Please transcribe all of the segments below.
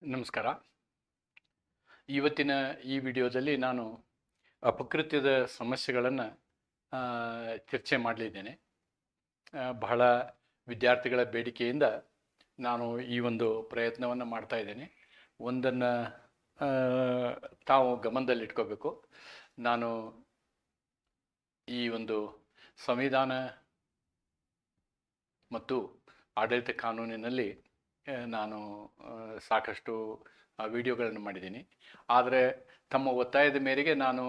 ನಮಸ್ಕಾರ. ಇವತ್ತಿನ ಈ ವಿಡಿಯೋದಲ್ಲಿ ನಾನು ಅಪಕೃತ್ಯದ ಸಮಸ್ಯೆಗಳನ್ನು ಚರ್ಚೆ ಮಾಡಲಿದ್ದೇನೆ. ಬಹಳ ವಿದ್ಯಾರ್ಥಿಗಳ ಬೇಡಿಕೆಯಿಂದ ನಾನು ಈ ಒಂದು ಪ್ರಯತ್ನವನ್ನು ಮಾಡ್ತಾ ಇದ್ದೇನೆ. ಒಂದನ್ನು ತಾವು ಗಮನದಲ್ಲಿಟ್ಕೋಬೇಕು. ನಾನು ಈ ಒಂದು ಸಂವಿಧಾನ ಮತ್ತು ಆಡಳಿತ ಕಾನೂನಿನಲ್ಲಿ ನಾನು ಸಾಕಷ್ಟು ವಿಡಿಯೋಗಳನ್ನು ಮಾಡಿದ್ದೀನಿ. ಆದರೆ ತಮ್ಮ ಒತ್ತಾಯದ ಮೇರೆಗೆ ನಾನು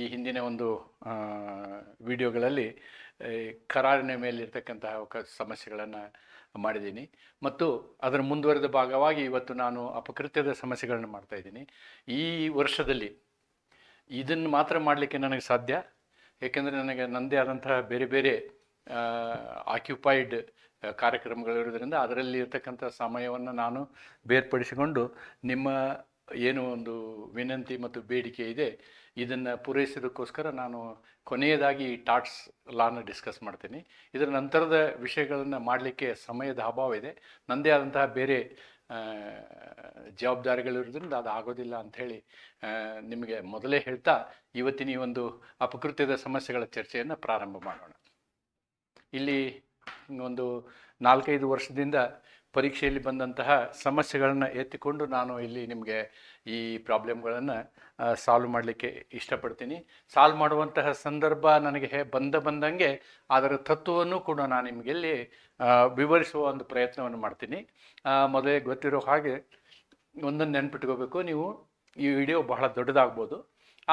ಈ ಹಿಂದಿನ ಒಂದು ವಿಡಿಯೋಗಳಲ್ಲಿ ಕರಾರಿನ ಮೇಲಿರ್ತಕ್ಕಂತಹ ಸಮಸ್ಯೆಗಳನ್ನು ಮಾಡಿದ್ದೀನಿ ಮತ್ತು ಅದರ ಮುಂದುವರೆದ ಭಾಗವಾಗಿ ಇವತ್ತು ನಾನು ಅಪಕೃತ್ಯದ ಸಮಸ್ಯೆಗಳನ್ನು ಮಾಡ್ತಾಯಿದ್ದೀನಿ. ಈ ವರ್ಷದಲ್ಲಿ ಇದನ್ನು ಮಾತ್ರ ಮಾಡಲಿಕ್ಕೆ ನನಗೆ ಸಾಧ್ಯ, ಏಕೆಂದರೆ ನನಗೆ ನನ್ನದೇ ಆದಂತಹ ಬೇರೆ ಬೇರೆ ಆಕ್ಯುಪೈಡ್ ಕಾರ್ಯಕ್ರಮಗಳಿರೋದ್ರಿಂದ ಅದರಲ್ಲಿ ಇರ್ತಕ್ಕಂಥ ಸಮಯವನ್ನು ನಾನು ಬೇರ್ಪಡಿಸಿಕೊಂಡು ನಿಮ್ಮ ಏನು ಒಂದು ವಿನಂತಿ ಮತ್ತು ಬೇಡಿಕೆ ಇದೆ ಇದನ್ನು ಪೂರೈಸೋದಕ್ಕೋಸ್ಕರ ನಾನು ಕೊನೆಯದಾಗಿ ಟಾಟ್ಸ್ ಲಾನ ಡಿಸ್ಕಸ್ ಮಾಡ್ತೀನಿ. ಇದರ ನಂತರದ ವಿಷಯಗಳನ್ನು ಮಾಡಲಿಕ್ಕೆ ಸಮಯದ ಅಭಾವ ಇದೆ. ನನ್ನದೇ ಆದಂತಹ ಬೇರೆ ಜವಾಬ್ದಾರಿಗಳಿರೋದ್ರಿಂದ ಅದು ಆಗೋದಿಲ್ಲ ಅಂಥೇಳಿ ನಿಮಗೆ ಮೊದಲೇ ಹೇಳ್ತಾ ಇವತ್ತಿನ ಈ ಒಂದು ಅಪಕೃತ್ಯದ ಸಮಸ್ಯೆಗಳ ಚರ್ಚೆಯನ್ನು ಪ್ರಾರಂಭ ಮಾಡೋಣ. ಇಲ್ಲಿ ಒಂದು 4-5 ವರ್ಷದಿಂದ ಪರೀಕ್ಷೆಯಲ್ಲಿ ಬಂದಂತಹ ಸಮಸ್ಯೆಗಳನ್ನು ಎತ್ತಿಕೊಂಡು ನಾನು ಇಲ್ಲಿ ನಿಮಗೆ ಈ ಪ್ರಾಬ್ಲಮ್ಗಳನ್ನು ಸಾಲ್ವ್ ಮಾಡಲಿಕ್ಕೆ ಇಷ್ಟಪಡ್ತೀನಿ. ಸಾಲ್ವ್ ಮಾಡುವಂತಹ ಸಂದರ್ಭ ನನಗೆ ಬಂದಂಗೆ ಅದರ ತತ್ವವನ್ನು ಕೂಡ ನಾನು ನಿಮಗೆಲ್ಲಿ ವಿವರಿಸುವ ಒಂದು ಪ್ರಯತ್ನವನ್ನು ಮಾಡ್ತೀನಿ. ಮೊದಲೇ ಗೊತ್ತಿರೋ ಹಾಗೆ ಒಂದನ್ನು ನೆನ್ಪಿಟ್ಕೋಬೇಕು, ನೀವು ಈ ವಿಡಿಯೋ ಬಹಳ ದೊಡ್ಡದಾಗ್ಬೋದು,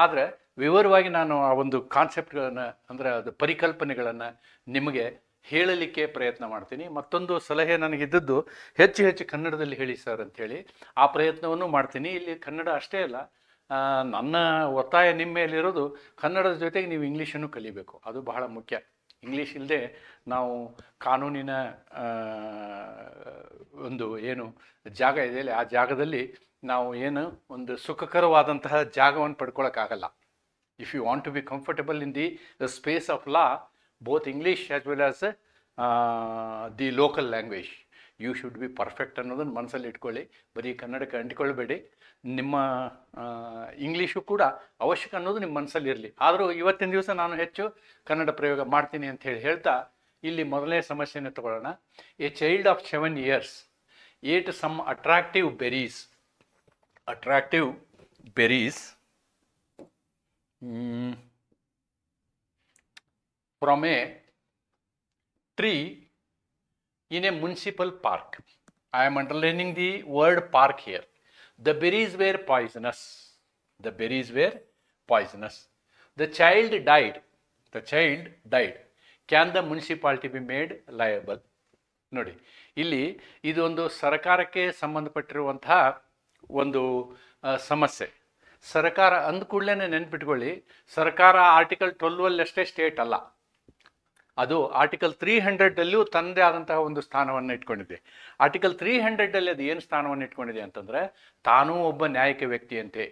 ಆದರೆ ವಿವರವಾಗಿ ನಾನು ಆ ಒಂದು ಕಾನ್ಸೆಪ್ಟ್ಗಳನ್ನು ಅಂದರೆ ಅದು ಪರಿಕಲ್ಪನೆಗಳನ್ನು ನಿಮಗೆ ಹೇಳಲಿಕ್ಕೆ ಪ್ರಯತ್ನ ಮಾಡ್ತೀನಿ. ಮತ್ತೊಂದು ಸಲಹೆ ನನಗಿದ್ದದ್ದು ಹೆಚ್ಚು ಕನ್ನಡದಲ್ಲಿ ಹೇಳಿ ಸರ್ ಅಂಥೇಳಿ, ಆ ಪ್ರಯತ್ನವನ್ನು ಮಾಡ್ತೀನಿ. ಇಲ್ಲಿ ಕನ್ನಡ ಅಷ್ಟೇ ಅಲ್ಲ, ನನ್ನ ಒತ್ತಾಯ ನಿಮ್ಮ ಮೇಲಿರೋದು ಕನ್ನಡದ ಜೊತೆಗೆ ನೀವು ಇಂಗ್ಲೀಷನ್ನು ಕಲಿಬೇಕು. ಅದು ಬಹಳ ಮುಖ್ಯ. ಇಂಗ್ಲೀಷ್ ಇಲ್ಲದೆ ನಾವು ಕಾನೂನಿನ ಒಂದು ಏನು ಜಾಗ ಇದೆಯಲ್ಲ ಆ ಜಾಗದಲ್ಲಿ ನಾವು ಏನು ಒಂದು ಸುಖಕರವಾದಂತಹ ಜಾಗವನ್ನು ಪಡ್ಕೊಳ್ಳೋಕ್ಕಾಗಲ್ಲ. If you want to be comfortable in the space of law, both English as well as the local language, you should be perfect ಅನ್ನೋದನ್ನು ಮನಸ್ಸಲ್ಲಿ ಇಟ್ಕೊಳ್ಳಿ. ಬರೀ ಕನ್ನಡಕ್ಕೆ ಅಂಟಿಕೊಳ್ಬೇಡಿ. ನಿಮ್ಮ ಇಂಗ್ಲೀಷು ಕೂಡ ಅವಶ್ಯಕ ಅನ್ನೋದು ನಿಮ್ಮ ಮನಸ್ಸಲ್ಲಿ ಇರಲಿ. ಆದರೂ ಇವತ್ತಿನ ದಿವಸ ನಾನು ಹೆಚ್ಚು ಕನ್ನಡ ಪ್ರಯೋಗ ಮಾಡ್ತೀನಿ ಅಂತ ಹೇಳ್ತಾ ಇಲ್ಲಿ ಮೊದಲನೇ ಸಮಸ್ಯೆಯನ್ನು ತಗೊಳ್ಳೋಣ. A child of 7 years ate some attractive berries from a tree in a municipal park. I am underlining the word park here. The berries were poisonous. The child died. Can the municipality be made liable? ನೋಡಿ, ಇಲ್ಲಿ ಇದೊಂದು ಸರ್ಕಾರಕ್ಕೆ ಸಂಬಂಧಪಟ್ಟಿರುವಂತಹ ಒಂದು ಸಮಸ್ಯೆ. ಸರ್ಕಾರ ಅಂದ್ಕೂಡ್ಲೇ ನೆನ್ಪಿಟ್ಕೊಳ್ಳಿ, ಸರ್ಕಾರ article 12 ಅಷ್ಟೇ ಸ್ಟೇಟ್ ಅಲ್ಲ, ಅದು ಆರ್ಟಿಕಲ್ 300 ತನ್ನದೇ ಆದಂತಹ ಒಂದು ಸ್ಥಾನವನ್ನು ಇಟ್ಕೊಂಡಿದೆ. ಆರ್ಟಿಕಲ್ 300 ಅದು ಏನು ಸ್ಥಾನವನ್ನು ಇಟ್ಕೊಂಡಿದೆ ಅಂತಂದರೆ, ತಾನೂ ಒಬ್ಬ ನ್ಯಾಯಿಕ ವ್ಯಕ್ತಿಯಂತೆ.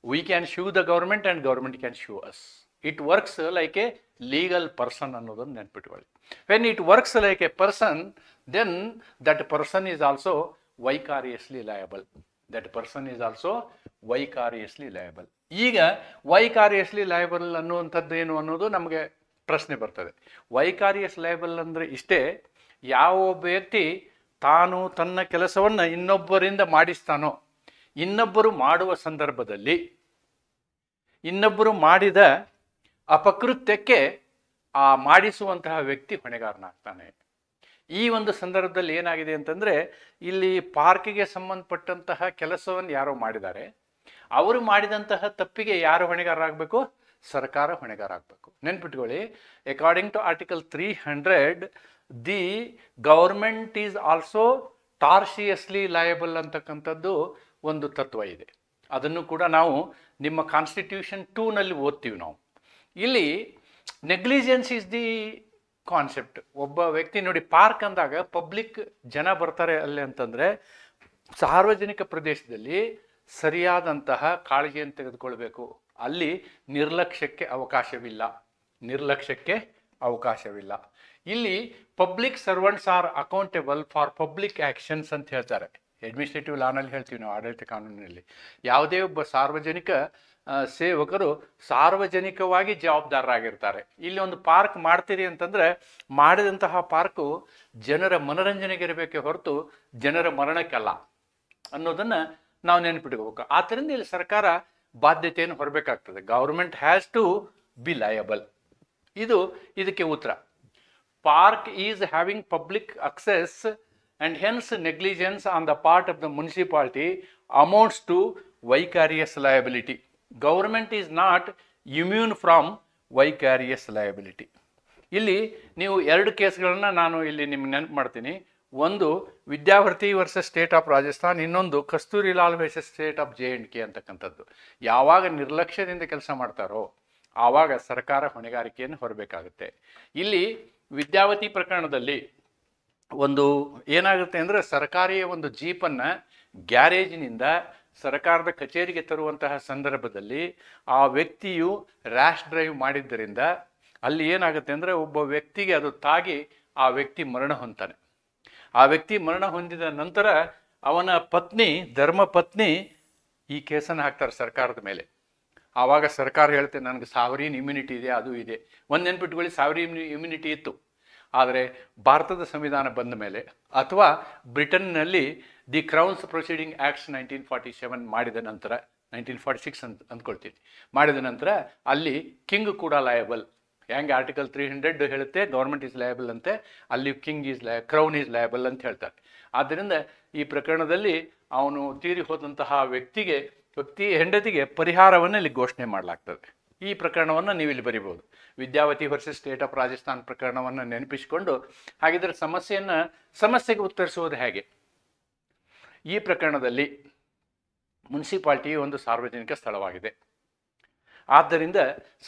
We can sue the government and government can sue us. It works like a legal person ಅನ್ನೋದನ್ನು ನೆನ್ಪಿಟ್ಕೊಳ್ಳಿ. When it works like a person, then that person is also vicariously liable. ಈಗ ವೈಕಾರಿಯಸ್ಲಿ ಲಯಬಲ್ ಅನ್ನುವಂಥದ್ದು ಏನು ಅನ್ನೋದು ನಮಗೆ ಪ್ರಶ್ನೆ ಬರ್ತದೆ. ವೈಕಾರಿಯಸ್ liable ಅಂದರೆ ಇಷ್ಟೇ, ಯಾವ ಒಬ್ಬ ವ್ಯಕ್ತಿ ತಾನು ತನ್ನ ಕೆಲಸವನ್ನು ಇನ್ನೊಬ್ಬರಿಂದ ಮಾಡಿಸ್ತಾನೋ, ಇನ್ನೊಬ್ಬರು ಮಾಡುವ ಸಂದರ್ಭದಲ್ಲಿ ಇನ್ನೊಬ್ಬರು ಮಾಡಿದ ಅಪಕೃತ್ಯಕ್ಕೆ ಆ ಮಾಡಿಸುವಂತಹ ವ್ಯಕ್ತಿ ಹೊಣೆಗಾರನಾಗ್ತಾನೆ. ಈ ಒಂದು ಸಂದರ್ಭದಲ್ಲಿ ಏನಾಗಿದೆ ಅಂತಂದರೆ, ಇಲ್ಲಿ ಪಾರ್ಕಿಗೆ ಸಂಬಂಧಪಟ್ಟಂತಹ ಕೆಲಸವನ್ನು ಯಾರೋ ಮಾಡಿದ್ದಾರೆ, ಅವರು ಮಾಡಿದಂತಹ ತಪ್ಪಿಗೆ ಯಾರು ಹೊಣೆಗಾರರಾಗಬೇಕು? ಸರ್ಕಾರ ಹೊಣೆಗಾರ ಆಗಬೇಕು. ನೆನ್ಪಿಟ್ಕೊಳ್ಳಿ, according to article 300 the government is also tortiously liable ಅಂತಕ್ಕಂಥದ್ದು ಒಂದು ತತ್ವ ಇದೆ. ಅದನ್ನು ಕೂಡ ನಾವು ನಿಮ್ಮ ಕಾನ್ಸ್ಟಿಟ್ಯೂಷನ್ 2ನಲ್ಲಿ ಓದ್ತೀವಿ ನಾವು. ಇಲ್ಲಿ ನೆಗ್ಲಿಜೆನ್ಸ್ ಈಸ್ ದಿ ಕಾನ್ಸೆಪ್ಟ್. ಒಬ್ಬ ವ್ಯಕ್ತಿ ನೋಡಿ, ಪಾರ್ಕ್ ಅಂದಾಗ ಪಬ್ಲಿಕ್ ಜನ ಬರ್ತಾರೆ ಅಲ್ಲಿ ಅಂತಂದರೆ, ಸಾರ್ವಜನಿಕ ಪ್ರದೇಶದಲ್ಲಿ ಸರಿಯಾದಂತಹ ಕಾಳಜಿಯನ್ನು ತೆಗೆದುಕೊಳ್ಬೇಕು. ಅಲ್ಲಿ ನಿರ್ಲಕ್ಷ್ಯಕ್ಕೆ ಅವಕಾಶವಿಲ್ಲ. ಇಲ್ಲಿ public servants are accountable for public actions ಅಂತ ಹೇಳ್ತಾರೆ. ಅಡ್ಮಿನಿಸ್ಟ್ರೇಟಿವ್ ಲಾನಲ್ಲಿ ಹೇಳ್ತೀವಿ ನಾವು, ಆಡಳಿತ ಕಾನೂನಿನಲ್ಲಿ. ಯಾವುದೇ ಒಬ್ಬ ಸಾರ್ವಜನಿಕ ಸೇವಕರು ಸಾರ್ವಜನಿಕವಾಗಿ ಜವಾಬ್ದಾರರಾಗಿರ್ತಾರೆ. ಇಲ್ಲಿ ಒಂದು ಪಾರ್ಕ್ ಮಾಡ್ತೀರಿ ಅಂತಂದರೆ ಮಾಡಿದಂತಹ ಪಾರ್ಕು ಜನರ ಮನರಂಜನೆಗೆ ಇರಬೇಕೆ ಹೊರತು ಜನರ ಮರಣಕ್ಕಲ್ಲ ಅನ್ನೋದನ್ನು ನಾವು ನೆನಪಿಟ್ಕೋಬೇಕು. ಆದ್ದರಿಂದ ಇಲ್ಲಿ ಸರ್ಕಾರ ಬಾಧ್ಯತೆಯನ್ನು ಹೊರಬೇಕಾಗ್ತದೆ. Government has to be liable. ಇದಕ್ಕೆ ಉತ್ತರ. Park is having public access and hence negligence on the part of the municipality amounts to vicarious liability. Government is not immune from vicarious liability. ಇಲ್ಲಿ ನೀವು ಎರಡು ಕೇಸ್ಗಳನ್ನು ನಾನು ಇಲ್ಲಿ ನಿಮ್ಗೆ ನೆನಪು ಮಾಡ್ತೀನಿ. ಒಂದು ವಿದ್ಯಾವರ್ತಿ ವರ್ಸಸ್ ಸ್ಟೇಟ್ ಆಫ್ ರಾಜಸ್ಥಾನ್, ಇನ್ನೊಂದು ಕಸ್ತೂರಿಲಾಲ್ ವರ್ಸಸ್ ಸ್ಟೇಟ್ ಆಫ್ JNK ಅಂತಕ್ಕಂಥದ್ದು. ಯಾವಾಗ ನಿರ್ಲಕ್ಷ್ಯದಿಂದ ಕೆಲಸ ಮಾಡ್ತಾರೋ ಆವಾಗ ಸರ್ಕಾರ ಹೊಣೆಗಾರಿಕೆಯನ್ನು ಹೊರಬೇಕಾಗುತ್ತೆ. ಇಲ್ಲಿ ವಿದ್ಯಾವತಿ ಪ್ರಕರಣದಲ್ಲಿ ಒಂದು ಏನಾಗುತ್ತೆ ಅಂದರೆ, ಸರ್ಕಾರಿಯ ಒಂದು ಜೀಪನ್ನು ಗ್ಯಾರೇಜಿನಿಂದ ಸರ್ಕಾರದ ಕಚೇರಿಗೆ ತರುವಂತಹ ಸಂದರ್ಭದಲ್ಲಿ ಆ ವ್ಯಕ್ತಿಯು ರ್ಯಾಶ್ ಡ್ರೈವ್ ಮಾಡಿದ್ದರಿಂದ ಅಲ್ಲಿ ಏನಾಗುತ್ತೆ ಅಂದರೆ, ಒಬ್ಬ ವ್ಯಕ್ತಿಗೆ ಅದು ತಾಗಿ ಆ ವ್ಯಕ್ತಿ ಮರಣ ಹೊಂದ್ತಾನೆ. ಆ ವ್ಯಕ್ತಿ ಮರಣ ಹೊಂದಿದ ನಂತರ ಅವನ ಪತ್ನಿ, ಧರ್ಮಪತ್ನಿ ಈ ಕೇಸನ್ನು ಹಾಕ್ತಾರೆ ಸರ್ಕಾರದ ಮೇಲೆ. ಆವಾಗ ಸರ್ಕಾರ ಹೇಳುತ್ತೆ, ನನಗೆ ಸಾವರಿನ್ ಇಮ್ಯುನಿಟಿ ಇದೆ, ಅದು ಇದೆ. ಒಂದು ನೆನ್ಪಿಟ್ಕೊಳ್ಳಿ, ಸಾವರಿನ್ ಇಮ್ಯುನಿಟಿ ಇತ್ತು. ಆದರೆ ಭಾರತದ ಸಂವಿಧಾನ ಬಂದ ಮೇಲೆ ಅಥವಾ ಬ್ರಿಟನ್ನಲ್ಲಿ ದಿ ಕ್ರೌನ್ಸ್ ಪ್ರೊಸೀಡಿಂಗ್ ಆ್ಯಕ್ಟ್ಸ್ 1947 ಮಾಡಿದ ನಂತರ, 1946 ಅಂದ್ಕೊಳ್ತೀನಿ, ಮಾಡಿದ ನಂತರ ಅಲ್ಲಿ ಕಿಂಗ್ ಕೂಡ ಲಯಬಲ್. ಹೆಂಗೆ ಆರ್ಟಿಕಲ್ 300 ಹೇಳುತ್ತೆ ಗೌರ್ಮೆಂಟ್ ಈಸ್ ಲಯಬಲ್ ಅಂತೆ, ಅಲ್ಲಿ king is crown is liable ಅಂತ ಹೇಳ್ತಾರೆ. ಆದ್ದರಿಂದ ಈ ಪ್ರಕರಣದಲ್ಲಿ ಅವನು ತೀರಿ ಹೋದಂತಹ ವ್ಯಕ್ತಿ ಹೆಂಡತಿಗೆ ಪರಿಹಾರವನ್ನು ಇಲ್ಲಿ ಘೋಷಣೆ ಮಾಡಲಾಗ್ತದೆ. ಈ ಪ್ರಕರಣವನ್ನು ನೀವು ಇಲ್ಲಿ ಬರಿಬೋದು. Vidyavati versus State of Rajasthan ಪ್ರಕರಣವನ್ನು ನೆನಪಿಸಿಕೊಂಡು ಹಾಗಿದ್ರೆ ಸಮಸ್ಯೆಗೆ ಉತ್ತರಿಸುವುದು ಹೇಗೆ? ಈ ಪ್ರಕರಣದಲ್ಲಿ ಮುನ್ಸಿಪಾಲ್ಟಿ ಒಂದು ಸಾರ್ವಜನಿಕ ಸ್ಥಳವಾಗಿದೆ. ಆದ್ದರಿಂದ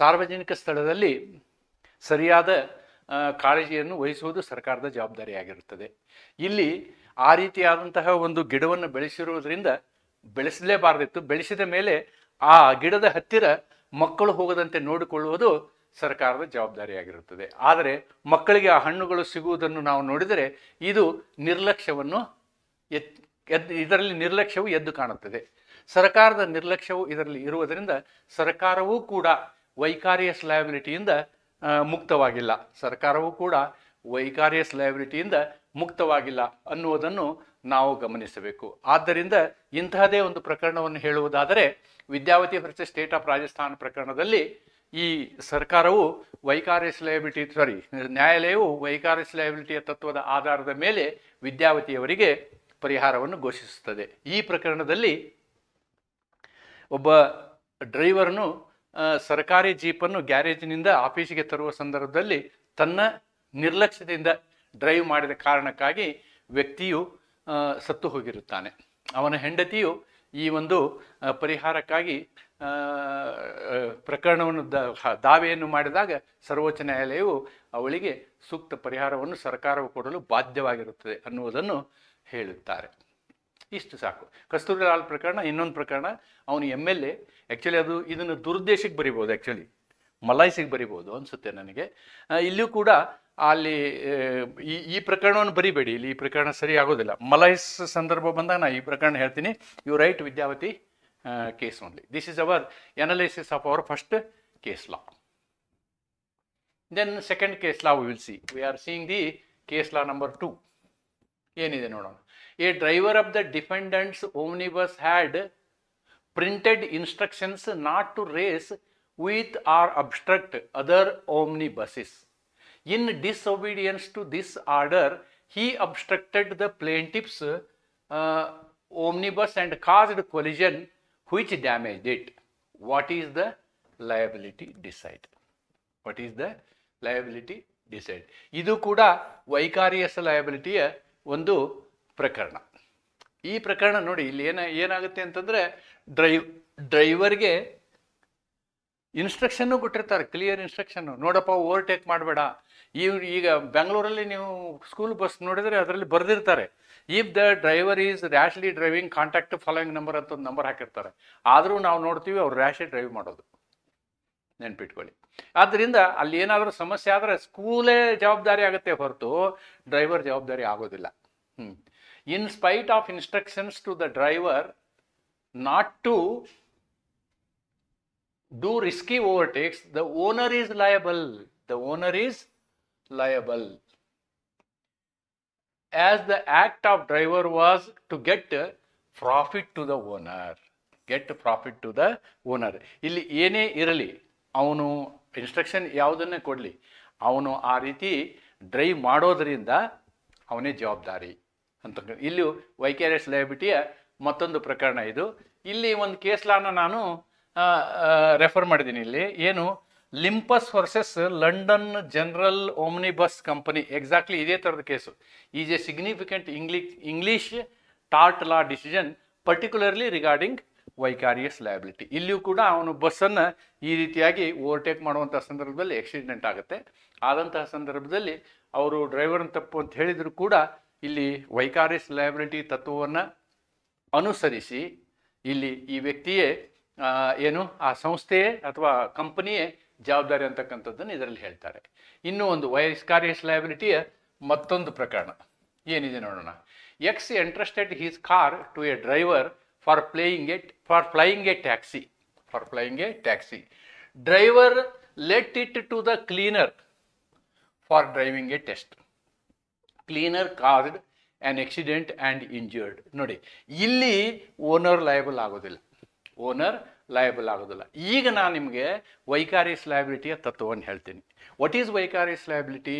ಸಾರ್ವಜನಿಕ ಸ್ಥಳದಲ್ಲಿ ಸರಿಯಾದ ಕಾಳಜಿಯನ್ನು ವಹಿಸುವುದು ಸರ್ಕಾರದ ಜವಾಬ್ದಾರಿಯಾಗಿರುತ್ತದೆ. ಇಲ್ಲಿ ಆ ರೀತಿಯಾದಂತಹ ಒಂದು ಗಿಡವನ್ನು ಬೆಳೆಸಿರುವುದರಿಂದ ಬೆಳೆಸಲೇಬಾರ್ದಿತ್ತು. ಬೆಳೆಸಿದ ಮೇಲೆ ಆ ಗಿಡದ ಹತ್ತಿರ ಮಕ್ಕಳು ಹೋಗದಂತೆ ನೋಡಿಕೊಳ್ಳುವುದು ಸರ್ಕಾರದ ಜವಾಬ್ದಾರಿಯಾಗಿರುತ್ತದೆ. ಆದರೆ ಮಕ್ಕಳಿಗೆ ಆ ಹಣ್ಣುಗಳು ಸಿಗುವುದನ್ನು ನಾವು ನೋಡಿದರೆ ಇದು ನಿರ್ಲಕ್ಷ್ಯವನ್ನು ಇದರಲ್ಲಿ ನಿರ್ಲಕ್ಷ್ಯವು ಎದ್ದು ಕಾಣುತ್ತದೆ. ಸರ್ಕಾರದ ನಿರ್ಲಕ್ಷ್ಯವು ಇದರಲ್ಲಿ ಇರುವುದರಿಂದ ಸರ್ಕಾರವೂ ಕೂಡ ವೈಕಾರಿಯಸ್ ಲಯಬಿಲಿಟಿಯಿಂದ ಮುಕ್ತವಾಗಿಲ್ಲ. ಸರ್ಕಾರವೂ ಕೂಡ ವೈಕಾರಿಯಸ್ ಲಯಬಿಲಿಟಿಯಿಂದ ಮುಕ್ತವಾಗಿಲ್ಲ ಅನ್ನುವುದನ್ನು ನಾವು ಗಮನಿಸಬೇಕು. ಆದ್ದರಿಂದ ಇಂತಹದೇ ಒಂದು ಪ್ರಕರಣವನ್ನು ಹೇಳುವುದಾದರೆ, Vidyavati versus State of Rajasthan ಪ್ರಕರಣದಲ್ಲಿ ಈ ಸರ್ಕಾರವು ನ್ಯಾಯಾಲಯವು ವೈಕಾರಿಯಸ್ ಲಯಬಿಲಿಟಿಯ ತತ್ವದ ಆಧಾರದ ಮೇಲೆ ವಿದ್ಯಾವತಿಯವರಿಗೆ ಪರಿಹಾರವನ್ನು ಘೋಷಿಸುತ್ತದೆ. ಈ ಪ್ರಕರಣದಲ್ಲಿ ಒಬ್ಬ ಡ್ರೈವರ್ನು ಸರ್ಕಾರಿ ಜೀಪನ್ನು ಗ್ಯಾರೇಜಿನಿಂದ ಆಫೀಸಿಗೆ ತರುವ ಸಂದರ್ಭದಲ್ಲಿ ತನ್ನ ನಿರ್ಲಕ್ಷ್ಯದಿಂದ ಡ್ರೈವ್ ಮಾಡಿದ ಕಾರಣಕ್ಕಾಗಿ ವ್ಯಕ್ತಿಯು ಸತ್ತು ಹೋಗಿರುತ್ತಾನೆ. ಅವನ ಹೆಂಡತಿಯು ಈ ಒಂದು ಪರಿಹಾರಕ್ಕಾಗಿ ಪ್ರಕರಣವನ್ನು ದಾವೆಯನ್ನು ಮಾಡಿದಾಗ ಸರ್ವೋಚ್ಚ ನ್ಯಾಯಾಲಯವು ಅವಳಿಗೆ ಸೂಕ್ತ ಪರಿಹಾರವನ್ನು ಸರ್ಕಾರವು ಕೊಡಲು ಬಾಧ್ಯವಾಗಿರುತ್ತದೆ ಅನ್ನುವುದನ್ನು ಹೇಳುತ್ತಾರೆ. ಇಷ್ಟು ಸಾಕು. ಕಸ್ತೂರಿಲಾಲ್ ಪ್ರಕರಣ ಇನ್ನೊಂದು ಪ್ರಕರಣ. ಅವನು MLA. ಆ್ಯಕ್ಚುಲಿ ಇದನ್ನು ದುರುದ್ದೇಶಕ್ಕೆ ಬರಿಬೋದು, ಆ್ಯಕ್ಚುಲಿ ಮಲಾಯ್ಸಿಗೆ ಬರಿಬೋದು ಅನಿಸುತ್ತೆ ನನಗೆ. ಇಲ್ಲಿಯೂ ಕೂಡ ಅಲ್ಲಿ ಈ ಪ್ರಕರಣವನ್ನು ಬರಿಬೇಡಿ, ಇಲ್ಲಿ ಈ ಪ್ರಕರಣ ಸರಿ ಆಗೋದಿಲ್ಲ. ಮಲಾಯ್ಸ್ ಸಂದರ್ಭ ಬಂದಾಗ ನಾನು ಈ ಪ್ರಕರಣ ಹೇಳ್ತೀನಿ. You write Vidyavati case only. This is our analysis of our first case law. Then second case law we will see. We are seeing the case law number 2. ಏನಿದೆ ನೋಡೋಣ. A driver of the defendant's omnibus had printed instructions not to race with or obstruct other omnibuses. In disobedience to this order, he obstructed the plaintiff's omnibus and caused collision which damaged it. What is the liability decide? What is the liability decide? ಇದು ಕೂಡ ವೈಕಾರಿಯಸ್ ಲಯಬಿಲಿಟಿಯ ಒಂದು ಪ್ರಕರಣ. ಈ ಪ್ರಕರಣ ನೋಡಿ, ಇಲ್ಲಿ ಏನಾಗುತ್ತೆ ಅಂತಂದರೆ, ಡ್ರೈವರ್ಗೆ ಇನ್ಸ್ಟ್ರಕ್ಷನ್ನು ಕೊಟ್ಟಿರ್ತಾರೆ, ಕ್ಲಿಯರ್ ಇನ್ಸ್ಟ್ರಕ್ಷನ್ನು. ನೋಡಪ್ಪ, ಓವರ್ಟೇಕ್ ಮಾಡಬೇಡ. ಈಗ ಬೆಂಗಳೂರಲ್ಲಿ ನೀವು ಸ್ಕೂಲ್ ಬಸ್ ನೋಡಿದರೆ ಅದರಲ್ಲಿ ಬರೆದಿರ್ತಾರೆ, if the driver is rashly driving contact following number ಅಂತ ಒಂದು ನಂಬರ್ ಹಾಕಿರ್ತಾರೆ. ಆದರೂ ನಾವು ನೋಡ್ತೀವಿ ಅವ್ರು ರ್ಯಾಶೇ ಡ್ರೈವ್ ಮಾಡೋದು, ನೆನ್ಪಿಟ್ಕೊಳ್ಳಿ. ಆದ್ದರಿಂದ ಅಲ್ಲಿ ಏನಾದರೂ ಸಮಸ್ಯೆ ಆದರೆ ಸ್ಕೂಲೇ ಜವಾಬ್ದಾರಿ ಆಗುತ್ತೆ ಹೊರತು ಡ್ರೈವರ್ ಜವಾಬ್ದಾರಿ ಆಗೋದಿಲ್ಲ. In spite of instructions to the driver not to do risky overtakes, the owner is liable. The owner is liable. As the act of driver was to get profit to the owner. Get profit to the owner. ಇಲ್ಲಿ ಏನೇ ಇರಲಿ, ಅವನು instruction ಯಾವುದನ್ನೇ ಕೊಡಲಿ, ಅವನು ಆ ರೀತಿ drive ಮಾಡೋದರಿಂದ ಅವನೇ ಜವಾಬ್ದಾರಿ ಅಂತ. ಇಲ್ಲಿ ವೈಕ್ಯಾರಿಯಸ್ ಲಯಬಿಲಿಟಿಯ ಮತ್ತೊಂದು ಪ್ರಕರಣ ಇದು. ಇಲ್ಲಿ ಒಂದು ಕೇಸ್ ಲಾನ ನಾನು ರೆಫರ್ ಮಾಡಿದ್ದೀನಿ. ಇಲ್ಲಿ ಏನು, Limpus versus London General Omnibus Company, exactly ಇದೇ ಥರದ case. Is a significant English tort law decision particularly regarding vicarious liability. ಇಲ್ಲಿಯೂ ಕೂಡ ಅವನು ಬಸ್ಸನ್ನು ಈ ರೀತಿಯಾಗಿ ಓವರ್ಟೇಕ್ ಮಾಡುವಂಥ ಸಂದರ್ಭದಲ್ಲಿ ಆಕ್ಸಿಡೆಂಟ್ ಆಗುತ್ತೆ. ಆದಂತಹ ಸಂದರ್ಭದಲ್ಲಿ ಅವರು ಡ್ರೈವರ್ನ ತಪ್ಪು ಅಂತ ಹೇಳಿದ್ರು ಕೂಡ ಇಲ್ಲಿ ವೈಕಾರಿಯಸ್ ಲಯಬಿಲಿಟಿ ತತ್ವವನ್ನು ಅನುಸರಿಸಿ ಇಲ್ಲಿ ಈ ವ್ಯಕ್ತಿಯೇ ಏನು, ಆ ಸಂಸ್ಥೆಯೇ ಅಥವಾ ಕಂಪನಿಯೇ ಜವಾಬ್ದಾರಿ ಅಂತಕ್ಕಂಥದ್ದನ್ನು ಇದರಲ್ಲಿ ಹೇಳ್ತಾರೆ. ಇನ್ನೂ ಒಂದು ವೈಕಾರಿಯಸ್ ಲಯಬಿಲಿಟಿಯ ಮತ್ತೊಂದು ಪ್ರಕರಣ ಏನಿದೆ ನೋಡೋಣ. X entrusted his car to a driver for flying a taxi. Driver let it to the cleaner for driving a test. Cleaner caused an accident and injured. ನೋಡಿ, ಇಲ್ಲಿ ಓನರ್ ಲಯಬಲ್ ಆಗೋದಿಲ್ಲ. ಈಗ ನಾನು ನಿಮಗೆ ವೈಕಾರಿಯಸ್ ಲಯಬಿಲಿಟಿಯ ತತ್ವವನ್ನು ಹೇಳ್ತೀನಿ. What is ವೈಕಾರಿಯಸ್ liability?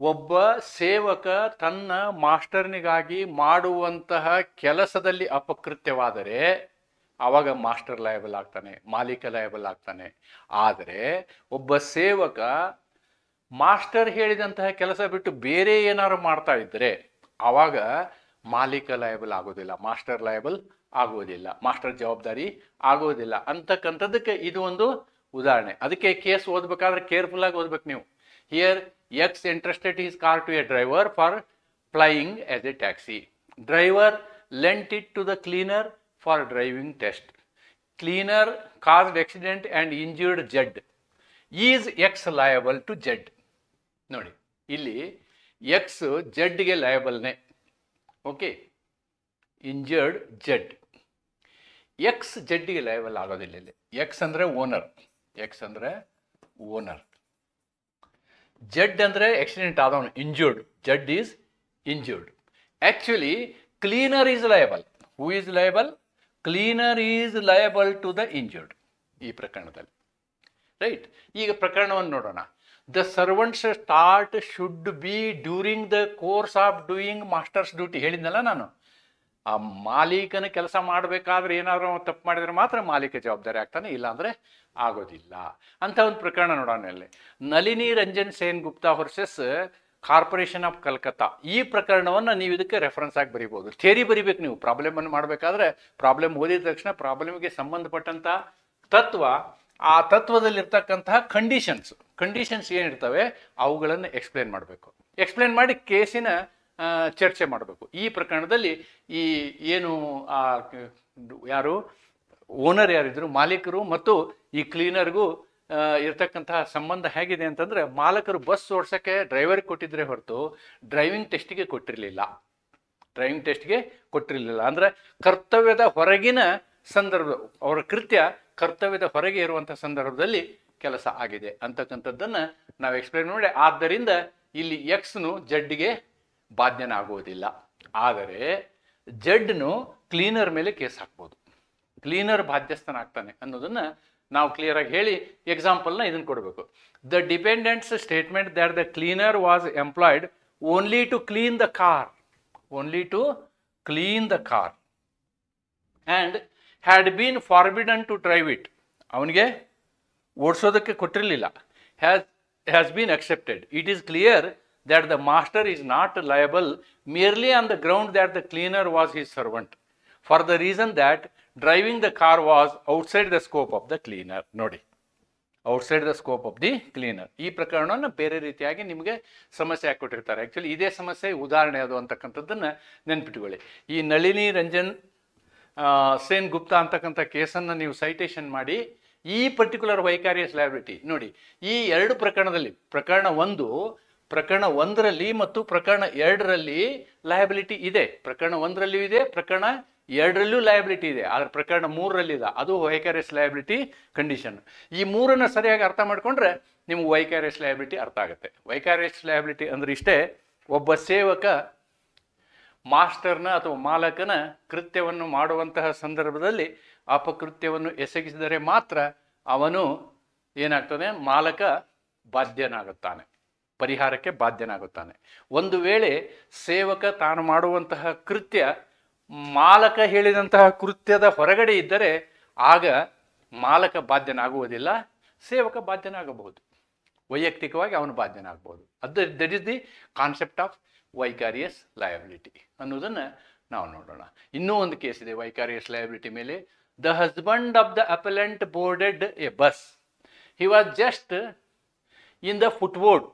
ಒಬ್ಬ ಸೇವಕ ತನ್ನ ಮಾಸ್ಟರ್ನಿಗಾಗಿ ಮಾಡುವಂತಹ ಕೆಲಸದಲ್ಲಿ ಅಪಕೃತ್ಯವಾದರೆ ಆವಾಗ ಮಾಸ್ಟರ್ ಲಯಬಲ್ ಆಗ್ತಾನೆ, ಮಾಲೀಕ ಲಯಬಲ್ ಆಗ್ತಾನೆ. ಆದರೆ ಒಬ್ಬ ಸೇವಕ ಮಾಸ್ಟರ್ ಹೇಳಿದಂತಹ ಕೆಲಸ ಬಿಟ್ಟು ಬೇರೆ ಏನಾದ್ರು ಮಾಡ್ತಾ ಇದ್ದರೆ ಆವಾಗ ಮಾಲೀಕ ಲಯಬಲ್ ಆಗೋದಿಲ್ಲ, ಮಾಸ್ಟರ್ ಲಯಬಲ್ ಆಗೋದಿಲ್ಲ, ಮಾಸ್ಟರ್ ಜವಾಬ್ದಾರಿ ಆಗೋದಿಲ್ಲ ಅಂತಕ್ಕಂಥದ್ದಕ್ಕೆ ಇದು ಒಂದು ಉದಾಹರಣೆ. ಅದಕ್ಕೆ ಕೇಸ್ ಓದಬೇಕಾದ್ರೆ ಕೇರ್ಫುಲ್ ಆಗಿ ಓದ್ಬೇಕು ನೀವು. Here X entrusted his car to a driver for flying as a taxi. Driver lent it to the cleaner for driving test. Cleaner caused accident and injured Z. Is X liable to Z? ನೋಡಿ, ಇಲ್ಲಿ X Zಗೆ ಲಯಬಲ್ನೇ. Okay, injured Z. X Zಗೆ liable ಆಗೋದಿಲ್ಲ. ಇಲ್ಲಿ X ಅಂದರೆ owner. Z ಅಂದರೆ accident ಆದವನು, injured. Z is injured. Actually cleaner is liable. Who is liable? Cleaner is liable to the injured ಈ ಪ್ರಕರಣದಲ್ಲಿ. ರೈಟ್, ಈಗ ಪ್ರಕರಣವನ್ನು ನೋಡೋಣ. The servants start should be during the course of doing master's duty. ಹೇಳಿದ್ನಲ್ಲ ನಾನು, ಆ ಮಾಲೀಕನ ಕೆಲಸ ಮಾಡಬೇಕಾದ್ರೆ ಏನಾದರೂ ತಪ್ಪು ಮಾಡಿದ್ರೆ ಮಾತ್ರ ಮಾಲೀಕ ಜವಾಬ್ದಾರಿ ಆಗ್ತಾನೆ, ಇಲ್ಲಾಂದರೆ ಆಗೋದಿಲ್ಲ ಅಂತ ಒಂದು ಪ್ರಕರಣ ನೋಡೋಣ. ಅಲ್ಲಿ Nalini Ranjan Sen Gupta versus corporation of Calcutta. ಈ ಪ್ರಕರಣವನ್ನು ನೀವು ಇದಕ್ಕೆ ರೆಫರೆನ್ಸ್ ಆಗಿ ಬರೀಬೋದು. ಥಿಯರಿ ಬರಿಬೇಕು ನೀವು. ಪ್ರಾಬ್ಲಮನ್ನು ಮಾಡಬೇಕಾದ್ರೆ ಪ್ರಾಬ್ಲಮ್ ಓದಿದ ತಕ್ಷಣ ಪ್ರಾಬ್ಲಮ್ಗೆ ಸಂಬಂಧಪಟ್ಟಂಥ ತತ್ವ, ಆ ತತ್ವದಲ್ಲಿರ್ತಕ್ಕಂತಹ ಕಂಡೀಷನ್ಸ್ ಏನಿರ್ತವೆ ಅವುಗಳನ್ನು ಎಕ್ಸ್ಪ್ಲೇನ್ ಮಾಡಬೇಕು. ಎಕ್ಸ್ಪ್ಲೇನ್ ಮಾಡಿ ಕೇಸಿನ ಚರ್ಚೆ ಮಾಡಬೇಕು. ಈ ಪ್ರಕರಣದಲ್ಲಿ ಈ ಏನು ಯಾರು ಓನರ್ ಯಾರಿದ್ರು, ಮಾಲೀಕರು ಮತ್ತು ಈ ಕ್ಲೀನರ್ಗೂ ಇರ್ತಕ್ಕಂತಹ ಸಂಬಂಧ ಹೇಗಿದೆ ಅಂತಂದರೆ, ಮಾಲಕರು ಬಸ್ ಓಡಿಸೋಕ್ಕೆ ಡ್ರೈವರ್ಗೆ ಕೊಟ್ಟಿದ್ರೆ ಹೊರತು ಡ್ರೈವಿಂಗ್ ಟೆಸ್ಟ್ಗೆ ಕೊಟ್ಟಿರಲಿಲ್ಲ. ಅಂದರೆ ಕರ್ತವ್ಯದ ಹೊರಗಿನ ಸಂದರ್ಭ, ಅವರ ಕೃತ್ಯ ಕರ್ತವ್ಯದ ಹೊರಗೆ ಇರುವಂಥ ಸಂದರ್ಭದಲ್ಲಿ ಕೆಲಸ ಆಗಿದೆ ಅಂತಕ್ಕಂಥದ್ದನ್ನು ನಾವು ಎಕ್ಸ್ಪ್ಲೇನ್ ಮಾಡಿ. ಆದ್ದರಿಂದ ಇಲ್ಲಿ ಎಕ್ಸ್ನು ಜಡ್ಗೆ ಬಾಧ್ಯನಾಗುವುದಿಲ್ಲ. ಆದರೆ ಜಡ್ನು ಕ್ಲೀನರ್ ಮೇಲೆ ಕೇಸ್ ಹಾಕ್ಬೋದು, ಕ್ಲೀನರ್ ಬಾಧ್ಯಸ್ಥನಾಗ್ತಾನೆ ಅನ್ನೋದನ್ನು ನಾವು ಕ್ಲಿಯರ್ ಆಗಿ ಹೇಳಿ ಎಕ್ಸಾಂಪಲ್ನ ಇದನ್ನು ಕೊಡಬೇಕು. The defendant's statement that the cleaner was employed only to clean the car and had been forbidden to drive it. ಅವನಿಗೆ ಓಡಿಸೋದಕ್ಕೆ ಕೊಟ್ಟಿರಲಿಲ್ಲ. Has been accepted. It is clear that the master is not liable merely on the ground that the cleaner was his servant, for the reason that driving the car was outside the scope of the cleaner. ನೋಡಿ, outside the scope of the cleaner. ಈ ಪ್ರಕರಣವನ್ನು ಬೇರೆ ರೀತಿಯಾಗಿ ನಿಮಗೆ ಸಮಸ್ಯೆ ಹಾಕ್ಕೊಟ್ಟಿರ್ತಾರೆ. Actually ಇದೇ ಸಮಸ್ಯೆ ಉದಾಹರಣೆ ಅದು ಅಂತಕ್ಕಂಥದ್ದನ್ನು ನೆನ್ಪಿಟ್ಕೊಳ್ಳಿ. ಈ ನಳಿನಿ ರಂಜನ್ ಸೇನ್ ಗುಪ್ತಾ ಅಂತಕ್ಕಂಥ ಕೇಸನ್ನು ನೀವು ಸೈಟೇಷನ್ ಮಾಡಿ ಈ ಪರ್ಟಿಕ್ಯುಲರ್ ವೈಕಾರಿಯಸ್ ಲಯಬಿಲಿಟಿ ನೋಡಿ. ಈ ಎರಡು ಪ್ರಕರಣದಲ್ಲಿ, ಪ್ರಕರಣ ಒಂದು ಪ್ರಕರಣ 1ರಲ್ಲಿ ಮತ್ತು ಪ್ರಕರಣ 2ರಲ್ಲಿ ಲಯಬಿಲಿಟಿ ಇದೆ. ಪ್ರಕರಣ 1ರಲ್ಲಿಯೂ ಇದೆ, ಪ್ರಕರಣ 2ರಲ್ಲೂ ಲಯಬಿಲಿಟಿ ಇದೆ. ಆದರೆ ಪ್ರಕರಣ 3ರಲ್ಲಿ ಇದೆ, ಅದು ವೈಕಾರಿಯಸ್ ಲಯಬಿಲಿಟಿ ಕಂಡೀಷನ್. ಈ 3ಅನ್ನು ಸರಿಯಾಗಿ ಅರ್ಥ ಮಾಡ್ಕೊಂಡ್ರೆ ನಿಮ್ಗೆ ವೈಕಾರಿಯಸ್ ಲಯಬಿಲಿಟಿ ಅರ್ಥ ಆಗುತ್ತೆ. ವೈಕಾರಿಯಸ್ ಲಯಬಿಲಿಟಿ ಅಂದ್ರೆ ಇಷ್ಟೇ: ಒಬ್ಬ ಸೇವಕ ಮಾಸ್ಟರ್ನ ಅಥವಾ ಮಾಲಕನ ಕೃತ್ಯವನ್ನು ಮಾಡುವಂತಹ ಸಂದರ್ಭದಲ್ಲಿ ಅಪಕೃತ್ಯವನ್ನು ಎಸಗಿಸಿದರೆ ಮಾತ್ರ ಅವನು ಏನಾಗ್ತಾನೆ, ಮಾಲಕ ಬಾಧ್ಯನಾಗುತ್ತಾನೆ, ಪರಿಹಾರಕ್ಕೆ ಬಾಧ್ಯನಾಗುತ್ತಾನೆ. ಒಂದು ವೇಳೆ ಸೇವಕ ತಾನು ಮಾಡುವಂತಹ ಕೃತ್ಯ ಮಾಲಕ ಹೇಳಿದಂತಹ ಕೃತ್ಯದ ಹೊರಗಡೆ ಇದ್ದರೆ ಆಗ ಮಾಲಕ ಬಾಧ್ಯನಾಗುವುದಿಲ್ಲ, ಸೇವಕ ಬಾಧ್ಯನಾಗಬಹುದು. ವೈಯಕ್ತಿಕವಾಗಿ ಅವನು ಬಾಧ್ಯನಾಗಬಹುದು. That is the concept of vicarious liability ಅನ್ನೋದನ್ನು ನಾವು ನೋಡೋಣ. ಇನ್ನೂ ಒಂದು ಕೇಸ್ ಇದೆ ವೈಕಾರಿಯಸ್ ಲಯಬಿಲಿಟಿ ಮೇಲೆ. The husband of the appellant boarded a bus. He was just in the footboard.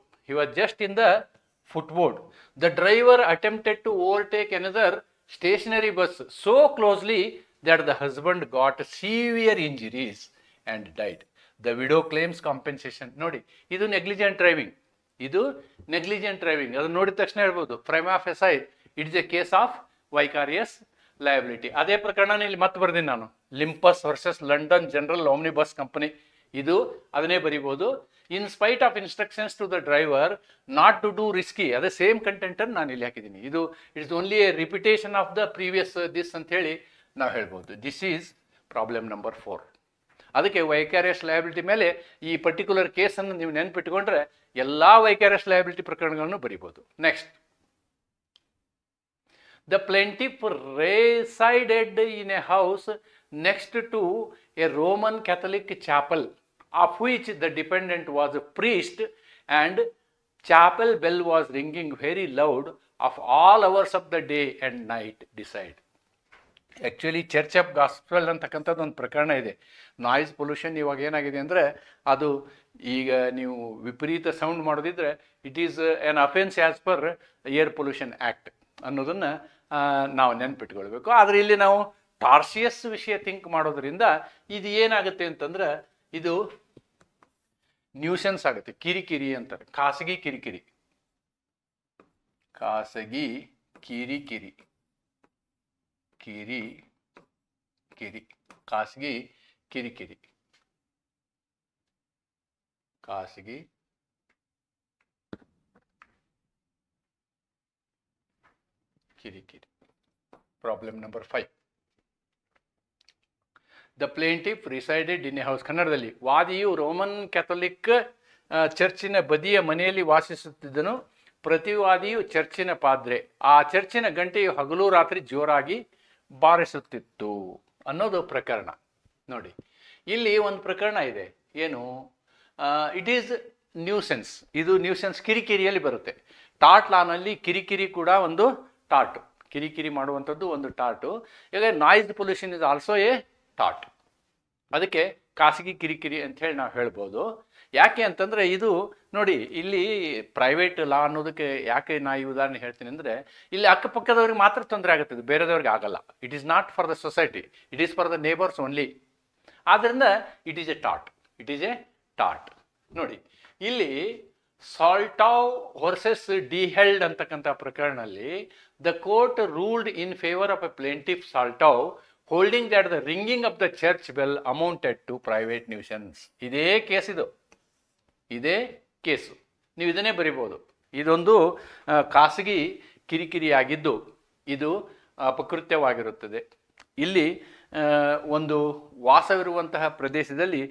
The driver attempted to overtake another stationary bus so closely that the husband got severe injuries and died. The widow claims compensation. ನೋಡಿ, ಇದು negligent driving. ಅದನ್ನು ನೋಡಿದ ತಕ್ಷಣ ಹೇಳ್ಬೋದು prima facie it is a case of vicarious liability. ಅದೇ ಪ್ರಕರಣ ಇಲ್ಲಿ ಮತ್ತೆ ಬರ್ತೀನಿ ನಾನು, Limpus versus London General Omnibus Company. ಇದು ಅದನ್ನೇ ಬರಿಬೋದು. In spite of instructions to the driver not to do risky. ಅದೇ ಸೇಮ್ ಕಂಟೆಂಟ್ ಅನ್ನು ನಾನು ಇಲ್ಲಿ ಹಾಕಿದ್ದೀನಿ. ಇದು it's only a repetition of the previous this ಅಂತ ಹೇಳಿ ನಾವು ಹೇಳ್ಬೋದು. This is problem number 4. ಅದಕ್ಕೆ ವೈಕಾರಿಯಸ್ ಲಯಬಿಲಿಟಿ ಮೇಲೆ ಈ ಪರ್ಟಿಕ್ಯುಲರ್ ಕೇಸನ್ನು ನೀವು ನೆನಪಿಟ್ಕೊಂಡ್ರೆ ಎಲ್ಲ ವೈಕಾರಿಯಸ್ ಲಯಬಿಲಿಟಿ ಪ್ರಕರಣಗಳನ್ನು ಬರಿಬೋದು. Next, the plaintiff resided in a house next to a Roman Catholic chapel of which the dependent was a priest, and chapel bell was ringing very loud of all hours of the day and night. Decide. Actually church of gospel ಅಂತಕ್ಕಂಥದ್ದು ಒಂದು ಪ್ರಕರಣ ಇದೆ. Noise pollution ಇವಾಗ ಏನಾಗಿದೆ ಅಂದರೆ, ಅದು ಈಗ ನೀವು ವಿಪರೀತ ಸೌಂಡ್ ಮಾಡೋದಿದ್ರೆ it is an offence as per air pollution act ಅನ್ನೋದನ್ನು ನಾವು ನೆನ್ಪಿಟ್ಕೊಳ್ಬೇಕು. ಆದರೆ ಇಲ್ಲಿ ನಾವು ಟಾರ್ಸಿಯಸ್ ವಿಷಯ ಥಿಂಕ್ ಮಾಡೋದ್ರಿಂದ ಇದು ಏನಾಗುತ್ತೆ ಅಂತಂದ್ರೆ, ಇದು ನ್ಯೂಸೆನ್ಸ್ ಆಗುತ್ತೆ, ಕಿರಿಕಿರಿ ಅಂತಾರೆ. ಖಾಸಗಿ ಕಿರಿಕಿರಿ, ಖಾಸಗಿ ಕಿರಿಕಿರಿ, ಕಿರಿಕಿರಿ, ಖಾಸಗಿ ಕಿರಿಕಿರಿ, ಖಾಸಗಿ ಕಿರಿಕಿರಿ. Problem number 5. The plaintiff resided in a house. ಕನ್ನಡದಲ್ಲಿ, ವಾದಿಯು ರೋಮನ್ ಕ್ಯಾಥೋಲಿಕ್ ಚರ್ಚಿನ ಬದಿಯ ಮನೆಯಲ್ಲಿ ವಾಸಿಸುತ್ತಿದ್ದನು. ಪ್ರತಿವಾದಿಯು ಚರ್ಚಿನ ಪಾದ್ರೆ. ಆ ಚರ್ಚಿನ ಗಂಟೆಯು ಹಗಲು ರಾತ್ರಿ ಜೋರಾಗಿ ಬಾರಿಸುತ್ತಿತ್ತು ಅನ್ನೋದು ಪ್ರಕರಣ. ನೋಡಿ, ಇಲ್ಲಿ ಒಂದು ಪ್ರಕರಣ ಇದೆ. ಏನು? It is nuisance. ಇದು ನ್ಯೂಸೆನ್ಸ್ ಕಿರಿಕಿರಿಯಲ್ಲಿ ಬರುತ್ತೆ. ಟಾಟ್ ಲಾನಲ್ಲಿ ಕಿರಿಕಿರಿ ಕೂಡ ಒಂದು ಟಾಟು. ಕಿರಿಕಿರಿ ಮಾಡುವಂಥದ್ದು ಒಂದು ಟಾಟು. ಈಗ noise pollution is also A taught. ಅದಕ್ಕೆ ಖಾಸಗಿ ಕಿರಿಕಿರಿ ಅಂತ ಹೇಳಿ ನಾವು ಹೇಳ್ಬೋದು. ಯಾಕೆ ಅಂತಂದರೆ, ಇದು ನೋಡಿ, ಇಲ್ಲಿ ಪ್ರೈವೇಟ್ ಲಾ ಅನ್ನೋದಕ್ಕೆ ಯಾಕೆ ನಾ ಈ ಉದಾಹರಣೆ ಹೇಳ್ತೀನಿ ಅಂದರೆ, ಇಲ್ಲಿ ಅಕ್ಕಪಕ್ಕದವ್ರಿಗೆ ಮಾತ್ರ ತೊಂದರೆ ಆಗುತ್ತೆ, ಇದು ಬೇರೆದವ್ರಿಗೆ ಆಗಲ್ಲ. It is not for the society, it is for the neighbours only. ಆದ್ದರಿಂದ ಇಟ್ ಈಸ್ ಎ ಟಾಟ್. ನೋಡಿ, ಇಲ್ಲಿ ಸಾಲ್ಟಾವ್ ವರ್ಸಸ್ ಡಿಹೆಲ್ಡ್ ಅಂತಕ್ಕಂಥ ಪ್ರಕರಣದಲ್ಲಿ the court ruled in favour of a plaintiff Soltau, holding that the ringing of the church bell amounted to private nuisance. ಇದೇ case ನೀವು ಇದನ್ನೇ ಬರಿಬೋದು. ಇದೊಂದು ಖಾಸಗಿ ಕಿರಿಕಿರಿಯಾಗಿದ್ದು ಇದು ಅಪಕೃತ್ಯವಾಗಿರುತ್ತದೆ. ಇಲ್ಲಿ ಒಂದು ವಾಸವಿರುವಂತಹ ಪ್ರದೇಶದಲ್ಲಿ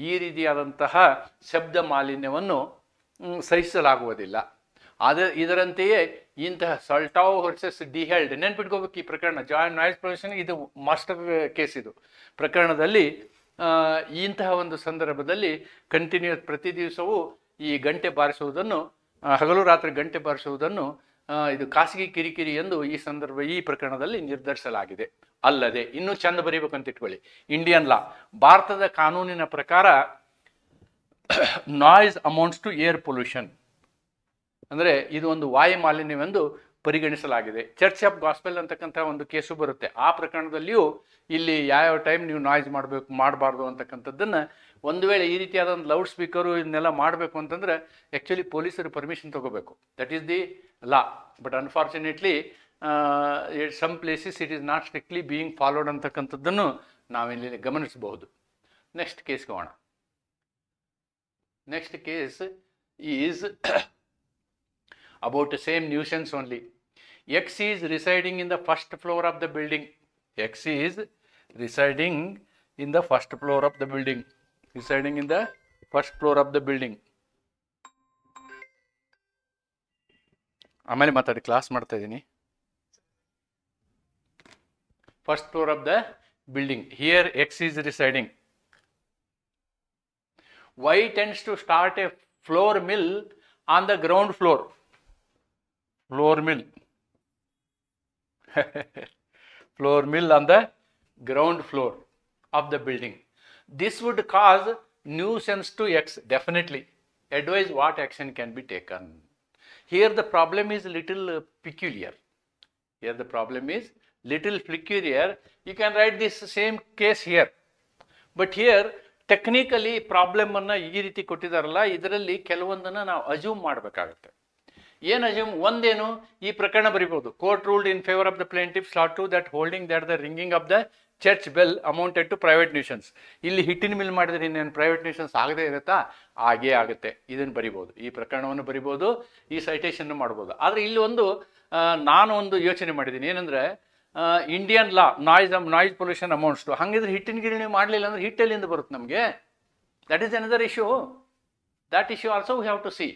ಈ ರೀತಿಯಾದಂತಹ ಶಬ್ದ ಮಾಲಿನ್ಯವನ್ನು ಸಹಿಸಲಾಗುವುದಿಲ್ಲ. ಆದರೆ ಇದರಂತೆಯೇ ಇಂತಹ ಸಾಲ್ಟಾವ್ ವರ್ಸಸ್ ಡಿಹೆಲ್ಡ್ ನೆನ್ಪಿಟ್ಕೋಬೇಕು. ಈ ಪ್ರಕರಣ ಜಾಯಿಂಟ್ ನಾಯ್ಸ್ ಪೊಲ್ಯೂಷನ್ ಇದು ಮಾಸ್ಟರ್ ಕೇಸ್. ಇದು ಪ್ರಕರಣದಲ್ಲಿ ಇಂತಹ ಒಂದು ಸಂದರ್ಭದಲ್ಲಿ ಕಂಟಿನ್ಯೂಸ್ ಪ್ರತಿ ದಿವಸವೂ ಈ ಗಂಟೆ ಬಾರಿಸುವುದನ್ನು, ಹಗಲು ರಾತ್ರಿ ಗಂಟೆ ಬಾರಿಸುವುದನ್ನು ಇದು ಖಾಸಗಿ ಕಿರಿಕಿರಿ ಎಂದು ಈ ಪ್ರಕರಣದಲ್ಲಿ ನಿರ್ಧರಿಸಲಾಗಿದೆ. ಅಲ್ಲದೆ ಇನ್ನೂ ಚಂದ ಬರೀಬೇಕಂತ ಇಟ್ಕೊಳ್ಳಿ, ಇಂಡಿಯನ್ ಲಾ, ಭಾರತದ ಕಾನೂನಿನ ಪ್ರಕಾರ noise amounts to air pollution. ಅಂದರೆ ಇದು ಒಂದು ವಾಯು ಮಾಲಿನ್ಯವೆಂದು ಪರಿಗಣಿಸಲಾಗಿದೆ. ಚರ್ಚ್ ಆಫ್ ಗಾಸ್ಪೆಲ್ ಅಂತಕ್ಕಂಥ ಒಂದು ಕೇಸು ಬರುತ್ತೆ. ಆ ಪ್ರಕರಣದಲ್ಲಿಯೂ ಇಲ್ಲಿ ಯಾವ್ಯಾವ ಟೈಮ್ ನೀವು ನಾಯ್ಸ್ ಮಾಡಬಾರ್ದು ಅಂತಕ್ಕಂಥದ್ದನ್ನು, ಒಂದು ವೇಳೆ ಈ ರೀತಿಯಾದ ಒಂದು ಲೌಡ್ ಸ್ಪೀಕರು ಇದನ್ನೆಲ್ಲ ಮಾಡಬೇಕು ಅಂತಂದರೆ ಆ್ಯಕ್ಚುಲಿ ಪೊಲೀಸರು ಪರ್ಮಿಷನ್ ತೊಗೋಬೇಕು. That is the law. But unfortunately some places it is not strictly being followed ಅಂತಕ್ಕಂಥದ್ದನ್ನು ನಾವಿಲ್ಲಿ ಗಮನಿಸಬಹುದು. ನೆಕ್ಸ್ಟ್ ಕೇಸ್ಗೆ ಹೋಗೋಣ. Next case is about the same nuisance only. X is residing in the first floor of the building. X is residing in the first floor of the building. Residing in the first floor of the building. ಆಮೇಲೆ ಮಾತಾಡಿ, class ಮಾಡ್ತಾ ಇದ್ದೀನಿ. First floor of the building. Here X is residing. Y tends to start a floor mill on the ground floor. Floor mill. Floor mill on the ground floor of the building. This would cause nuisance to X. Definitely. Advise what action can be taken. Here the problem is little peculiar. Here the problem is little peculiar. You can write this same case here. But here technically problem ಅನ್ನು ಈ ರೀತಿ ಕೊಟ್ಟಿದ್ದಾರಲ್ಲ, ಇದರಲ್ಲಿ ಕೆಲವೊಂದನ್ನು ನಾವು assume ಮಾಡಬೇಕಾಗುತ್ತೆ. ಏನು assume? ಒಂದೇನು, ಈ ಪ್ರಕರಣ ಬರಿಬಹುದು. Court ruled in favour of the plaintiff Soltau that holding that the ringing of the church bell amounted to private nuisance. ಇಲ್ಲಿ ಹಿಟ್ಟಿನ ಮಿಲ್ ಮಾಡಿದ್ರೆ ಇನ್ನೇನು ಪ್ರೈವೇಟ್ ನ್ಯೂಷನ್ಸ್ ಆಗದೇ ಇರುತ್ತಾ? ಆಗೇ ಆಗುತ್ತೆ. ಇದನ್ನು ಬರಿಬೋದು, ಈ ಪ್ರಕರಣವನ್ನು ಬರಿಬೋದು, ಈ ಸೈಟೇಷನ್ ಮಾಡ್ಬೋದು. ಆದರೆ ಇಲ್ಲಿ ಒಂದು ನಾನು ಒಂದು ಯೋಚನೆ ಮಾಡಿದ್ದೀನಿ. ಏನಂದರೆ Indian law noise pollution amounts to, ಹಾಗಿದ್ರೆ ಹಿಟ್ಟಿನ ಗಿರಣಿ ಮಾಡಲಿಲ್ಲ ಅಂದರೆ ಹಿಟ್ಟೆಲ್ಲಿಂದ ಬರುತ್ತೆ ನಮಗೆ? That is another issue. That issue also we have to see.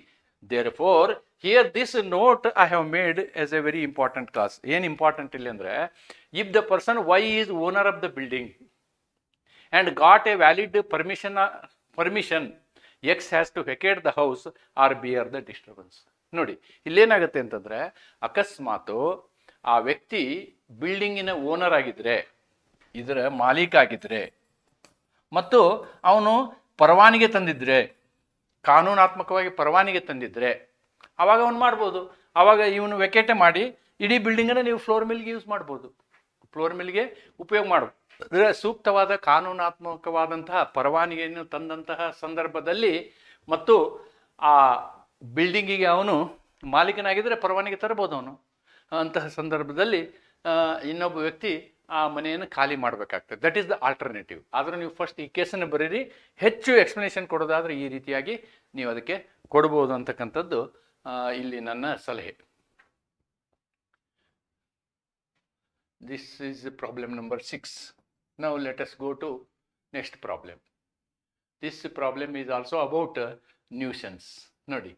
Therefore, here this note I have made as a very important class. ಏನು important ಇಲ್ಲಿ ಅಂದರೆ, if the person Y is owner of the building and got a valid permission, X has to vacate the house or bear the disturbance. ನೋಡಿ ಇಲ್ಲೇನಾಗುತ್ತೆ ಅಂತಂದರೆ, ಅಕಸ್ಮಾತು ಆ ವ್ಯಕ್ತಿ ಬಿಲ್ಡಿಂಗಿನ owner ಆಗಿದ್ರೆ, ಇದರ ಮಾಲೀಕ ಆಗಿದ್ರೆ, ಮತ್ತು ಅವನು ಪರವಾನಿಗೆ ತಂದಿದ್ರೆ, ಕಾನೂನಾತ್ಮಕವಾಗಿ ಪರವಾನಿಗೆ ತಂದಿದ್ರೆ, ಆವಾಗ ಅವನು ಮಾಡ್ಬೋದು. ಆವಾಗ ಇವನು ವೆಕೇಟೆ ಮಾಡಿ ಇಡೀ ಬಿಲ್ಡಿಂಗನ್ನು ನೀವು ಫ್ಲೋರ್ ಮಿಲ್ಗೆ ಯೂಸ್ ಮಾಡ್ಬೋದು, ಫ್ಲೋರ್ ಮಿಲ್ಗೆ ಉಪಯೋಗ ಮಾಡ್ಬೋದು. ಸೂಕ್ತವಾದ ಕಾನೂನಾತ್ಮಕವಾದಂತಹ ಪರವಾನಿಗೆಯನ್ನು ತಂದಂತಹ ಸಂದರ್ಭದಲ್ಲಿ ಮತ್ತು ಆ ಬಿಲ್ಡಿಂಗಿಗೆ ಅವನು ಮಾಲೀಕನಾಗಿದ್ದರೆ ಪರವಾನಿಗೆ ತರಬಹುದು ಅವನು. ಅಂತಹ ಸಂದರ್ಭದಲ್ಲಿ ಇನ್ನೊಬ್ಬ ವ್ಯಕ್ತಿ ಆ ಮನೆಯನ್ನು ಖಾಲಿ ಮಾಡಬೇಕಾಗ್ತದೆ. That is the alternative. ಆದರೂ ನೀವು ಫಸ್ಟ್ ಈ ಕೇಸನ್ನು ಬರೀರಿ. ಹೆಚ್ಚು ಎಕ್ಸ್ಪ್ಲನೇಷನ್ ಕೊಡೋದಾದರೆ ಈ ರೀತಿಯಾಗಿ ನೀವು ಅದಕ್ಕೆ ಕೊಡ್ಬೋದು ಅಂತಕ್ಕಂಥದ್ದು ಇಲ್ಲಿ ನನ್ನ ಸಲಹೆ. This is problem number 6. Now let us go to next problem. This problem is also about nuisance. ನೋಡಿ,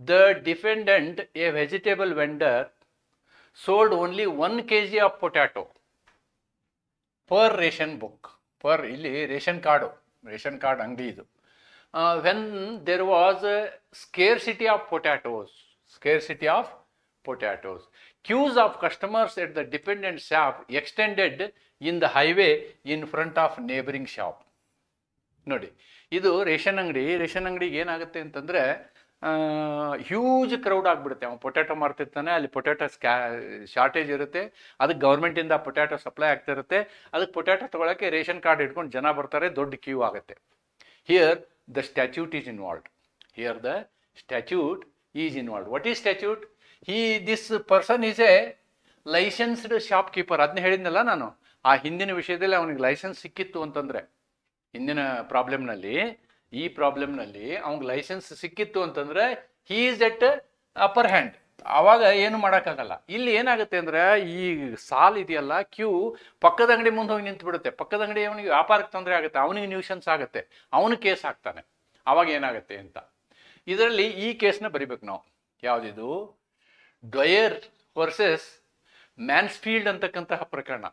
the defendant, a vegetable vendor, sold only 1 kg of potato per ration book. Per ಇಲ್ಲಿ ration card ಅಂಗಡಿ ಇದು. When there was a scarcity of potatoes, queues of customers at the dependent shop extended in the highway in front of neighboring shop. ನೋಡಿ, ಇದು ration ಅಂಗಡಿಗೆ ಏನಾಗುತ್ತೆ ಅಂತಂದರೆ, huge crowd ಆಗಿಬಿಡುತ್ತೆ. ಅವನು ಪೊಟ್ಯಾಟೊ ಮಾರ್ತಿರ್ತಾನೆ, ಅಲ್ಲಿ ಪೊಟ್ಯಾಟೊ ಶಾರ್ಟೇಜ್ ಇರುತ್ತೆ, ಅದಕ್ಕೆ ಗೌರ್ಮೆಂಟಿಂದ ಪೊಟ್ಯಾಟೊ ಸಪ್ಲೈ ಆಗ್ತಿರುತ್ತೆ. ಅದಕ್ಕೆ ಪೊಟ್ಯಾಟೊ ತೊಗೊಳಕ್ಕೆ ರೇಷನ್ ಕಾರ್ಡ್ ಇಟ್ಕೊಂಡು ಜನ ಬರ್ತಾರೆ, ದೊಡ್ಡ ಕ್ಯೂ ಆಗುತ್ತೆ. Here the statute is involved. What is statute? This person is A licensed shop keeper. ಅದನ್ನ ಹೇಳಿದ್ನಲ್ಲ ನಾನು, ಆ ಹಿಂದಿನ ವಿಷಯದಲ್ಲಿ ಅವನಿಗೆ ಲೈಸೆನ್ಸ್ ಸಿಕ್ಕಿತ್ತು ಅಂತಂದರೆ, ಹಿಂದಿನ ಈ ಪ್ರಾಬ್ಲಮ್ನಲ್ಲಿ ಅವ್ನಿಗೆ ಲೈಸೆನ್ಸ್ ಸಿಕ್ಕಿತ್ತು ಅಂತಂದರೆ he is at upper hand. ಆವಾಗ ಏನು ಮಾಡೋಕ್ಕಾಗಲ್ಲ. ಇಲ್ಲಿ ಏನಾಗುತ್ತೆ ಅಂದರೆ, ಈ ಸಾಲ್ ಇದೆಯಲ್ಲ, ಕ್ಯೂ ಪಕ್ಕದ ಅಂಗಡಿ ಮುಂದೆ ಹೋಗಿ ನಿಂತು ಬಿಡುತ್ತೆ. ಪಕ್ಕದ ಅಂಗಡಿ ಅವನಿಗೆ ವ್ಯಾಪಾರಕ್ಕೆ ತೊಂದರೆ ಆಗುತ್ತೆ, ಅವನಿಗೆ ನ್ಯೂಷನ್ಸ್ ಆಗುತ್ತೆ, ಅವನು ಕೇಸ್ ಹಾಕ್ತಾನೆ. ಆವಾಗ ಏನಾಗುತ್ತೆ ಅಂತ ಇದರಲ್ಲಿ ಈ ಕೇಸ್ನ ಬರಿಬೇಕು ನಾವು. ಯಾವುದಿದು? ಡ್ವಯರ್ ವರ್ಸಸ್ ಮ್ಯಾನ್ಸ್ಫೀಲ್ಡ್ ಅಂತಕ್ಕಂತಹ ಪ್ರಕರಣ.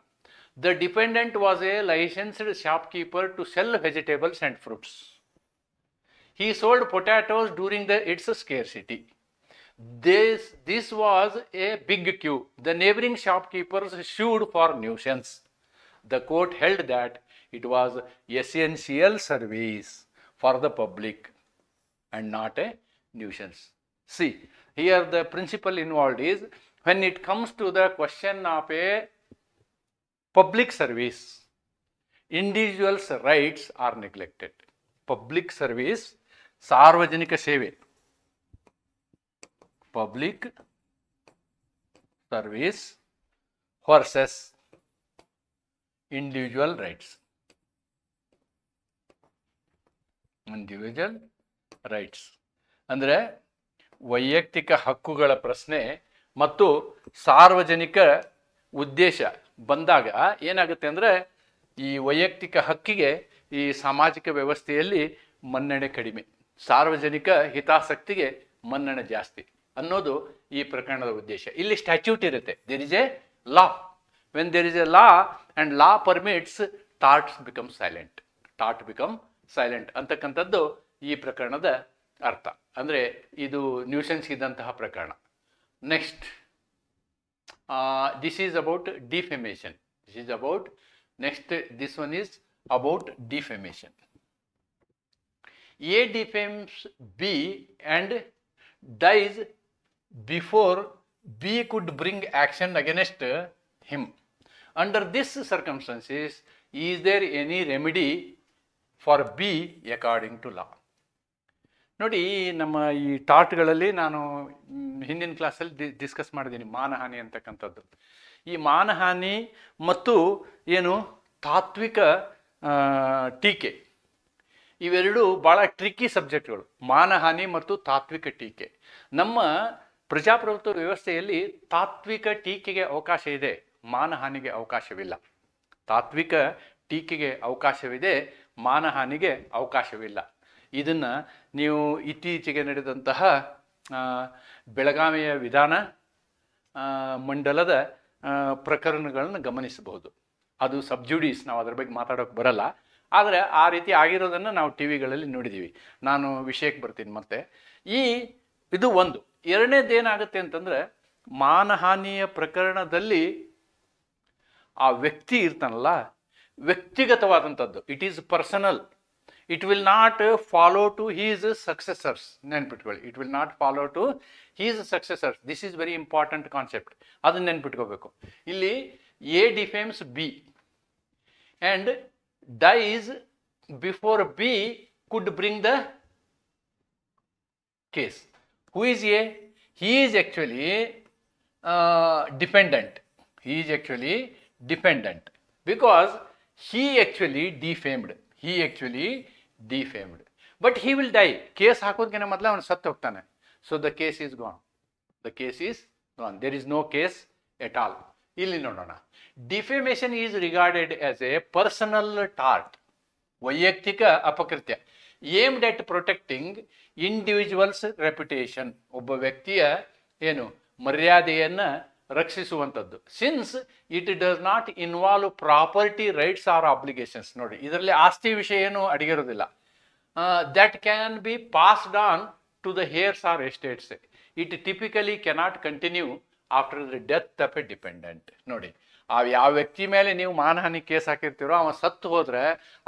The dependent was a licensed shopkeeper to sell vegetables and fruits. He sold potatoes during its scarcity. This was a big queue. The neighboring shopkeepers sued for nuisance. The court held that it was essential service for the public and not a nuisance. See, here the principle involved is when it comes to the question of a public service, individuals' rights are neglected. Public service, ಸಾರ್ವಜನಿಕ ಸೇವೆ, public service versus individual rights. Individual rights ಅಂದರೆ ವೈಯಕ್ತಿಕ ಹಕ್ಕುಗಳ ಪ್ರಶ್ನೆ ಮತ್ತು ಸಾರ್ವಜನಿಕ ಉದ್ದೇಶ ಬಂದಾಗ ಏನಾಗುತ್ತೆ ಅಂದರೆ ಈ ವೈಯಕ್ತಿಕ ಹಕ್ಕಿಗೆ ಈ ಸಾಮಾಜಿಕ ವ್ಯವಸ್ಥೆಯಲ್ಲಿ ಮನ್ನಣೆ ಕಡಿಮೆ, ಸಾರ್ವಜನಿಕ ಹಿತಾಸಕ್ತಿಗೆ ಮನ್ನಣೆ ಜಾಸ್ತಿ ಅನ್ನೋದು ಈ ಪ್ರಕರಣದ ಉದ್ದೇಶ. ಇಲ್ಲಿ ಸ್ಟ್ಯಾಚ್ಯೂಟ್ ಇರುತ್ತೆ, there is a law. When there is a law and law permits, thoughts become silent, thought become silent ಅಂತಕ್ಕಂಥದ್ದು ಈ ಪ್ರಕರಣದ ಅರ್ಥ. ಅಂದರೆ ಇದು ನ್ಯೂಸೆನ್ಸ್ ಇದ್ದಂತಹ ಪ್ರಕರಣ. Next, this is about defamation. This is about, next this one is about defamation. A defames B and dies before B could bring action against him. Under these circumstances, is there any remedy for B according to law? ನೋಡಿ, ನಮ್ಮ ಈ ಟಾಟ್ಗಳಲ್ಲಿ ನಾನು ಹಿಂದಿನ ಕ್ಲಾಸಲ್ಲಿ discuss ಮಾಡಿದ್ದೀನಿ ಮಾನಹಾನಿ ಅಂತಕ್ಕಂಥದ್ದು. ಈ ಮಾನಹಾನಿ ಮತ್ತು ಏನು ತಾತ್ವಿಕ ಟೀಕೆ, ಇವೆರಡು ಭಾಳ ಟ್ರಿಕ್ಕಿ ಸಬ್ಜೆಕ್ಟ್ಗಳು, ಮಾನಹಾನಿ ಮತ್ತು ತಾತ್ವಿಕ ಟೀಕೆ. ನಮ್ಮ ಪ್ರಜಾಪ್ರಭುತ್ವ ವ್ಯವಸ್ಥೆಯಲ್ಲಿ ತಾತ್ವಿಕ ಟೀಕೆಗೆ ಅವಕಾಶ ಇದೆ, ಮಾನಹಾನಿಗೆ ಅವಕಾಶವಿಲ್ಲ. ತಾತ್ವಿಕ ಟೀಕೆಗೆ ಅವಕಾಶವಿದೆ, ಮಾನಹಾನಿಗೆ ಅವಕಾಶವಿಲ್ಲ. ಇದನ್ನು ನೀವು ಇತ್ತೀಚೆಗೆ ನಡೆದಂತಹ ಬೆಳಗಾವಿಯ ವಿಧಾನ ಮಂಡಲದ ಪ್ರಕರಣಗಳನ್ನು ಗಮನಿಸಬಹುದು. ಅದು ಸಬ್ಜುಡೀಸ್, ನಾವು ಅದರ ಬಗ್ಗೆ ಮಾತಾಡೋಕೆ ಬರಲ್ಲ. ಆದರೆ ಆ ರೀತಿ ಆಗಿರೋದನ್ನು ನಾವು ಟಿ ವಿಗಳಲ್ಲಿ ನೋಡಿದ್ದೀವಿ. ನಾನು ವಿಷಯಕ್ಕೆ ಬರ್ತೀನಿ ಮತ್ತೆ. ಇದು ಒಂದು. ಎರಡನೇದೇನಾಗುತ್ತೆ ಅಂತಂದರೆ, ಮಾನಹಾನಿಯ ಪ್ರಕರಣದಲ್ಲಿ ಆ ವ್ಯಕ್ತಿ ಇರ್ತಾನಲ್ಲ, ವ್ಯಕ್ತಿಗತವಾದಂಥದ್ದು, it is personal. It will not follow to his successors. ನೆನ್ಪಿಟ್ಕೊಳ್ಳಿ, it will not follow to his successors. This is very important concept, ಅದನ್ನು ನೆನ್ಪಿಟ್ಕೋಬೇಕು. ಇಲ್ಲಿ A defames B and dies before B could bring the case. Who is A? He is actually dependent. He is actually dependent because he actually defamed. He actually defamed. But he will die. Case ಹಾಕೋದಕ್ಕಿಂತ ಮೊದಲು ಅವನು ಸತ್ತು ಹೋಗ್ತಾನೆ. So the case is gone. The case is gone. There is no case at all. ಇಲ್ಲಿ ನೋಡೋಣ. Defamation is regarded as a personal tort, ವೈಯಕ್ತಿಕ ಅಪಕೃತ್ಯ, aimed at protecting individuals reputation, ಒಬ್ಬ ವ್ಯಕ್ತಿಯ ಏನು ಮರ್ಯಾದೆಯನ್ನು ರಕ್ಷಿಸುವಂಥದ್ದು. Since it does not involve property rights or obligations. ನೋಡಿ, ಇದರಲ್ಲಿ ಆಸ್ತಿ ವಿಷಯ ಏನು ಅಡಗಿರೋದಿಲ್ಲ. That can be passed on to the heirs or estates. It typically cannot continue after the death of a defendant. ನೋಡಿ, ಯಾವ ವ್ಯಕ್ತಿ ಮೇಲೆ ನೀವು ಮಾನಹಾನಿ ಕೇಸ್ ಹಾಕಿರ್ತೀರೋ ಅವ ಸತ್ತು ಹೋದರೆ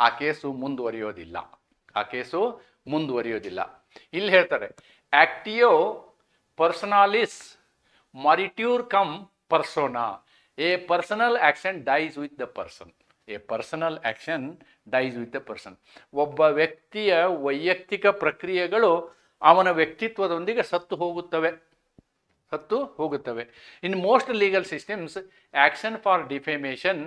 ಆ ಕೇಸು ಮುಂದುವರಿಯೋದಿಲ್ಲ, ಆ ಕೇಸು ಮುಂದುವರಿಯೋದಿಲ್ಲ. ಇಲ್ಲಿ ಹೇಳ್ತಾರೆ, actio personalis moritur cum persona. A personal action dies with the person. A personal action dies with the person. ಒಬ್ಬ ವ್ಯಕ್ತಿಯ ವೈಯಕ್ತಿಕ ಪ್ರಕ್ರಿಯೆಗಳು ಅವನ ವ್ಯಕ್ತಿತ್ವದೊಂದಿಗೆ ಸತ್ತು ಹೋಗುತ್ತವೆ. In most legal systems, action for defamation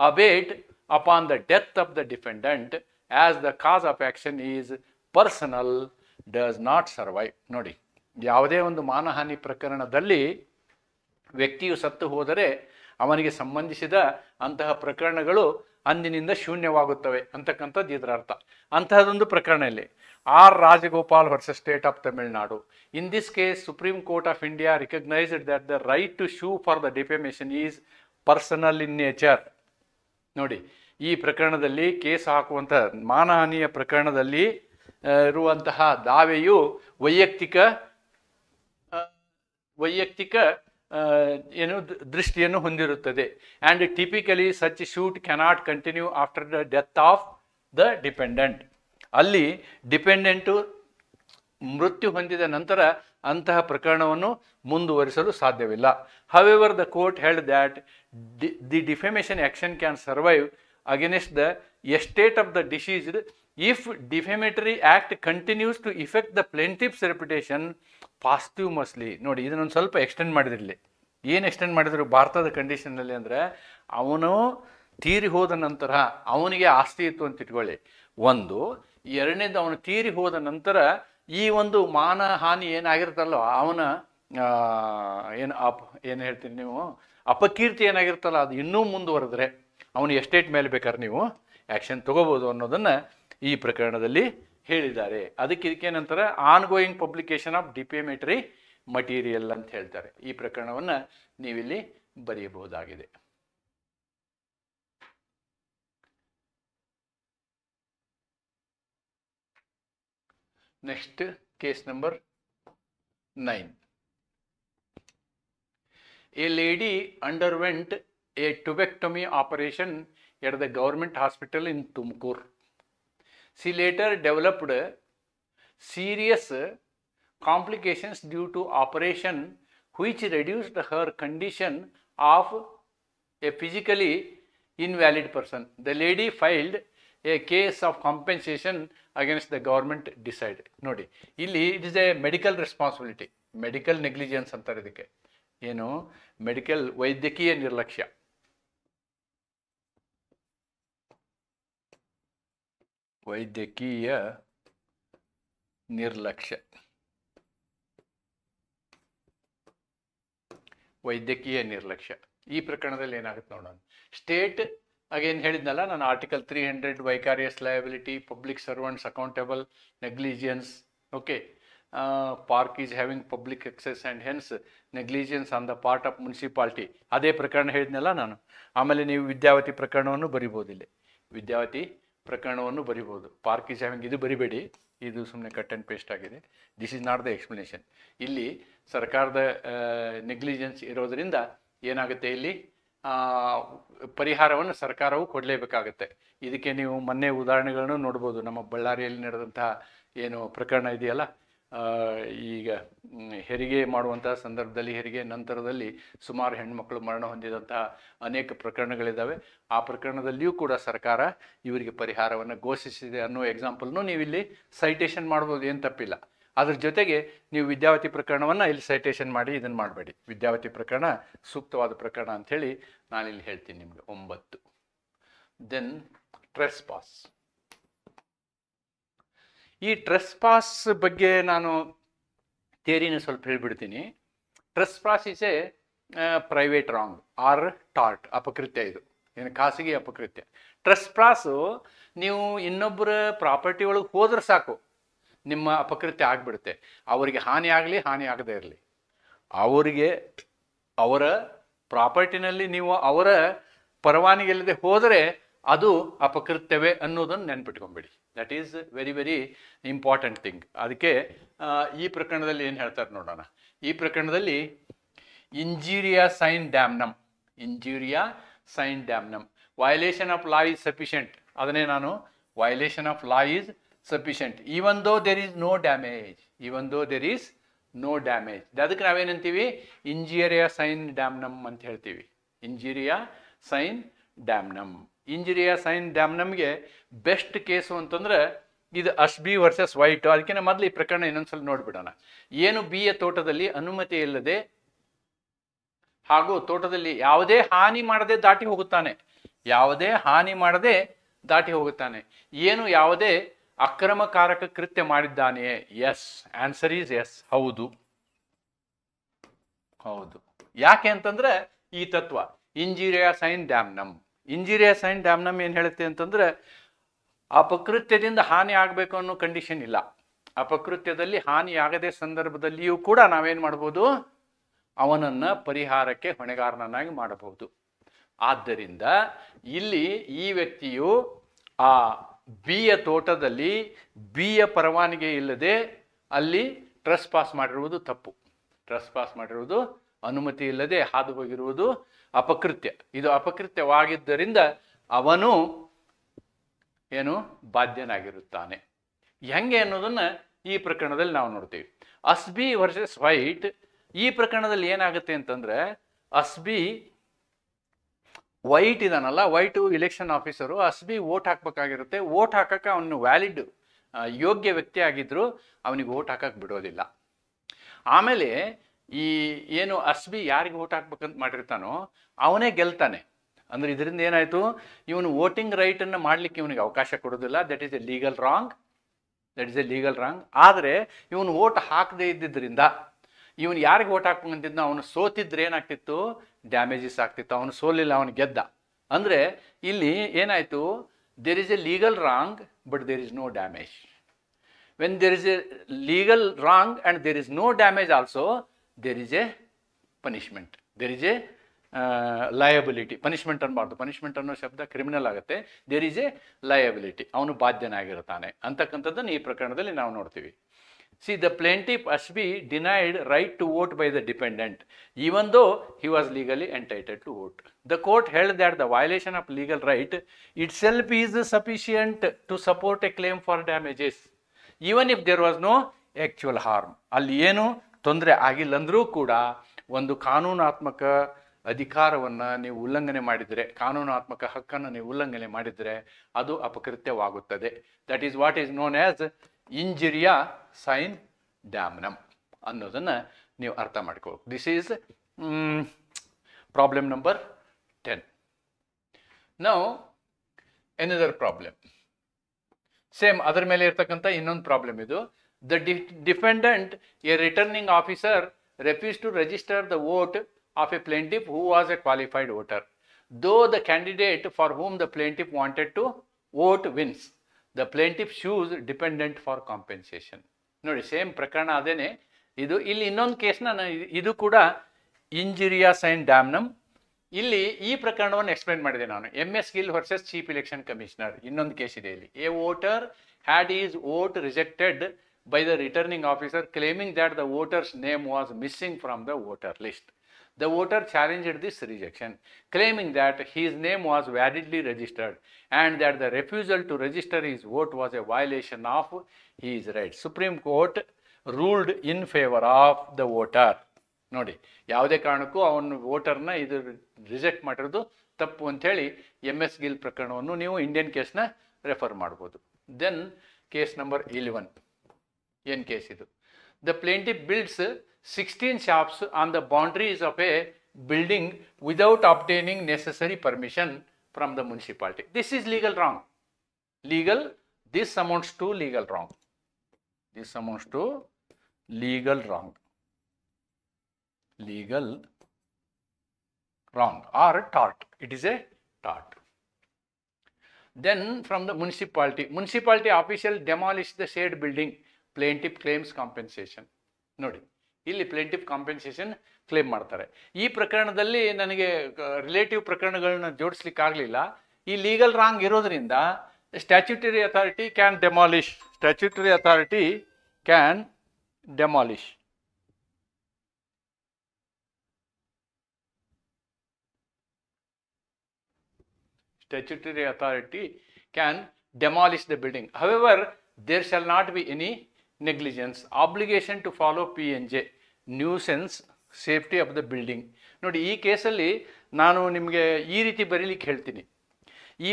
abate upon the death of the defendant as the cause of action is personal, does not survive. ನೋಡಿ, ಯಾವುದೇ ಒಂದು ಮಾನಹಾನಿ ಪ್ರಕರಣದಲ್ಲಿ ವ್ಯಕ್ತಿಯು ಸತ್ತು ಹೋದರೆ ಅವನಿಗೆ ಸಂಬಂಧಿಸಿದ ಅಂತಹ ಪ್ರಕರಣಗಳು ಅಂದಿನಿಂದ ಶೂನ್ಯವಾಗುತ್ತವೆ ಅಂತಕ್ಕಂಥದ್ದು ಇದರ ಅರ್ಥ. ಅಂತಹದೊಂದು ಪ್ರಕರಣ ಇಲ್ಲಿ R Rajagopal versus State of Tamil Nadu. In this case, Supreme Court of India recognised that the right to sue for the defamation is personal in nature. ನೋಡಿ, ಈ ಪ್ರಕರಣದಲ್ಲಿ ಕೇಸ್ ಹಾಕುವಂಥ ಮಾನಹಾನಿಯ ಪ್ರಕರಣದಲ್ಲಿ ಇರುವಂತಹ ದಾವೆಯು ವೈಯಕ್ತಿಕ ಏನು ದೃಷ್ಟಿಯನ್ನು ಹೊಂದಿರುತ್ತದೆ. And typically such suit cannot continue after the death of the defendant. ಅಲ್ಲಿ ಡಿಪೆಂಡೆಂಟು ಮೃತ್ಯು ಹೊಂದಿದ ನಂತರ ಅಂತಹ ಪ್ರಕರಣವನ್ನು ಮುಂದುವರಿಸಲು ಸಾಧ್ಯವಿಲ್ಲ. However the court held that the defamation action can survive against the estate of the deceased if defamatory act continues to affect the plaintiff's reputation posthumously. ನೋಡಿ, ಇದನ್ನೊಂದು ಸ್ವಲ್ಪ ಎಕ್ಸ್ಟೆಂಡ್ ಮಾಡಿದಿರಲಿ. ಏನು ಎಕ್ಸ್ಟೆಂಡ್ ಮಾಡಿದ್ರು ಭಾರತದ ಕಂಡೀಷನ್ನಲ್ಲಿ ಅಂದರೆ, ಅವನು ತೀರಿ ಹೋದ ನಂತರ ಅವನಿಗೆ ಆಸ್ತಿ ಇತ್ತು ಅಂತ ಇಟ್ಕೊಳ್ಳಿ ಒಂದು. ಎರಡನೇದು, ಅವನು ತೀರಿ ಹೋದ ನಂತರ ಈ ಒಂದು ಮಾನಹಾನಿ ಏನಾಗಿರ್ತಲ್ಲೋ ಅವನ ಏನು ಹೇಳ್ತೀನಿ ನೀವು, ಅಪಕೀರ್ತಿ ಏನಾಗಿರ್ತಲ್ಲ ಅದು ಇನ್ನೂ ಮುಂದುವರೆದ್ರೆ ಅವನು ಎಸ್ಟೇಟ್ ಮೇಲೆ ಬೇಕಾದ್ರೆ ನೀವು ಆ್ಯಕ್ಷನ್ ತಗೋಬೋದು ಅನ್ನೋದನ್ನು ಈ ಪ್ರಕರಣದಲ್ಲಿ ಹೇಳಿದ್ದಾರೆ. ಇದಕ್ಕೇನಂತಾರೆ ongoing publication of defamatory material ಅಂತ ಹೇಳ್ತಾರೆ. ಈ ಪ್ರಕರಣವನ್ನು ನೀವಿಲ್ಲಿ ಬರೆಯಬಹುದಾಗಿದೆ. Next, case number 9. A lady underwent a tubectomy operation at the government hospital in Tumkur. She later developed serious complications due to operation which reduced her condition of a physically invalid person. The lady filed a case of compensation against the government decided. ನೋಡಿ, ಇಲ್ಲಿ it is A medical responsibility, medical negligence ಅಂತಾರೆ ಇದಕ್ಕೆ. ಏನು medical ವೈದ್ಯಕೀಯ ನಿರ್ಲಕ್ಷ್ಯ. ವೈದ್ಯಕೀಯ ನಿರ್ಲಕ್ಷ್ಯ. ವೈದ್ಯಕೀಯ ನಿರ್ಲಕ್ಷ್ಯ. ಈ ಪ್ರಕರಣದಲ್ಲಿ ಏನಾಗುತ್ತೆ ನೋಡೋಣ. ಸ್ಟೇಟ್ ಅಗೇನ್ ಹೇಳಿದ್ನಲ್ಲ ನಾನು, article 300 vicarious liability, public servants accountable, negligence. Okay, park is having public access and hence negligence on the part of municipality. ಅದೇ ಪ್ರಕರಣ ಹೇಳಿದ್ನಲ್ಲ ನಾನು. ಆಮೇಲೆ ನೀವು ವಿದ್ಯಾವತಿ ಪ್ರಕರಣವನ್ನು ಬರಿಬೋದು. ಇಲ್ಲಿ ವಿದ್ಯಾವತಿ ಪ್ರಕರಣವನ್ನು ಬರಿಬೋದು. ಪಾರ್ಕ್ ಈಸ್ ಹ್ಯಾವಿಂಗ್ ಇದು ಬರಿಬೇಡಿ, ಇದು ಸುಮ್ಮನೆ ಕಟ್ ಆ್ಯಂಡ್ ಪೇಸ್ಟ್ ಆಗಿದೆ. This is not the explanation. ಇಲ್ಲಿ ಸರ್ಕಾರದ ನೆಗ್ಲಿಜೆನ್ಸ್ ಇರೋದರಿಂದ ಏನಾಗುತ್ತೆ, ಇಲ್ಲಿ ಪರಿಹಾರವನ್ನು ಸರ್ಕಾರವು ಕೊಡಲೇಬೇಕಾಗತ್ತೆ. ಇದಕ್ಕೆ ನೀವು ಮೊನ್ನೆ ಉದಾಹರಣೆಗಳನ್ನು ನೋಡ್ಬೋದು. ನಮ್ಮ ಬಳ್ಳಾರಿಯಲ್ಲಿ ನಡೆದಂತಹ ಏನು ಪ್ರಕರಣ ಇದೆಯಲ್ಲ, ಈಗ ಹೆರಿಗೆ ಮಾಡುವಂತಹ ಸಂದರ್ಭದಲ್ಲಿ, ಹೆರಿಗೆ ನಂತರದಲ್ಲಿ ಸುಮಾರು ಹೆಣ್ಮಕ್ಳು ಮರಣ ಹೊಂದಿದಂತಹ ಅನೇಕ ಪ್ರಕರಣಗಳಿದ್ದಾವೆ. ಆ ಪ್ರಕರಣದಲ್ಲಿಯೂ ಕೂಡ ಸರ್ಕಾರ ಇವರಿಗೆ ಪರಿಹಾರವನ್ನು ಘೋಷಿಸಿದೆ ಅನ್ನೋ ಎಕ್ಸಾಂಪಲ್ನು ನೀವಿಲ್ಲಿ ಸೈಟೇಷನ್ ಮಾಡ್ಬೋದು, ಏನು ತಪ್ಪಿಲ್ಲ. ಅದ್ರ ಜೊತೆಗೆ ನೀವು ವಿದ್ಯಾವತಿ ಪ್ರಕರಣವನ್ನು ಇಲ್ಲಿ ಸೈಟೇಷನ್ ಮಾಡಿ ಇದನ್ನು ಮಾಡಬೇಡಿ. ವಿದ್ಯಾವತಿ ಪ್ರಕರಣ ಸೂಕ್ತವಾದ ಪ್ರಕರಣ ಅಂಥೇಳಿ ನಾನಿಲ್ಲಿ ಹೇಳ್ತೀನಿ ನಿಮಗೆ. 9. Then trespass. ಈ ಟ್ರೆಸ್ ಪಾಸ್ ಬಗ್ಗೆ ನಾನು ಥಿಯರಿನ ಸ್ವಲ್ಪ ಹೇಳ್ಬಿಡ್ತೀನಿ. Trespass is a private wrong or tort, ಅಪಕೃತ್ಯ. ಇದು ಏನು ಖಾಸಗಿ ಅಪಕೃತ್ಯ. ಟ್ರೆಸ್ ಪಾಸು ನೀವು ಇನ್ನೊಬ್ಬರ ಪ್ರಾಪರ್ಟಿ ಒಳಗೆ ಹೋದ್ರೆ ಸಾಕು, ನಿಮ್ಮ ಅಪಕೃತ್ಯ ಆಗಿಬಿಡುತ್ತೆ. ಅವರಿಗೆ ಹಾನಿ ಆಗಲಿ ಹಾನಿ ಆಗದೇ ಇರಲಿ, ಅವರಿಗೆ ಅವರ ಪ್ರಾಪರ್ಟಿನಲ್ಲಿ ನೀವು ಅವರ ಪರವಾನಗಿ ಇಲ್ಲದೆ ಹೋದರೆ ಅದು ಅಪಕೃತ್ಯವೇ ಅನ್ನೋದನ್ನು ನೆನ್ಪಿಟ್ಕೊಂಬಿಡಿ. That is very very important thing. ಅದಕ್ಕೆ ಈ ಪ್ರಕರಣದಲ್ಲಿ ಏನು ಹೇಳ್ತಾರೆ ನೋಡೋಣ. ಈ ಪ್ರಕರಣದಲ್ಲಿ injuria sine damnum, injuria sine damnum, violation of law is sufficient. ಅದನ್ನೇ ನಾನು violation of law is sufficient even though there is no damage, even though there is no damage. ಅದಕ್ಕೆ ನಾವೇನಂತೀವಿ, ಇಂಜೀರಿಯಾ ಸೈನ್ ಡ್ಯಾಮ್ನಮ್ ಅಂತ ಹೇಳ್ತೀವಿ. ಇಂಜೀರಿಯಾ sine damnum. Injuria sign ಡ್ಯಾಮ್ನಮ್ಗೆ best case ಅಂತಂದ್ರೆ ಇದು ಅಶ್ಬಿ versus white. ಅದಕ್ಕಿಂತ ಮೊದಲು ಈ ಪ್ರಕರಣ ಇನ್ನೊಂದ್ಸಲ ನೋಡ್ಬಿಡೋಣ. ಏನು ಬಿಯ ತೋಟದಲ್ಲಿ ಅನುಮತಿ ಇಲ್ಲದೆ ಹಾಗೂ ತೋಟದಲ್ಲಿ ಯಾವುದೇ ಹಾನಿ ಮಾಡದೆ ದಾಟಿ ಹೋಗುತ್ತಾನೆ, ಯಾವುದೇ ಹಾನಿ ಮಾಡದೆ ದಾಟಿ ಹೋಗುತ್ತಾನೆ. ಏನು ಯಾವುದೇ ಅಕ್ರಮಕಾರಕ ಕೃತ್ಯ ಮಾಡಿದ್ದಾನೆಯೇ? ಎಸ್, ಆನ್ಸರ್ ಈಸ್ ಎಸ್, ಹೌದು ಹೌದು. ಯಾಕೆ ಅಂತಂದ್ರೆ ಈ ತತ್ವ ಇಂಜೀರಿಯಾ ಸೈನ್ ಡ್ಯಾಮ್ನಮ್. ಇಂಜೀರಿಯಾ ಸೈನ್ ಡ್ಯಾಮ್ನಮ್ ಏನು ಹೇಳುತ್ತೆ ಅಂತಂದ್ರೆ, ಅಪಕೃತ್ಯದಿಂದ ಹಾನಿ ಆಗಬೇಕು ಅನ್ನೋ ಕಂಡೀಷನ್ ಇಲ್ಲ. ಅಪಕೃತ್ಯದಲ್ಲಿ ಹಾನಿ ಆಗದೆ ಸಂದರ್ಭದಲ್ಲಿಯೂ ಕೂಡ ನಾವೇನು ಮಾಡ್ಬೋದು, ಅವನನ್ನು ಪರಿಹಾರಕ್ಕೆ ಹೊಣೆಗಾರನನ್ನಾಗಿ ಮಾಡಬಹುದು. ಆದ್ದರಿಂದ ಇಲ್ಲಿ ಈ ವ್ಯಕ್ತಿಯು ಆ ಬಿಯ ತೋಟದಲ್ಲಿ ಬಿಯ ಪರವಾನಗಿ ಇಲ್ಲದೆ ಅಲ್ಲಿ ಟ್ರೆಸ್ ಪಾಸ್ ಮಾಡಿರುವುದು ತಪ್ಪು. ಟ್ರೆಸ್ ಪಾಸ್ ಮಾಡಿರುವುದು, ಅನುಮತಿ ಇಲ್ಲದೆ ಹಾದು ಹೋಗಿರುವುದು ಅಪಕೃತ್ಯ. ಇದು ಅಪಕೃತ್ಯವಾಗಿದ್ದರಿಂದ ಅವನು ಏನು ಬಾಧ್ಯನಾಗಿರುತ್ತಾನೆ. ಹೆಂಗೆ ಅನ್ನೋದನ್ನ ಈ ಪ್ರಕರಣದಲ್ಲಿ ನಾವು ನೋಡ್ತೀವಿ. ಅಸ್ಬಿ ವರ್ಸಸ್ ವೈಟ್, ಈ ಪ್ರಕರಣದಲ್ಲಿ ಏನಾಗುತ್ತೆ ಅಂತಂದ್ರೆ, ಅಸ್ಬಿ ವೈಟ್ ಇದಾನಲ್ಲ, White election officer, Ashby vote ಹಾಕ್ಬೇಕಾಗಿರುತ್ತೆ. ವೋಟ್ ಹಾಕಕ್ಕೆ ಅವನು ವ್ಯಾಲಿಡ್ ಯೋಗ್ಯ ವ್ಯಕ್ತಿ ಆಗಿದ್ರು ಅವನಿಗೆ ವೋಟ್ ಹಾಕಕ್ಕೆ ಬಿಡೋದಿಲ್ಲ. ಆಮೇಲೆ ಈ ಏನು ಅಸ್ಬಿ ಯಾರಿಗೆ ವೋಟ್ ಹಾಕ್ಬೇಕಂತ ಮಾಡಿರ್ತಾನೋ ಅವನೇ ಗೆಲ್ತಾನೆ. ಅಂದ್ರೆ ಇದರಿಂದ ಏನಾಯ್ತು, ಇವನು ವೋಟಿಂಗ್ ರೈಟನ್ನು ಮಾಡ್ಲಿಕ್ಕೆ ಇವನಿಗೆ ಅವಕಾಶ ಕೊಡೋದಿಲ್ಲ. That is A legal wrong, ಆದರೆ ಇವನು ವೋಟ್ ಹಾಕದೇ ಇದ್ದಿದ್ದರಿಂದ, ಇವನು ಯಾರಿಗೆ ವೋಟ್ ಹಾಕ್ಬೇಕಂತಿದ್ನೋ ಅವನು ಸೋತಿದ್ರೆ ಏನಾಗ್ತಿತ್ತು, ಡ್ಯಾಮೇಜಸ್ ಆಗ್ತಿತ್ತು. ಅವನು ಸೋಲಿಲ್ಲ, ಅವನು ಗೆದ್ದ. ಅಂದರೆ ಇಲ್ಲಿ ಏನಾಯಿತು, there is a legal wrong but there is no damage. When there is a legal wrong and there is no damage also, there is a punishment, there is a liability. Punishment ಅನ್ಬಾರ್ದು, punishment ಅನ್ನೋ ಶಬ್ದ criminal ಆಗುತ್ತೆ. There is a liability, ಅವನು ಬಾಧ್ಯನಾಗಿರ್ತಾನೆ ಅಂತಕ್ಕಂಥದ್ದನ್ನು ಈ ಪ್ರಕರಣದಲ್ಲಿ ನಾವು ನೋಡ್ತೀವಿ. See, the plaintiff Ashby denied right to vote by the dependent, even though he was legally entitled to vote. The court held that the violation of legal right itself is sufficient to support a claim for damages, even if there was no actual harm. ಅಲ್ಲಿ ಏನು ತೊಂದರೆ ಆಗಿಲ್ಲಂದ್ರೂ ಕೂಡ ಒಂದು ಕಾನೂನಾತ್ಮಕ ಅಧಿಕಾರವನ್ನು ನೀವು ಉಲ್ಲಂಘನೆ ಮಾಡಿದರೆ, ಕಾನೂನಾತ್ಮಕ ಹಕ್ಕನ್ನು ನೀವು ಉಲ್ಲಂಘನೆ ಮಾಡಿದರೆ ಅದು ಅಪಕೃತ್ಯವಾಗುತ್ತದೆ. That is what is known as injuria sine damnum ಅನ್ನೋದನ್ನು ನೀವು ಅರ್ಥ ಮಾಡ್ಕೋಬೇಕು. This is problem number 10. Now another problem, same ಅದರ ಮೇಲೆ ಇರ್ತಕ್ಕಂಥ ಇನ್ನೊಂದು ಪ್ರಾಬ್ಲಮ್ ಇದು. The defendant, a returning officer, refused to register the vote of a plaintiff who was a qualified voter, though the candidate for whom the plaintiff wanted to vote wins. The plaintiff sues dependent for compensation. ನೋಡಿ, same ಪ್ರಕರಣ ಅದೇನೆ ಇದು. ಇಲ್ಲಿ ಇನ್ನೊಂದು ಕೇಸ್ನ ಇದು ಕೂಡ ಇಂಜುರಿಯಾ sine ಡ್ಯಾಮ್ನಮ್. ಇಲ್ಲಿ ಈ ಪ್ರಕರಣವನ್ನು ಎಕ್ಸ್ಪ್ಲೈನ್ ಮಾಡಿದೆ ನಾನು. MS Gill versus chief election commissioner. ಇನ್ನೊಂದು ಕೇಸ್ ಇದೆ ಇಲ್ಲಿ. A voter had is vote rejected by the returning officer claiming that the voter's name was missing from the voter list. The voter challenged this rejection, claiming that his name was validly registered and that the refusal to register his vote was a violation of his rights. Supreme Court ruled in favor of the voter. ನೋಡಿ, ಯಾವುದೇ ಕಾರಣಕ್ಕೂ ಅವನು ವೋಟರ್ನ ಇದು reject ಮಾಡಿರೋದು ತಪ್ಪು ಅಂಥೇಳಿ MS Gill ಪ್ರಕರಣವನ್ನು ನೀವು ಇಂಡಿಯನ್ ಕೇಸ್ನ ರೆಫರ್ ಮಾಡ್ಬೋದು. Then case number 11. ಏನು ಕೇಸ್ ಇದು? The plaintiff builds 16 shops on the boundaries of a building without obtaining necessary permission from the municipality. This is legal wrong. This amounts to legal wrong. This amounts to legal wrong. Legal wrong or tort. It is a tort. Then from the municipality official demolished the said building. Plaintiff claims compensation. ನೋಡಿ, ಇಲ್ಲಿ plaintiff compensation claim ಮಾಡ್ತಾರೆ. ಈ ಪ್ರಕರಣದಲ್ಲಿ ನನಗೆ relative ಪ್ರಕರಣಗಳನ್ನ ಜೋಡಿಸ್ಲಿಕ್ಕಾಗಲಿಲ್ಲ. ಈ legal wrong ಇರೋದ್ರಿಂದ statutory authority can demolish. Statutory authority can demolish. Statutory authority can demolish the building. However, there shall not be any negligence, obligation to follow P&J, nuisance, safety of the building. ನೋಡಿ, ಈ ಕೇಸಲ್ಲಿ ನಾನು ನಿಮಗೆ ಈ ರೀತಿ ಬರೀಲಿಕ್ಕೆ ಹೇಳ್ತೀನಿ. ಈ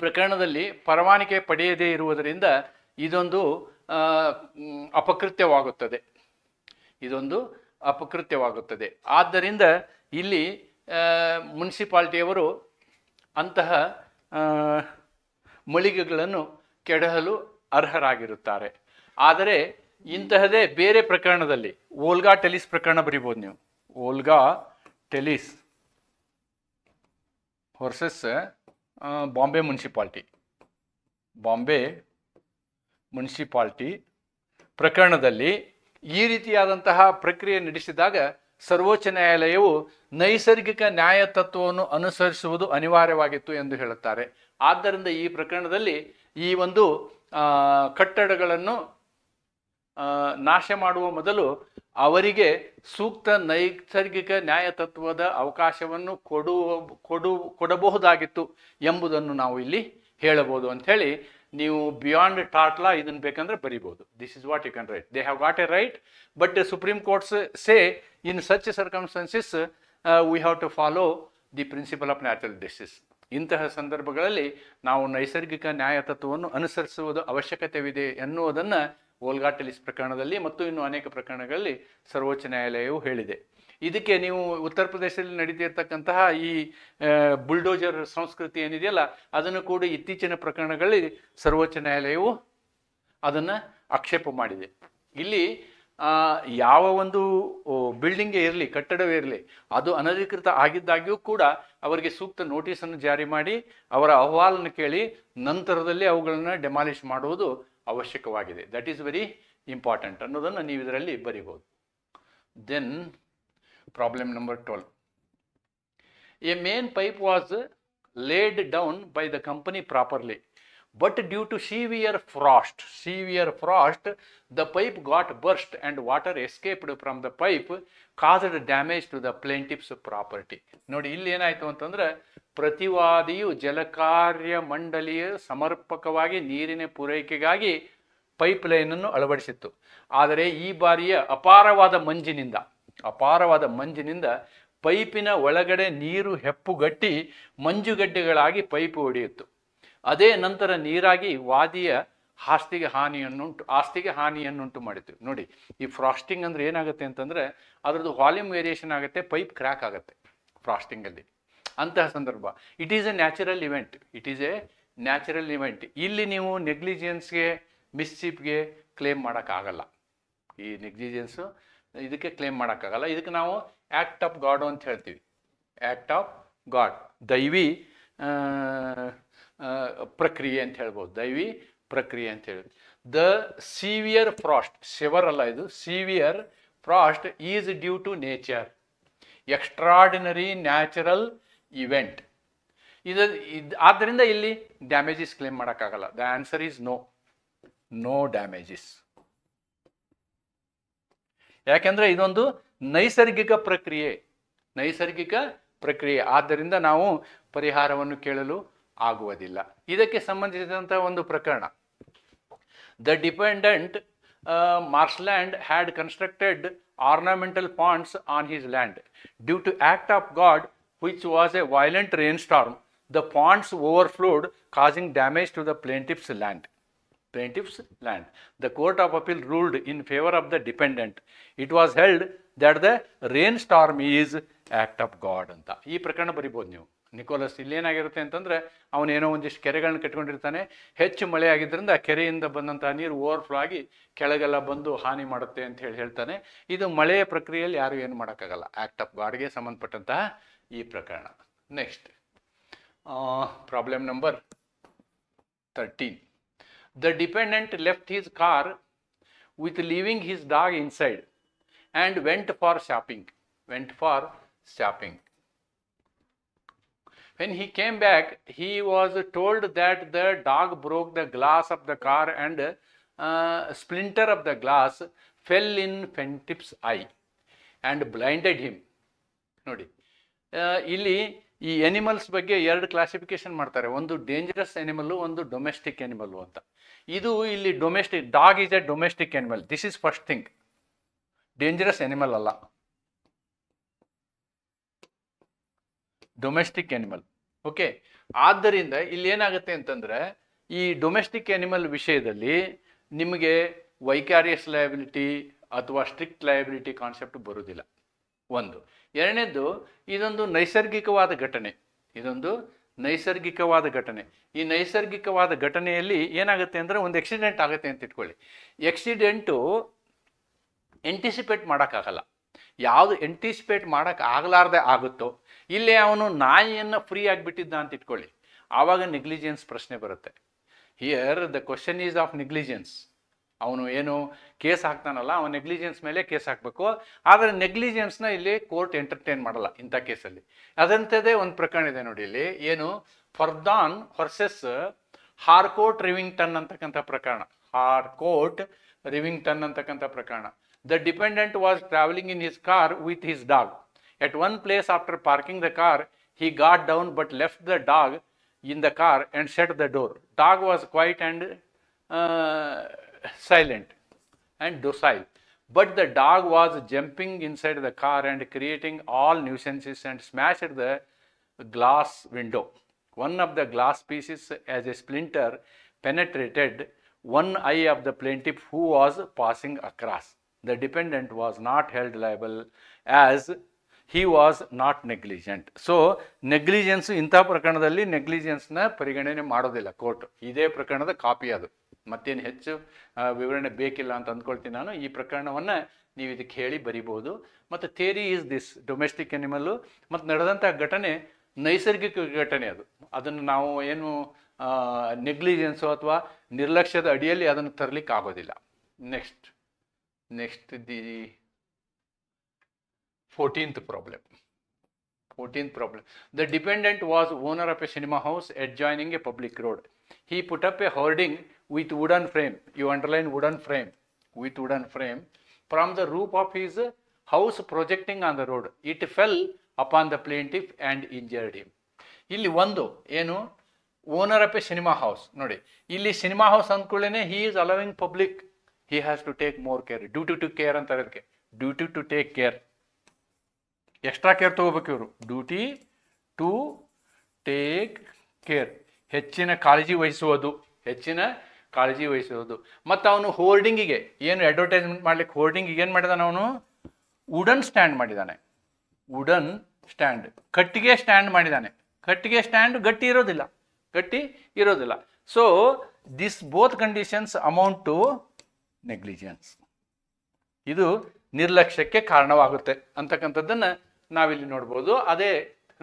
ಪ್ರಕರಣದಲ್ಲಿ ಪರವಾನಿಗೆ ಪಡೆಯದೇ ಇರುವುದರಿಂದ ಇದೊಂದು ಅಪಕೃತ್ಯವಾಗುತ್ತದೆ. ಆದ್ದರಿಂದ ಇಲ್ಲಿ ಮುನ್ಸಿಪಾಲ್ಟಿಯವರು ಅಂತಹ ಮಳಿಗೆಗಳನ್ನು ಕೆಡಹಲು ಅರ್ಹರಾಗಿರುತ್ತಾರೆ. ಆದರೆ ಇಂತಹದೇ ಬೇರೆ ಪ್ರಕರಣದಲ್ಲಿ, ಓಲ್ಗಾ ಟೆಲಿಸ್ ಪ್ರಕರಣ ಬರೀಬೋದು ನೀವು. ಓಲ್ಗಾ ಟೆಲಿಸ್ ವರ್ಸಸ್ ಬಾಂಬೆ ಮುನ್ಸಿಪಾಲ್ಟಿ ಪ್ರಕರಣದಲ್ಲಿ ಈ ರೀತಿಯಾದಂತಹ ಪ್ರಕ್ರಿಯೆ ನಡೆಸಿದಾಗ ಸರ್ವೋಚ್ಚ ನ್ಯಾಯಾಲಯವು ನೈಸರ್ಗಿಕ ನ್ಯಾಯ ತತ್ವವನ್ನು ಅನುಸರಿಸುವುದು ಅನಿವಾರ್ಯವಾಗಿತ್ತು ಎಂದು ಹೇಳುತ್ತಾರೆ. ಆದ್ದರಿಂದ ಈ ಪ್ರಕರಣದಲ್ಲಿ ಈ ಒಂದು ಕಟ್ಟಡಗಳನ್ನು ನಾಶ ಮಾಡುವ ಮೊದಲು ಅವರಿಗೆ ಸೂಕ್ತ ನೈಸರ್ಗಿಕ ನ್ಯಾಯ ತತ್ವದ ಅವಕಾಶವನ್ನು ಕೊಡಬಹುದಾಗಿತ್ತು ಎಂಬುದನ್ನು ನಾವು ಇಲ್ಲಿ ಹೇಳಬಹುದು ಅಂಥೇಳಿ ನೀವು ಬಿಯಾಂಡ್ ಟಾಟ್ಲಾ ಇದನ್ನು ಬೇಕಂದ್ರೆ ಬರಿಬೋದು. This is what you can write. They have got a right, but Supreme Courts say in such circumstances we have to follow the principle of natural justice. ಇಂತಹ ಸಂದರ್ಭಗಳಲ್ಲಿ ನಾವು ನೈಸರ್ಗಿಕ ನ್ಯಾಯ ತತ್ವವನ್ನು ಅನುಸರಿಸುವುದು ಅವಶ್ಯಕತೆವಿದೆ ಎನ್ನುವುದನ್ನು ವೋಲ್ಗಾಟೆಲಿಸ್ ಪ್ರಕರಣದಲ್ಲಿ ಮತ್ತು ಇನ್ನು ಅನೇಕ ಪ್ರಕರಣಗಳಲ್ಲಿ ಸರ್ವೋಚ್ಚ ನ್ಯಾಯಾಲಯವು ಹೇಳಿದೆ. ಇದಕ್ಕೆ ನೀವು ಉತ್ತರ ಪ್ರದೇಶದಲ್ಲಿ ನಡೀತಿರ್ತಕ್ಕಂತಹ ಈ ಬುಲ್ಡೋಜರ್ ಸಂಸ್ಕೃತಿ ಏನಿದೆಯಲ್ಲ, ಅದನ್ನು ಕೂಡ ಇತ್ತೀಚಿನ ಪ್ರಕರಣಗಳಲ್ಲಿ ಸರ್ವೋಚ್ಚ ನ್ಯಾಯಾಲಯವು ಅದನ್ನು ಆಕ್ಷೇಪ ಮಾಡಿದೆ. ಇಲ್ಲಿ ಯಾವ ಒಂದು ಬಿಲ್ಡಿಂಗೇ ಇರಲಿ, ಕಟ್ಟಡವೇ ಇರಲಿ, ಅದು ಅನಧಿಕೃತ ಆಗಿದ್ದಾಗ್ಯೂ ಕೂಡ ಅವರಿಗೆ ಸೂಕ್ತ ನೋಟಿಸನ್ನು ಜಾರಿ ಮಾಡಿ ಅವರ ಅಹವಾಲನ್ನು ಕೇಳಿ ನಂತರದಲ್ಲಿ ಅವುಗಳನ್ನು ಡೆಮಾಲಿಷ್ ಮಾಡುವುದು ಅವಶ್ಯಕವಾಗಿದೆ. ದಟ್ ಈಸ್ ವೆರಿ ಇಂಪಾರ್ಟೆಂಟ್ ಅನ್ನೋದನ್ನು ನೀವು ಇದರಲ್ಲಿ ಬರಿಬೋದು. Then problem number 12. A main pipe was laid down by the company properly, but due to severe frost, the pipe got burst and water escaped from the pipe, caused damage to the plaintiff's property. ನೋಡಿ ಇಲ್ಲಿ ಏನಾಯಿತು ಅಂತಂದ್ರೆ, ಪ್ರತಿವಾದಿಯು ಜಲಕಾರ್ಯ ಮಂಡಳಿಯ ಸಮರ್ಪಕವಾಗಿ ನೀರಿನ ಪೂರೈಕೆಗಾಗಿ pipe ಲೈನನ್ನು ಅಳವಡಿಸಿತ್ತು. ಆದರೆ ಈ ಬಾರಿಯ ಅಪಾರವಾದ ಮಂಜಿನಿಂದ ಪೈಪಿನ ಒಳಗಡೆ ನೀರು ಹೆಪ್ಪುಗಟ್ಟಿ ಮಂಜುಗಡ್ಡೆಗಳಾಗಿ ಪೈಪ್ ಒಡೆಯಿತು. ಅದೇ ನಂತರ ನೀರಾಗಿ ವಾದಿಯ ಆಸ್ತಿಗೆ ಹಾನಿಯನ್ನುಂಟು ಮಾಡಿತು. ನೋಡಿ, ಈ ಫ್ರಾಸ್ಟಿಂಗ್ ಅಂದ್ರೆ ಏನಾಗುತ್ತೆ ಅಂತಂದ್ರೆ ಅದರದ್ದು ವಾಲ್ಯೂಮ್ ವೇರಿಯೇಷನ್ ಆಗುತ್ತೆ, ಪೈಪ್ ಕ್ರ್ಯಾಕ್ ಆಗುತ್ತೆ ಫ್ರಾಸ್ಟಿಂಗಲ್ಲಿ. ಅಂತಹ ಸಂದರ್ಭ it is A natural event. ಇಲ್ಲಿ ನೀವು ನೆಗ್ಲಿಜೆನ್ಸ್ಗೆ, ಮಿಸ್ಚೀಫ್ಗೆ ಕ್ಲೇಮ್ ಮಾಡೋಕ್ಕಾಗಲ್ಲ. ಈ ನೆಗ್ಲಿಜೆನ್ಸು ಇದಕ್ಕೆ ಕ್ಲೇಮ್ ಮಾಡೋಕ್ಕಾಗಲ್ಲ. ಇದಕ್ಕೆ ನಾವು ಆ್ಯಕ್ಟ್ ಆಫ್ ಗಾಡ್ ಅಂತ ಹೇಳ್ತೀವಿ. ಆ್ಯಕ್ಟ್ ಆಫ್ ಗಾಡ್, ದೈವಿ ಪ್ರಕ್ರಿಯೆ ಅಂತ ಹೇಳ್ಬೋದು. ದೈವಿ ಪ್ರಕ್ರಿಯೆ ಅಂತ ಹೇಳಿ. ದ ಸಿವಿಯರ್ ಫ್ರಾಸ್ಟ್, ಸಿವರ್ ಅಲ್ಲ ಇದು, severe frost is due to nature, extraordinary natural event. ಆದ್ದರಿಂದ ಇಲ್ಲಿ ಡ್ಯಾಮೇಜಸ್ ಕ್ಲೇಮ್ ಮಾಡೋಕ್ಕಾಗಲ್ಲ. The answer is no damages. ಯಾಕೆಂದ್ರೆ ಇದೊಂದು ನೈಸರ್ಗಿಕ ಪ್ರಕ್ರಿಯೆ, ಆದ್ದರಿಂದ ನಾವು ಪರಿಹಾರವನ್ನು ಕೇಳಲು ಆಗುವುದಿಲ್ಲ. ಇದಕ್ಕೆ ಸಂಬಂಧಿಸಿದಂಥ ಒಂದು ಪ್ರಕರಣ, the defendant Marsland had constructed ornamental ponds on his land due to act of God which was a violent rainstorm. The ponds overflowed, causing damage to the plaintiff's land. The Court of Appeal ruled in favor of the dependent. It was held that the rainstorm is act of God ಅಂತ ಈ ಪ್ರಕರಣ ಬರಿಬೋದು ನೀವು. Nicolas ಇಲ್ಲೇನಾಗಿರುತ್ತೆ ಅಂತಂದ್ರೆ, ಅವನೇನೋ ಒಂದಿಷ್ಟು ಕೆರೆಗಳನ್ನ ಕಟ್ಕೊಂಡಿರ್ತಾನೆ, ಹೆಚ್ಚು ಮಳೆ ಆಗಿದ್ದರಿಂದ ಆ ಕೆರೆಯಿಂದ ಬಂದಂತಹ ನೀರು ಓವರ್ಫ್ಲೋ ಆಗಿ ಕೆಳಗೆಲ್ಲ ಬಂದು ಹಾನಿ ಮಾಡುತ್ತೆ ಅಂತ ಹೇಳ್ತಾನೆ. ಇದು ಮಳೆಯ ಪ್ರಕ್ರಿಯೆಯಲ್ಲಿ ಯಾರು ಏನು ಮಾಡೋಕ್ಕಾಗಲ್ಲ, ಆಕ್ಟ್ ಆಫ್ ಗಾಡ್ಗೆ ಸಂಬಂಧಪಟ್ಟಂತಹ ಈ ಪ್ರಕರಣ. Next problem number 13. The dependent left his car with leaving his dog inside and went for shopping. When he came back, he was told that the dog broke the glass of the car and splinter of the glass fell in plaintiff's eye and blinded him. ನೋಡಿ, ಇಲ್ಲಿ ಈ animals ಬಗ್ಗೆ ಎರಡು classification ಮಾಡ್ತಾರೆ. ಒಂದು dangerous animal, ಒಂದು domestic animal ಅಂತ. ಇದು ಇಲ್ಲಿ domestic, dog is A domestic animal. This is first thing. Dangerous animal ಅಲ್ಲ, ಡೊಮೆಸ್ಟಿಕ್ ಎನಿಮಲ್. ಓಕೆ, ಆದ್ದರಿಂದ ಇಲ್ಲಿ ಏನಾಗುತ್ತೆ ಅಂತಂದ್ರೆ, ಈ ಡೊಮೆಸ್ಟಿಕ್ ಎನಿಮಲ್ ವಿಷಯದಲ್ಲಿ ನಿಮಗೆ ವೈಕಾರಿಯಸ್ ಲಯಬಿಲಿಟಿ ಅಥವಾ ಸ್ಟ್ರಿಕ್ಟ್ ಲಯಬಿಲಿಟಿ ಕಾನ್ಸೆಪ್ಟ್ ಬರುವುದಿಲ್ಲ. ಒಂದು. ಎರಡನೇದು, ಇದೊಂದು ನೈಸರ್ಗಿಕವಾದ ಘಟನೆ. ಈ ನೈಸರ್ಗಿಕವಾದ ಘಟನೆಯಲ್ಲಿ ಏನಾಗುತ್ತೆ ಅಂದರೆ, ಒಂದು ಆಕ್ಸಿಡೆಂಟ್ ಆಗುತ್ತೆ ಅಂತ ಇಟ್ಕೊಳ್ಳಿ. ಆಕ್ಸಿಡೆಂಟು ಎಂಟಿಸಿಪೇಟ್ ಮಾಡೋಕ್ಕಾಗಲ್ಲ. ಯಾವುದು ಎಂಟಿಸಿಪೇಟ್ ಮಾಡೋಕ್ಕಾಗಲಾರ್ದೆ ಆಗುತ್ತೋ, ಇಲ್ಲೇ ಅವನು ನಾಯಿಯನ್ನು ಫ್ರೀ ಆಗಿಬಿಟ್ಟಿದ್ದ ಅಂತ ಇಟ್ಕೊಳ್ಳಿ, ಆವಾಗ ನೆಗ್ಲಿಜೆನ್ಸ್ ಪ್ರಶ್ನೆ ಬರುತ್ತೆ. Here the question is of negligence. ಅವನು ಏನು ಕೇಸ್ ಹಾಕ್ತಾನಲ್ಲ, ಅವನು ನೆಗ್ಲಿಜೆನ್ಸ್ ಮೇಲೆ ಕೇಸ್ ಹಾಕಬೇಕು. ಆದರೆ ನೆಗ್ಲಿಜೆನ್ಸ್ನ ಇಲ್ಲಿ ಕೋರ್ಟ್ ಎಂಟರ್ಟೈನ್ ಮಾಡಲ್ಲ ಇಂಥ ಕೇಸಲ್ಲಿ. ಅದಂಥದ್ದೇ ಒಂದು ಪ್ರಕರಣ ಇದೆ ನೋಡಿ ಇಲ್ಲಿ, ಏನು, ಫರ್ದಾನ್ ವರ್ಸಸ್ ಹಾರ್ಕೋರ್ಟ್ ರಿವಿಂಗ್ಟನ್ ಅಂತಕ್ಕಂಥ ಪ್ರಕರಣ. The dependent was travelling in his car with his dog. At one place after parking the car, he got down but left the dog in the car and shut the door. Dog was quiet and silent and docile. But the dog was jumping inside the car and creating all nuisances and smashed the glass window. One of the glass pieces as a splinter penetrated one eye of the plaintiff who was passing across. The dependent was not held liable as he was not negligent. So negligence ಇಂಥ ಪ್ರಕರಣದಲ್ಲಿ ನೆಗ್ಲಿಜೆನ್ಸ್ನ ಪರಿಗಣನೆ ಮಾಡೋದಿಲ್ಲ court. ಇದೇ ಪ್ರಕರಣದ copy ಅದು, ಮತ್ತೇನು ಹೆಚ್ಚು ವಿವರಣೆ ಬೇಕಿಲ್ಲ ಅಂತ ಅಂದ್ಕೊಳ್ತೀನಿ ನಾನು. ಈ ಪ್ರಕರಣವನ್ನು ನೀವು ಇದಕ್ಕೆ ಹೇಳಿ ಬರಿಬೋದು. ಮತ್ತು theory is this, domestic animal ಮತ್ತು ನಡೆದಂಥ ಘಟನೆ ನೈಸರ್ಗಿಕ ಘಟನೆ ಅದು. ಅದನ್ನು ನಾವು ಏನು ನೆಗ್ಲಿಜೆನ್ಸು ಅಥವಾ ನಿರ್ಲಕ್ಷ್ಯದ ಅಡಿಯಲ್ಲಿ ಅದನ್ನು ತರಲಿಕ್ಕೆ ಆಗೋದಿಲ್ಲ. Next the 14th problem. The dependent was owner of a cinema house adjoining a public road. He put up a hoarding with wooden frame. You underline wooden frame. With wooden frame from the roof of his house projecting on the road. It fell upon the plaintiff and injured him. ಇಲ್ಲಿ ಒಂದು ಏನು owner of a cinema house ನೋಡಿ, ಇಲ್ಲಿ cinema house ಅಂದ್ಕೊಳ್ಳೇನೆ he is allowing public, he has to take more care. Duty to care ಅಂತಾರೆ ಅದಕ್ಕೆ, duty to take care. Extra care ತಗೋಬೇಕು ಇವರು. ಡ್ಯೂಟಿ ಟು ಟೇಕ್ ಕೇರ್, ಹೆಚ್ಚಿನ ಕಾಳಜಿ ವಹಿಸುವುದು, ಮತ್ತು ಅವನು ಹೋರ್ಡಿಂಗಿಗೆ ಏನು ಅಡ್ವರ್ಟೈಸ್ಮೆಂಟ್ ಮಾಡ್ಲಿಕ್ಕೆ ಹೋರ್ಡಿಂಗಿಗೆ ಏನು ಮಾಡಿದಾನೆ ಅವನು, ವುಡನ್ ಸ್ಟ್ಯಾಂಡ್ ಮಾಡಿದ್ದಾನೆ. ವುಡನ್ ಸ್ಟ್ಯಾಂಡ್, ಕಟ್ಟಿಗೆ ಸ್ಟ್ಯಾಂಡ್ ಮಾಡಿದ್ದಾನೆ. ಕಟ್ಟಿಗೆ ಸ್ಟ್ಯಾಂಡ್ ಗಟ್ಟಿ ಇರೋದಿಲ್ಲ. So this both conditions amount to negligence. ಇದು ನಿರ್ಲಕ್ಷ್ಯಕ್ಕೆ ಕಾರಣವಾಗುತ್ತೆ ಅಂತಕ್ಕಂಥದ್ದನ್ನು ನಾವಿಲ್ಲಿ ನೋಡ್ಬೋದು. ಅದೇ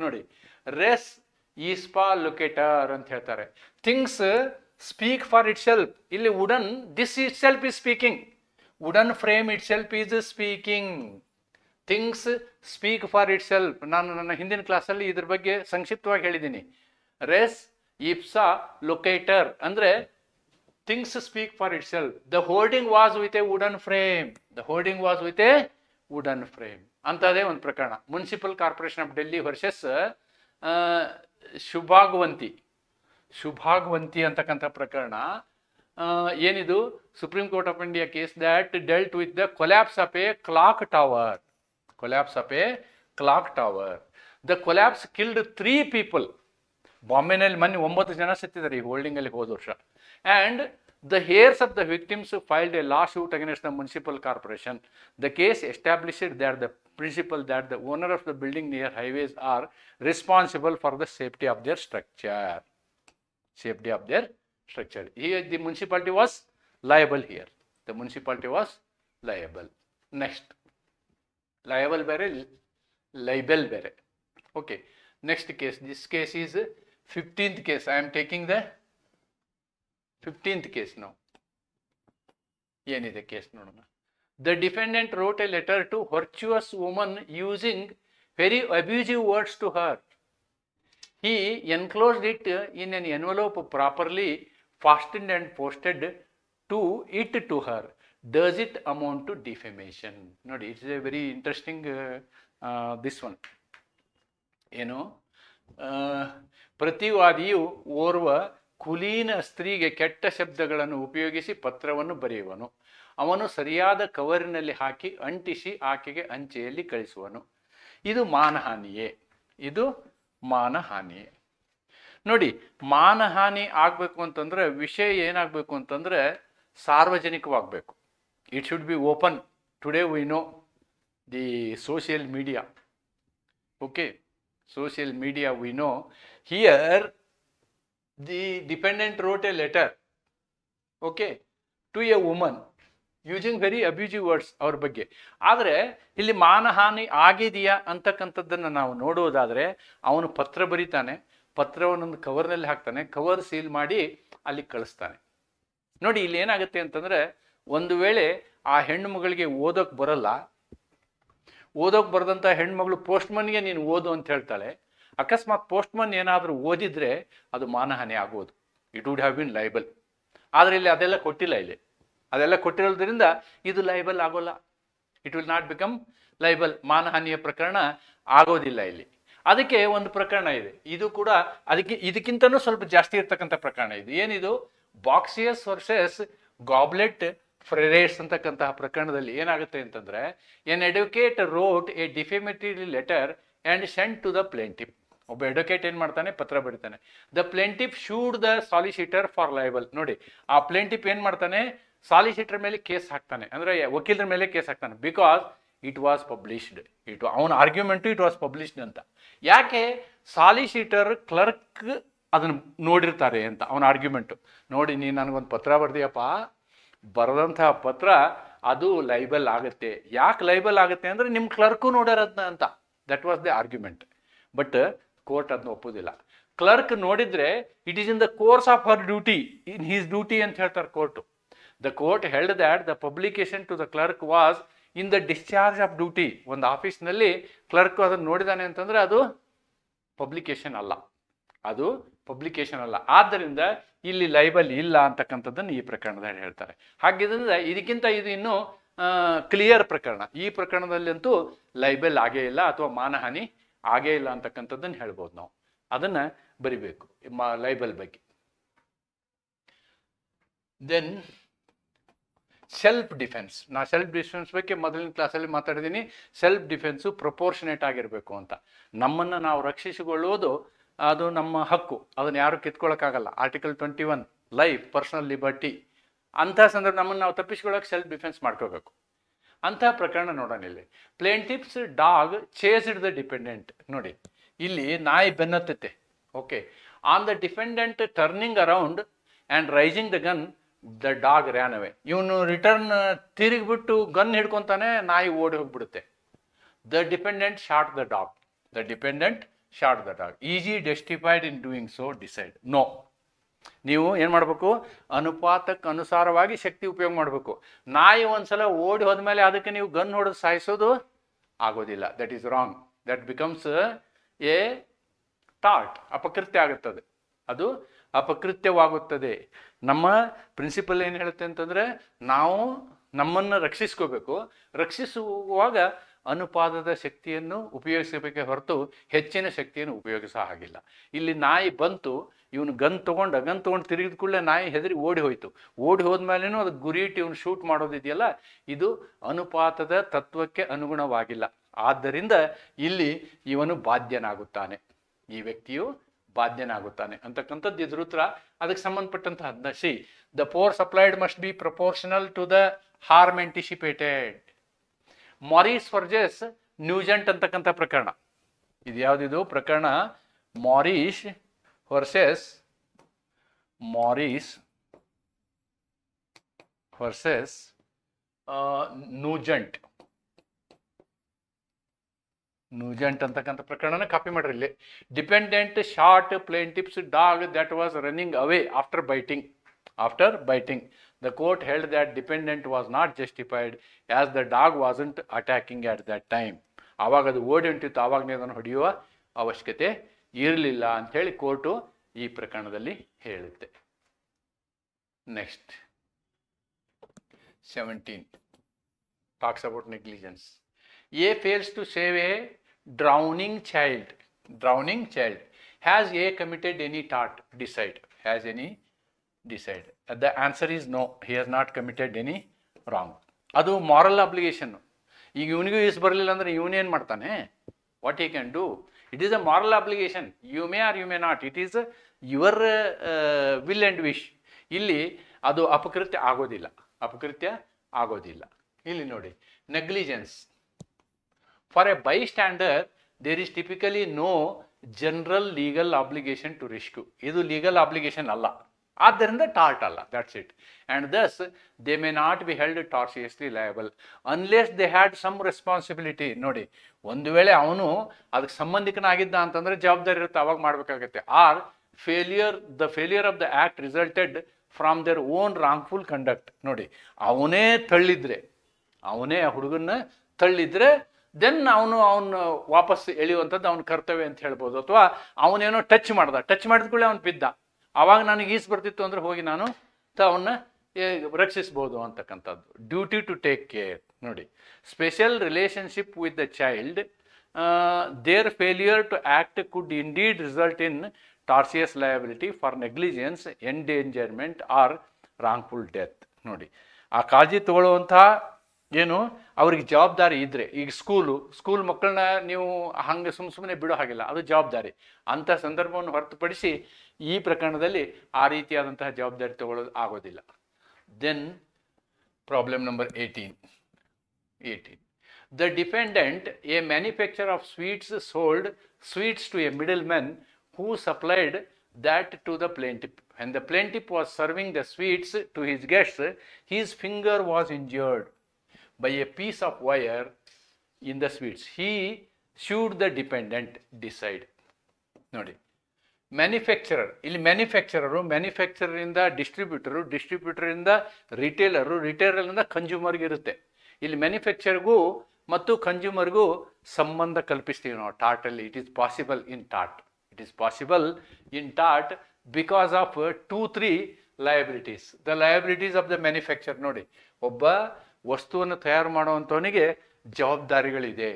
ನೋಡಿ, ರೆಸ್ ಈಸ್ಪಾ ಲೊಕೇಟರ್ ಅಂತ ಹೇಳ್ತಾರೆ. Things speak for itself. ಇಲ್ಲಿ wooden, this itself is speaking. Wooden frame itself is speaking. Things speak for itself. ನಾನು ನನ್ನ ಹಿಂದಿನ ಕ್ಲಾಸಲ್ಲಿ ಇದ್ರ ಬಗ್ಗೆ ಸಂಕ್ಷಿಪ್ತವಾಗಿ ಹೇಳಿದ್ದೀನಿ. ರೆಸ್ ಈಪ್ಸಾ ಲೊಕೇಟರ್ ಅಂದರೆ things speak for itself. The hoarding was with a wooden frame. ಅಂಥದ್ದೇ ಒಂದು ಪ್ರಕರಣ. Municipal Corporation of Delhi versus Subhagwanti ಅಂತಕ್ಕಂಥ ಪ್ರಕರಣ. ಏನಿದು, Supreme Court of India case that delt with the collapse of A clock tower. The collapse killed 3 people. ಬಾಂಬೆನಲ್ಲಿ ಮೊನ್ನೆ 9 ಜನ ಸತ್ತಿದ್ದಾರೆ ಈ ಹೋಲ್ಡಿಂಗಲ್ಲಿ ಹೋದ ವರ್ಷ. And the heirs of the victims filed a lawsuit against the municipal corporation. The case established that the principle that the owner of the building near highways are responsible for the safety of their structure. Here the municipality was liable here. Next. Liable bere, libel bere. Okay. Next case. This case is 15th case. I am taking the 15th case now. ಏನಿದೆ case ನೋಡೋಣ. The defendant wrote a letter to virtuous woman using very abusive words to her. He enclosed it in an envelope properly fastened and posted it to her. Does it amount to defamation? ನೋಡಿ, it's a very interesting this one. ಏನು, ಪ್ರತಿವಾದಿಯು ಓರ್ವ ಕುಲೀನ ಸ್ತ್ರೀಗೆ ಕೆಟ್ಟ ಶಬ್ದಗಳನ್ನು ಉಪಯೋಗಿಸಿ ಪತ್ರವನ್ನು ಬರೆಯುವನು. ಅವನು ಸರಿಯಾದ ಕವರಿನಲ್ಲಿ ಹಾಕಿ ಅಂಟಿಸಿ ಆಕೆಗೆ ಅಂಚೆಯಲ್ಲಿ ಕಳಿಸುವನು. ಇದು ಮಾನಹಾನಿಯೇ. ನೋಡಿ, ಮಾನಹಾನಿ ಆಗಬೇಕು ಅಂತಂದ್ರೆ ವಿಷಯ ಏನಾಗಬೇಕು ಅಂತಂದ್ರೆ ಸಾರ್ವಜನಿಕವಾಗಬೇಕು. It should be open. Today we know the social media. Okay, social media we know. Here the dependent wrote a letter, okay, to a woman using very abusive words ಅವ್ರ ಬಗ್ಗೆ. ಆದರೆ ಇಲ್ಲಿ ಮಾನಹಾನಿ ಆಗಿದೆಯಾ ಅಂತಕ್ಕಂಥದ್ದನ್ನು ನಾವು ನೋಡುವುದಾದರೆ ಅವನು ಪತ್ರ ಬರೀತಾನೆ, ಪತ್ರವನ್ನೊಂದು ಕವರ್ನಲ್ಲಿ ಹಾಕ್ತಾನೆ, ಕವರ್ ಸೀಲ್ ಮಾಡಿ ಅಲ್ಲಿ ಕಳಿಸ್ತಾನೆ. ನೋಡಿ, ಇಲ್ಲಿ ಏನಾಗುತ್ತೆ ಅಂತಂದರೆ, ಒಂದು ವೇಳೆ ಆ ಹೆಣ್ಣು ಮಗಳಿಗೆ ಓದೋಕೆ ಬರದಂಥ ಹೆಣ್ಮಗಳು ಪೋಸ್ಟ್ಮನ್ಗೆ ನೀನು ಓದು ಅಂತ ಹೇಳ್ತಾಳೆ. ಅಕಸ್ಮಾತ್ ಪೋಸ್ಟ್ಮನ್ ಏನಾದರೂ ಓದಿದ್ರೆ ಅದು ಮಾನಹಾನಿ ಆಗೋದು. It would have been libel. ಆದರೆ ಇಲ್ಲಿ ಅದೆಲ್ಲ ಕೊಟ್ಟಿರೋದ್ರಿಂದ ಇದು ಲೈಬಲ್ ಆಗೋಲ್ಲ. It will not become libel. ಮಾನಹಾನಿಯ ಪ್ರಕರಣ ಆಗೋದಿಲ್ಲ ಇಲ್ಲಿ. ಅದಕ್ಕೆ ಒಂದು ಪ್ರಕರಣ ಇದೆ, ಇದು ಕೂಡ ಇದಕ್ಕಿಂತನೂ ಸ್ವಲ್ಪ ಜಾಸ್ತಿ ಇರ್ತಕ್ಕಂಥ ಪ್ರಕರಣ ಇದು. ಏನಿದು? ಬಾಕ್ಸಿಯಸ್ ವರ್ಸಸ್ ಗಾಬ್ಲೆಟ್ ಫ್ರೆರೇಸ್ ಅಂತಕ್ಕಂತಹ ಪ್ರಕರಣದಲ್ಲಿ ಏನಾಗುತ್ತೆ ಅಂತಂದ್ರೆ, an advocate wrote a defamatory letter and send to the plaintiff. ಒಬ್ಬ ಅಡ್ವೊಕೇಟ್ ಏನ್ ಮಾಡ್ತಾನೆ? ಪತ್ರ ಬರೀತಾನೆ. The plaintiff sued the solicitor for liable. ನೋಡಿ, ಆ ಪ್ಲೇಂಟಿಫ್ ಏನ್ ಮಾಡ್ತಾನೆ? ಸಾಲಿಸಿಟರ್ ಮೇಲೆ ಕೇಸ್ ಹಾಕ್ತಾನೆ, ಅಂದ್ರೆ ವಕೀಲರ ಮೇಲೆ ಕೇಸ್ ಹಾಕ್ತಾನೆ. ಬಿಕಾಸ್ ಇಟ್ ವಾಸ್ ಪಬ್ಲಿಷ್ಡ್, ಅವನ ಆರ್ಗ್ಯುಮೆಂಟು ಇಟ್ ವಾಸ್ ಪಬ್ಲಿಷ್ಡ್ ಅಂತ. ಯಾಕೆ? ಸಾಲಿಸಿಟರ್ ಕ್ಲರ್ಕ್ ಅದನ್ನ ನೋಡಿರ್ತಾರೆ ಅಂತ ಅವನ ಆರ್ಗ್ಯುಮೆಂಟು. ನೋಡಿ, ನೀನು ನನಗೊಂದು ಪತ್ರ ಬರ್ದಿಯಪ್ಪ, ಬರೆದಂತಹ ಪತ್ರ ಅದು ಲೈಬಲ್ ಆಗುತ್ತೆ. ಯಾಕೆ ಲೈಬಲ್ ಆಗುತ್ತೆ ಅಂದ್ರೆ ನಿಮ್ಮ ಕ್ಲರ್ಕು ನೋಡ್ಯಾರದ್ನ ಅಂತ. That was the argument. But court ಅದನ್ನ ಒಪ್ಪುದಿಲ್ಲ. ಕ್ಲರ್ಕ್ ನೋಡಿದ್ರೆ it is in the course of her duty, in his duty ಅಂತ ಹೇಳ್ತಾರೆ court. The court held that the publication to the clerk was in the discharge of duty. ಒಂದು ಆಫೀಸ್ನಲ್ಲಿ clerk ಅದನ್ನು ನೋಡಿದಾನೆ ಅಂತಂದ್ರೆ ಅದು ಪಬ್ಲಿಕೇಶನ್ ಅಲ್ಲ, ಅದು ಪಬ್ಲಿಕೇಶನ್ ಅಲ್ಲ. ಆದ್ದರಿಂದ ಇಲ್ಲಿ ಲೈಬಲ್ ಇಲ್ಲ ಅಂತಕ್ಕಂಥದ್ದನ್ನು ಈ ಪ್ರಕರಣದಲ್ಲಿ ಹೇಳ್ತಾರೆ. ಹಾಗಿದ್ರಿಂದ ಇದಕ್ಕಿಂತ ಇದು ಇನ್ನೂ ಕ್ಲಿಯರ್ ಪ್ರಕರಣ. ಈ ಪ್ರಕರಣದಲ್ಲಂತೂ ಲೈಬಲ್ ಆಗೇ ಇಲ್ಲ ಅಥವಾ ಮಾನಹಾನಿ ಆಗೇ ಇಲ್ಲ ಅಂತಕ್ಕಂಥದ್ದನ್ನು ಹೇಳ್ಬೋದು ನಾವು. ಅದನ್ನ ಬರಿಬೇಕು ಲೈಬಲ್ ಬಗ್ಗೆ. Then self defence. ನಾ ಸೆಲ್ಫ್ ಡಿಫೆನ್ಸ್ ಬಗ್ಗೆ ಮೊದಲಿನ ಕ್ಲಾಸಲ್ಲಿ ಮಾತಾಡಿದ್ದೀನಿ. ಸೆಲ್ಫ್ ಡಿಫೆನ್ಸು ಪ್ರಪೋರ್ಷನೇಟ್ ಆಗಿರಬೇಕು ಅಂತ. ನಮ್ಮನ್ನು ನಾವು ರಕ್ಷಿಸಿಕೊಳ್ಳುವುದು ಅದು ನಮ್ಮ ಹಕ್ಕು, ಅದನ್ನು ಯಾರು ಕಿತ್ಕೊಳ್ಳೋಕ್ಕಾಗಲ್ಲ. Article 21 life, personal liberty. ಅಂಥ ಸಂದರ್ಭ ನಮ್ಮನ್ನು ನಾವು ತಪ್ಪಿಸ್ಕೊಳ್ಳೋಕೆ ಸೆಲ್ಫ್ ಡಿಫೆನ್ಸ್ ಮಾಡ್ಕೋಬೇಕು. ಅಂತಹ ಪ್ರಕರಣ ನೋಡೋಣ ಇಲ್ಲಿ. Plaintiff's dog chased the defendant. ನೋಡಿ, ಇಲ್ಲಿ ನಾಯಿ ಬೆನ್ನತ್ತೈತೆ. Okay, on the defendant turning around and raising the gun, the dog ran away. ಇವನು ರಿಟರ್ನ್ ತಿರುಗಿಬಿಟ್ಟು ಗನ್ ಹಿಡ್ಕೊತಾನೆ, ನಾಯಿ ಓಡಿ ಹೋಗ್ಬಿಡುತ್ತೆ. The defendant shot the dog. The defendant shot the dog. Is he justified in doing so decide no. ನೀವು ಏನು ಮಾಡಬೇಕು? ಅನುಪಾತಕ್ಕೆ ಅನುಸಾರವಾಗಿ ಶಕ್ತಿ ಉಪಯೋಗ ಮಾಡಬೇಕು. ನಾಯಿ ಒಂದ್ಸಲ ಓಡಿ ಹೋದ್ಮೇಲೆ ಅದಕ್ಕೆ ನೀವು ಗನ್ ಹೊಡೆದು ಸಾಯಿಸೋದು ಆಗೋದಿಲ್ಲ. That is wrong. That becomes a tort. ಅಪಕೃತ್ಯ ಆಗುತ್ತದೆ, ಅದು ಅಪಕೃತ್ಯವಾಗುತ್ತದೆ. ನಮ್ಮ ಪ್ರಿನ್ಸಿಪಲ್ ಏನು ಹೇಳುತ್ತೆ ಅಂತಂದರೆ, ನಾವು ನಮ್ಮನ್ನು ರಕ್ಷಿಸ್ಕೋಬೇಕು. ರಕ್ಷಿಸುವಾಗ ಅನುಪಾತದ ಶಕ್ತಿಯನ್ನು ಉಪಯೋಗಿಸಬೇಕೇ ಹೊರತು ಹೆಚ್ಚಿನ ಶಕ್ತಿಯನ್ನು ಉಪಯೋಗಿಸೋ ಹಾಗಿಲ್ಲ. ಇಲ್ಲಿ ನಾಯಿ ಬಂತು, ಇವನು ಗನ್ ತೊಗೊಂಡು ತಿರುಗಿದ ಕೂಡಲೇ ನಾಯಿ ಹೆದರಿ ಓಡಿ ಹೋಯ್ತು. ಓಡಿ ಹೋದ್ಮೇಲೇನೂ ಅದು ಗುರಿಯಿಟ್ಟು ಇವನು ಶೂಟ್ ಮಾಡೋದಿದೆಯಲ್ಲ, ಇದು ಅನುಪಾತದ ತತ್ವಕ್ಕೆ ಅನುಗುಣವಾಗಿಲ್ಲ. ಆದ್ದರಿಂದ ಇಲ್ಲಿ ಇವನು ಬಾಧ್ಯನಾಗುತ್ತಾನೆ, ಈ ವ್ಯಕ್ತಿಯು ಬಾಧ್ಯನಾಗುತ್ತಾನೆ ಅಂತಕ್ಕಂಥದ್ದು ಇದ್ರ ಉತ್ತರ. ಅದಕ್ಕೆ ಸಂಬಂಧಪಟ್ಟಂತಹ the force applied must be proportional to the harm anticipated. Morris versus Nugent ಅಂತಕ್ಕಂಥ ಪ್ರಕರಣ. ಇದು ಯಾವುದಿದು ಪ್ರಕರಣ? ಮಾರಿಸ್ ವರ್ಸಸ್ ನ್ಯೂಜೆಂಟ್. ನ್ಯೂಜೆಂಟ್ ಅಂತಕ್ಕಂಥ ಪ್ರಕರಣನ ಕಾಪಿ ಮಾಡ್ರಿ ಇಲ್ಲಿ. Defendant shot plaintiff's dog that was running away after biting. The court held that defendant was not justified as the dog wasn't attacking at that time. ಆವಾಗ ಅದು ಓಡಿ ಹೊಂಟಿತ್ತು, ಆವಾಗನೇ ಅದನ್ನು ಹೊಡೆಯುವ ಅವಶ್ಯಕತೆ ಇರಲಿಲ್ಲ ಅಂಥೇಳಿ ಕೋರ್ಟು ಈ ಪ್ರಕರಣದಲ್ಲಿ ಹೇಳುತ್ತೆ. Next 17 talks about negligence. A fails to save a drowning child. Has A committed any tort? Decide. Decide. The answer is no. He has not committed any wrong. ಅದು ಮಾರಲ್ ಅಬ್ಲಿಗೇಷನ್. ಈಗ ಇವನಿಗೂ ಈಸ್ ಬರಲಿಲ್ಲ ಅಂದರೆ ಇವನೇನು ಮಾಡ್ತಾನೆ? What he can do? It is a moral obligation. You may or you may not. It is your will and wish. ಇಲ್ಲಿ ಅದು ಅಪಕೃತ್ಯ ಆಗೋದಿಲ್ಲ. ಇಲ್ಲಿ ನೋಡಿ, negligence. For a bystander there is typically no general legal obligation to rescue. ಇದು legal obligation ಅಲ್ಲ, ಆದ್ದರಿಂದ tort ಅಲ್ಲ. That's it. And thus they may not be held ಟಾರ್ಟಿಯಸ್ಲಿ liable unless they had some responsibility. ನೋಡಿ, ಒಂದು ವೇಳೆ ಅವನು ಅದಕ್ಕೆ ಸಂಬಂಧಿಕನಾಗಿದ್ದ ಅಂತಂದರೆ ಜವಾಬ್ದಾರಿ ಇರುತ್ತೆ, ಅವಾಗ ಮಾಡಬೇಕಾಗತ್ತೆ. Are the failure of the act resulted from their own wrongful conduct. ನೋಡಿ, ಅವನೇ ಆ ಹುಡುಗನ್ನ ತಳ್ಳಿದ್ರೆ ದೆನ್ ಅವನು ವಾಪಸ್ ಎಳೆಯುವಂಥದ್ದು ಅವನ ಕರ್ತವ್ಯ ಅಂತ ಹೇಳ್ಬೋದು. ಅಥವಾ ಅವನೇನೋ ಟಚ್ ಮಾಡಿದ ಕೂಡಲೇ ಅವನು ಬಿದ್ದ, ಆವಾಗ ನನಗೆ ಈಸ್ ಬರ್ತಿತ್ತು ಅಂದರೆ ಹೋಗಿ ನಾನು ಅವನ್ನ ರಕ್ಷಿಸ್ಬೋದು ಅಂತಕ್ಕಂಥದ್ದು. Duty to take care. ನೋಡಿ, special relationship with the child their failure to act could indeed result in tortious liability for negligence, endangerment or wrongful death. ನೋಡಿ, ಆ ಕಾಳಜಿ ತಗೊಳ್ಳುವಂತಹ ಏನು ಅವ್ರಿಗೆ ಜವಾಬ್ದಾರಿ ಇದ್ರೆ, ಈಗ ಸ್ಕೂಲ್ ಮಕ್ಕಳನ್ನ ನೀವು ಹಂಗೆ ಸುಮ್ಮನೆ ಬಿಡೋ ಹಾಗಿಲ್ಲ, ಅದು ಜವಾಬ್ದಾರಿ. ಅಂಥ ಸಂದರ್ಭವನ್ನು ಹೊರತುಪಡಿಸಿ ಈ ಪ್ರಕರಣದಲ್ಲಿ ಆ ರೀತಿಯಾದಂತಹ ಜವಾಬ್ದಾರಿ ತಗೊಳ್ಳೋದು ಆಗೋದಿಲ್ಲ. Then problem number 18. The defendant, a manufacturer of sweets, sold sweets to a middleman who supplied that to the plaintiff. When the plaintiff was serving the sweets to his guests, his finger was injured by a piece of wire in the sweets. He sued the defendant. Decide. ನೋಡಿ, manufacturer, ಇಲ್ಲಿ ಮ್ಯಾನುಫ್ಯಾಕ್ಚರರಿಂದ distributor, ಡಿಸ್ಟ್ರಿಬ್ಯೂಟರಿಂದ ರಿಟೇಲರು, ರಿಟೇಲರಿಂದ ಕನ್ಸ್ಯೂಮರ್ಗೆ ಇರುತ್ತೆ. ಇಲ್ಲಿ ಮ್ಯಾನುಫ್ಯಾಕ್ಚರ್ಗೂ ಮತ್ತು ಕನ್ಸ್ಯೂಮರ್ಗೂ ಸಂಬಂಧ ಕಲ್ಪಿಸ್ತೀವಿ ನಾವು ಟಾರ್ಟಲ್ಲಿ. It is possible in tort because of 2-3 liabilities. The liabilities of the manufacture. ನೋಡಿ, ಒಬ್ಬ ವಸ್ತುವನ್ನು ತಯಾರು ಮಾಡುವಂಥವನಿಗೆ ಜವಾಬ್ದಾರಿಗಳಿದೆ.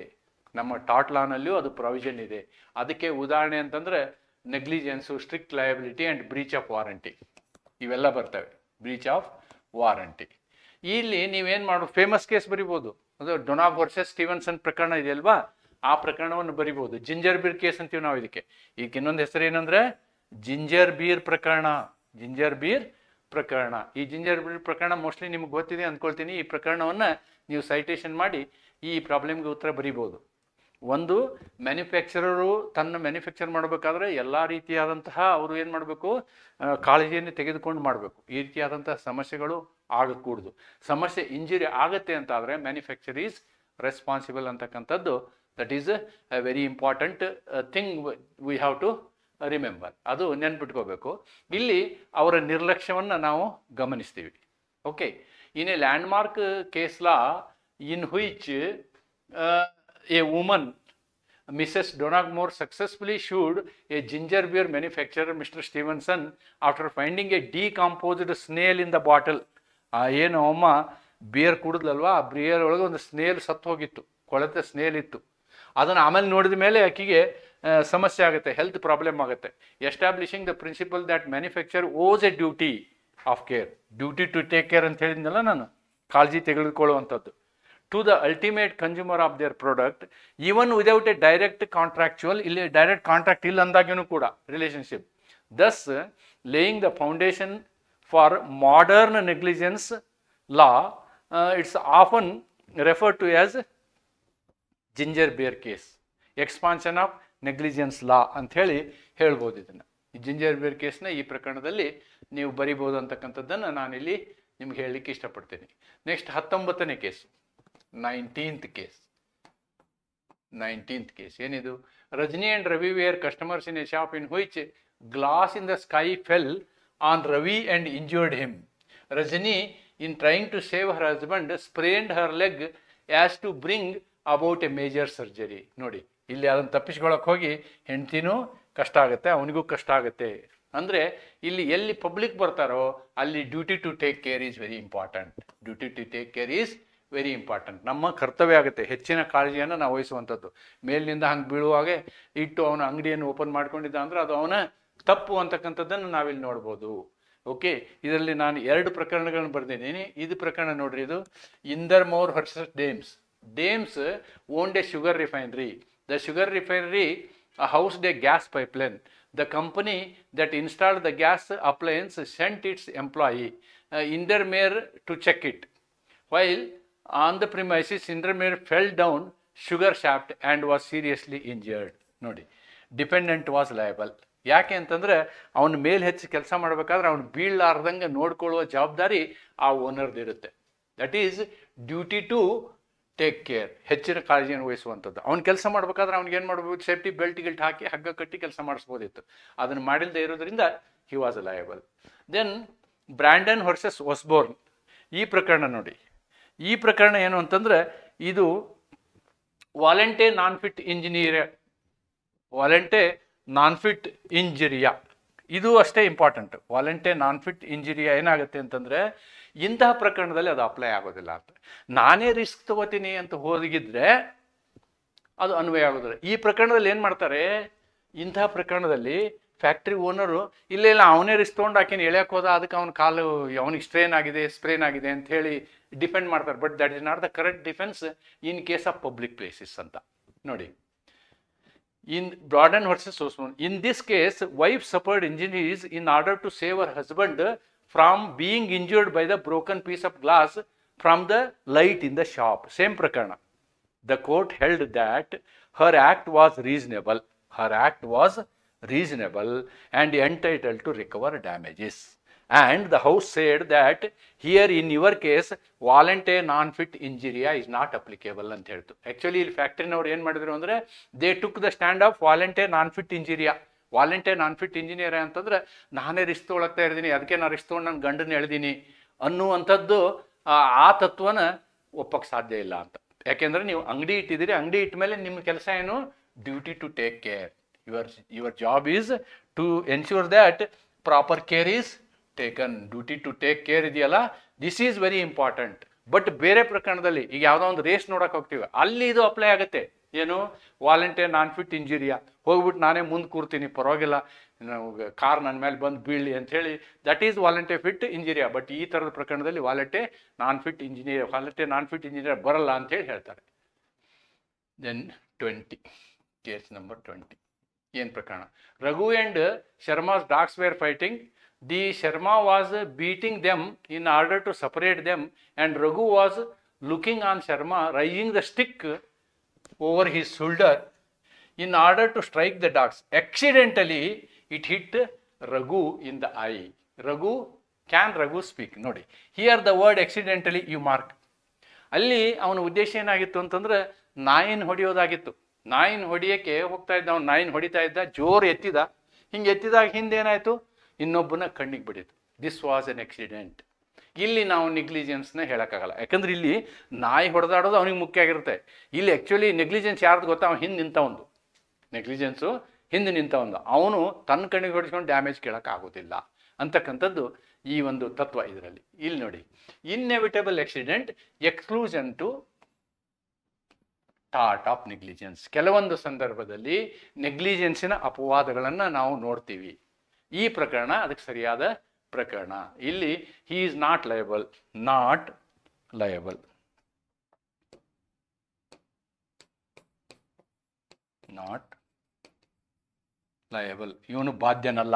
ನಮ್ಮ ಟಾರ್ಟ್ ಲಾನಲ್ಲಿಯೂ ಅದು ಪ್ರಾವಿಷನ್ ಇದೆ. ಅದಕ್ಕೆ ಉದಾಹರಣೆ ಅಂತಂದರೆ negligence, strict liability and breach of warranty, ಇವೆಲ್ಲ ಬರ್ತವೆ. Breach of warranty. ಇಲ್ಲಿ ನೀವೇನು ಮಾಡೋದು, ಫೇಮಸ್ ಕೇಸ್ ಬರಿಬೋದು. ಅದು ಡೊನಾಗ್ ವರ್ಸಸ್ ಸ್ಟೀವನ್ಸನ್ ಪ್ರಕರಣ ಇದೆಯಲ್ವಾ, ಆ ಪ್ರಕರಣವನ್ನು ಬರಿಬೋದು. ಜಿಂಜರ್ ಬೀರ್ ಕೇಸ್ ಅಂತೀವಿ ನಾವು ಇದಕ್ಕೆ. ಈಗ ಇನ್ನೊಂದು ಹೆಸರು ಏನಂದ್ರೆ ಜಿಂಜರ್ ಬೀರ್ ಪ್ರಕರಣ. ಈ ಜಿಂಜರ್ ಬೀರ್ ಪ್ರಕರಣ ಮೋಸ್ಟ್ಲಿ ನಿಮ್ಗೆ ಗೊತ್ತಿದೆ ಅಂದ್ಕೊಳ್ತೀನಿ. ಈ ಪ್ರಕರಣವನ್ನು ನೀವು ಸೈಟೇಷನ್ ಮಾಡಿ ಈ ಪ್ರಾಬ್ಲಮ್ಗೆ ಉತ್ತರ ಬರಿಬೋದು. ಒಂದು, ಮ್ಯಾನುಫ್ಯಾಕ್ಚರರು ತನ್ನ ಮ್ಯಾನುಫ್ಯಾಕ್ಚರ್ ಮಾಡಬೇಕಾದ್ರೆ ಎಲ್ಲ ರೀತಿಯಾದಂತಹ ಅವರು ಏನು ಮಾಡಬೇಕು, ಕಾಳಜಿಯನ್ನು ತೆಗೆದುಕೊಂಡು ಮಾಡಬೇಕು. ಈ ರೀತಿಯಾದಂತಹ ಸಮಸ್ಯೆಗಳು ಆಗಕೂಡದು. ಸಮಸ್ಯೆ ಇಂಜುರಿ ಆಗುತ್ತೆ ಅಂತ ಆದರೆ ಮ್ಯಾನುಫ್ಯಾಕ್ಚರ್ ಈಸ್ ರೆಸ್ಪಾನ್ಸಿಬಲ್ ಅಂತಕ್ಕಂಥದ್ದು, that is a very important thing we have to remember. ಅದು ನೆನ್ಪಿಟ್ಕೋಬೇಕು. ಇಲ್ಲಿ ಅವರ ನಿರ್ಲಕ್ಷ್ಯವನ್ನು ನಾವು ಗಮನಿಸ್ತೀವಿ. Okay, in a landmark case law in which a woman, Mrs. Donagmore, successfully sued a ginger beer manufacturer, Mr. Stevenson, after finding a decomposed snail in the bottle. ಏನು ಅಮ್ಮ beer ಕುಡಿದ್ಲಲ್ವಾ, ಆ ಬಿಯರ್ ಒಳಗೆ ಒಂದು ಸ್ನೇಲ್ ಸತ್ತು ಹೋಗಿತ್ತು, ಕೊಳೆತ snail ಇತ್ತು. ಅದನ್ನು ಆಮೇಲೆ ನೋಡಿದ ಮೇಲೆ ಆಕೆಗೆ ಸಮಸ್ಯೆ ಆಗುತ್ತೆ, ಹೆಲ್ತ್ ಪ್ರಾಬ್ಲಮ್ ಆಗುತ್ತೆ. Establishing the principle that manufacture owes a duty of care, duty to take care ಅಂತ ಹೇಳಿದ್ನಲ್ಲ ನಾನು, ಕಾಳಜಿ ತೆಗೆದುಕೊಳ್ಳುವಂಥದ್ದು. To the ultimate consumer of their product, even without a direct contractual, ಇಲ್ಲಿ ಡೈರೆಕ್ಟ್ ಕಾಂಟ್ರಾಕ್ಟ್ ಇಲ್ಲ ಅಂದಾಗೂ ಕೂಡ relationship. Thus, laying the foundation for modern negligence law, it's often referred to as ginger beer case, expansion of negligence law ಅಂತ ಹೇಳ್ಬೋದು. ಇದನ್ನು ಈ ginger ಬೇರ್ ಕೇಸ್ನ ಈ ಪ್ರಕರಣದಲ್ಲಿ ನೀವು ಬರಿಬೋದು ಅಂತಕ್ಕಂಥದ್ದನ್ನು ನಾನಿಲ್ಲಿ ನಿಮ್ಗೆ ಹೇಳಲಿಕ್ಕೆ ಇಷ್ಟಪಡ್ತೀನಿ. ನೆಕ್ಸ್ಟ್ 19ನೇ ಕೇಸ್, 19th case ಏನಿದು? Rajni and Ravi were customers in a shop in which glass in the sky fell on Ravi and injured him. Rajni, in trying to save her husband, sprained her leg as to bring about a major surgery. ನೋಡಿ, ಇಲ್ಲಿ ಅದನ್ನು ತಪ್ಪಿಸ್ಕೊಳ್ಳೋಕೆ ಹೋಗಿ ಹೆಂಡ್ತಿನೂ ಕಷ್ಟ ಆಗುತ್ತೆ, ಅವನಿಗೂ ಕಷ್ಟ ಆಗುತ್ತೆ. ಅಂದರೆ ಇಲ್ಲಿ ಎಲ್ಲಿ ಪಬ್ಲಿಕ್ ಬರ್ತಾರೋ ಅಲ್ಲಿ duty to take care is very important. ನಮ್ಮ ಕರ್ತವ್ಯ ಆಗುತ್ತೆ ಹೆಚ್ಚಿನ ಕಾಳಜಿಯನ್ನು ನಾವು ವಹಿಸುವಂಥದ್ದು. ಮೇಲಿನಿಂದ ಹಂಗೆ ಬೀಳುವಾಗೆ ಇಟ್ಟು ಅವನ ಅಂಗಡಿಯನ್ನು ಓಪನ್ ಮಾಡ್ಕೊಂಡಿದ್ದ ಅಂದ್ರೆ ಅದು ಅವನ ತಪ್ಪು ಅಂತಕ್ಕಂಥದ್ದನ್ನು ನಾವಿಲ್ಲಿ ನೋಡ್ಬೋದು. ಓಕೆ, ಇದರಲ್ಲಿ ನಾನು 2 ಪ್ರಕರಣಗಳನ್ನು ಬರೆದಿದ್ದೀನಿ. ಇದು ಪ್ರಕರಣ ನೋಡ್ರಿ, ಇದು Indermaur versus Dames owned a sugar refinery. The sugar refinery housed a gas pipeline. The company that installed the gas appliance sent its employee Indermere to check it. While on the premises, Indermere fell down sugar shaft and was seriously injured. ನೋಡಿ, dependent was liable. ಯಾಕೆ ಅಂತಂದರೆ ಅವನ ಮೇಲೆ ಹೆಚ್ಚು ಕೆಲಸ ಮಾಡಬೇಕಾದ್ರೆ ಅವ್ನು ಬೀಳಲಾರ್ದಂಗೆ ನೋಡ್ಕೊಳ್ಳುವ ಜವಾಬ್ದಾರಿ ಆ ಓನರ್ದಿರುತ್ತೆ. That is duty to take care, ಹೆಚ್ಚಿನ ಕಾಳಜಿಯನ್ನು ವಹಿಸುವಂಥದ್ದು. ಅವ್ನು ಕೆಲಸ ಮಾಡಬೇಕಾದ್ರೆ ಅವ್ನಿಗೆ ಏನು ಮಾಡ್ಬೋದು, ಸೇಫ್ಟಿ ಬೆಲ್ಟ್ ಹಾಕಿ ಹಗ್ಗ ಕಟ್ಟಿ ಕೆಲಸ ಮಾಡಿಸ್ಬೋದಿತ್ತು. ಅದನ್ನು ಮಾಡಿಲ್ಲದೆ ಇರೋದ್ರಿಂದ he was liable. Then Brandon versus Osborne, ಈ ಪ್ರಕರಣ ನೋಡಿ. ಈ ಪ್ರಕರಣ ಏನು ಅಂತಂದರೆ ಇದು ವಾಲಂಟೆ ನಾನ್ ಫಿಟ್ ಇಂಜುರಿಯಾ. ಇದು ಅಷ್ಟೇ ಇಂಪಾರ್ಟೆಂಟ್. ವಾಲಂಟೆ ನಾನ್ ಫಿಟ್ ಇಂಜುರಿಯಾ ಏನಾಗುತ್ತೆ ಅಂತಂದರೆ ಇಂತಹ ಪ್ರಕರಣದಲ್ಲಿ ಅದು ಅಪ್ಲೈ ಆಗೋದಿಲ್ಲ ಅಂತ. ನಾನೇ ರಿಸ್ಕ್ ತಗೋತೀನಿ ಅಂತ ಹೋಗಿದ್ರೆ ಅದು ಅನ್ವಯ ಆಗೋದಿಲ್ಲ. ಈ ಪ್ರಕರಣದಲ್ಲಿ ಏನು ಮಾಡ್ತಾರೆ, ಇಂತಹ ಪ್ರಕರಣದಲ್ಲಿ ಫ್ಯಾಕ್ಟ್ರಿ ಓನರು ಇಲ್ಲ ಇಲ್ಲ ಅವನೇ ರಿಸ್ಕ್ ತೊಗೊಂಡು ಆಕೆನ ಎಳ್ಯಾಕೆ ಹೋದ, ಅದಕ್ಕೆ ಅವನ ಕಾಲು ಅವನಿಗೆ ಸ್ಪ್ರೇನ್ ಆಗಿದೆ ಅಂತ ಹೇಳಿ ಡಿಫೆಂಡ್ ಮಾಡ್ತಾರೆ. But that is not the correct defence in case of public places ಅಂತ ನೋಡಿ. In Broaden versus Osman, in this case, wife suffered injuries in order to save her husband from being injured by the broken piece of glass from the light in the shop. Same prakarana. The court held that her act was reasonable. Her act was reasonable and entitled to recover damages. And the house said that here in your case, voluntary non-fit injuria is not applicable ಅಂತ ಹೇಳ್ತು. Actually ಇಲ್ಲಿ ಫ್ಯಾಕ್ಟ್ರಿನವ್ರು ಏನು ಮಾಡಿದ್ರು ಅಂದರೆ, they took the stand of voluntary non fit injuria. Voluntary non fit injuria ಅಂತಂದ್ರೆ ನಾನೇ risk ತೊಗೊಳಕ್ತಾ ಇದ್ದೀನಿ, ಅದಕ್ಕೆ ನಾನು ರಿಸ್ಕ್ ತೊಗೊಂಡು ನನ್ನ ಗಂಡನ ಎಳ್ದೀನಿ ಅನ್ನುವಂಥದ್ದು ಆ ತತ್ವನ ಒಪ್ಪಕ್ಕೆ ಸಾಧ್ಯ ಇಲ್ಲ ಅಂತ. ಯಾಕೆಂದರೆ ನೀವು ಅಂಗಡಿ ಇಟ್ಟಿದ್ದೀರಿ, ಅಂಗಡಿ ಇಟ್ಟ ಮೇಲೆ ನಿಮ್ಮ ಕೆಲಸ ಏನು, duty to take care. Your job is to ensure that proper care is taken. Duty to take care ಇದೆಯಲ್ಲ, this is very important. But ಬೇರೆ ಪ್ರಕರಣದಲ್ಲಿ ಈಗ ಯಾವುದೋ ಒಂದು ರೇಸ್ ನೋಡಕ್ಕೆ ಹೋಗ್ತೀವಿ, ಅಲ್ಲಿ ಇದು ಅಪ್ಲೈ ಆಗುತ್ತೆ. ಏನು, ವಾಲಂಟರಿ ನಾನ್-ಫಿಟ್ ಇಂಜುರಿಯಾ. ಹೋಗ್ಬಿಟ್ಟು ನಾನೇ ಮುಂದೆ ಕೂರ್ತೀನಿ, ಪರವಾಗಿಲ್ಲ, ಕಾರ್ ನನ್ನ ಮೇಲೆ ಬಂದು ಬೀಳಲಿ ಅಂತ ಹೇಳಿ, that is voluntary fit injuria. But ಈ ಥರದ ಪ್ರಕರಣದಲ್ಲಿ ವಾಲಂಟರಿ ನಾನ್-ಫಿಟ್ ಇಂಜಿನಿಯರ್ ಬರಲ್ಲ ಅಂತ ಹೇಳಿ ಹೇಳ್ತಾರೆ. Then 20, case number 20. ಏನು ಪ್ರಕರಣ, Raghu and Sharma's dogs were fighting. The Sharma was beating them in order to separate them, and Raghu was looking on Sharma raising the stick over his shoulder in order to strike the dogs. Accidentally, it hit Raghu in the eye. Can Raghu speak? ನೋಡಿ, here the word accidentally you mark. ಅಲ್ಲಿ ಅವನ ಉದ್ದೇಶ ಏನಾಗಿತ್ತು ಅಂತಂದ್ರೆ ನಾಯಿನ ಹೊಡೆಯೋದಾಗಿತ್ತು. ನಾಯಿನ ಹೊಡಿಯೋಕ್ಕೆ ಹೋಗ್ತಾ ಇದ್ದ, ಅವ್ನು ನಾಯಿನ ಹೊಡಿತಾ ಇದ್ದ, ಜೋರು ಎತ್ತಿದ. ಹಿಂಗೆ ಎತ್ತಿದಾಗ ಹಿಂದೇನಾಯಿತು, ಇನ್ನೊಬ್ಬನ ಕಣ್ಣಿಗೆ ಬಿಡಿತು. This was an accident. ಇಲ್ಲಿ ನಾವು ನೆಗ್ಲಿಜೆನ್ಸ್ನ ಹೇಳೋಕ್ಕಾಗಲ್ಲ, ಯಾಕಂದ್ರೆ ಇಲ್ಲಿ ನಾಯಿ ಹೊಡೆದಾಡೋದು ಅವನಿಗೆ ಮುಖ್ಯ ಆಗಿರುತ್ತೆ. ಇಲ್ಲಿ ಆ್ಯಕ್ಚುಲಿ ನೆಗ್ಲಿಜೆನ್ಸ್ ಯಾರ್ದು ಗೊತ್ತಾ, ಅವ್ನು ಹಿಂದೆ ನಿಂತವನು. ನೆಗ್ಲಿಜೆನ್ಸು ಹಿಂದೆ ನಿಂತವನು, ಅವನು ತನ್ನ ಕಣ್ಣಿಗೆ ಹೊಡಿಸ್ಕೊಂಡು ಡ್ಯಾಮೇಜ್ ಕೇಳೋಕ್ಕಾಗೋದಿಲ್ಲ ಅಂತಕ್ಕಂಥದ್ದು ಈ ಒಂದು ತತ್ವ ಇದರಲ್ಲಿ. ಇಲ್ಲಿ ನೋಡಿ, inevitable accident exclusion to tort of negligence. ಕೆಲವೊಂದು ಸಂದರ್ಭದಲ್ಲಿ ನೆಗ್ಲಿಜೆನ್ಸಿನ ಅಪವಾದಗಳನ್ನು ನಾವು ನೋಡ್ತೀವಿ. ಈ ಪ್ರಕರಣ ಅದಕ್ಕೆ ಸರಿಯಾದ ಪ್ರಕರಣ. ಇಲ್ಲಿ ಹಿ ಈಸ್ ನಾಟ್ ಲಯಬಲ್, ಇವನು ಬಾಧ್ಯನಲ್ಲ.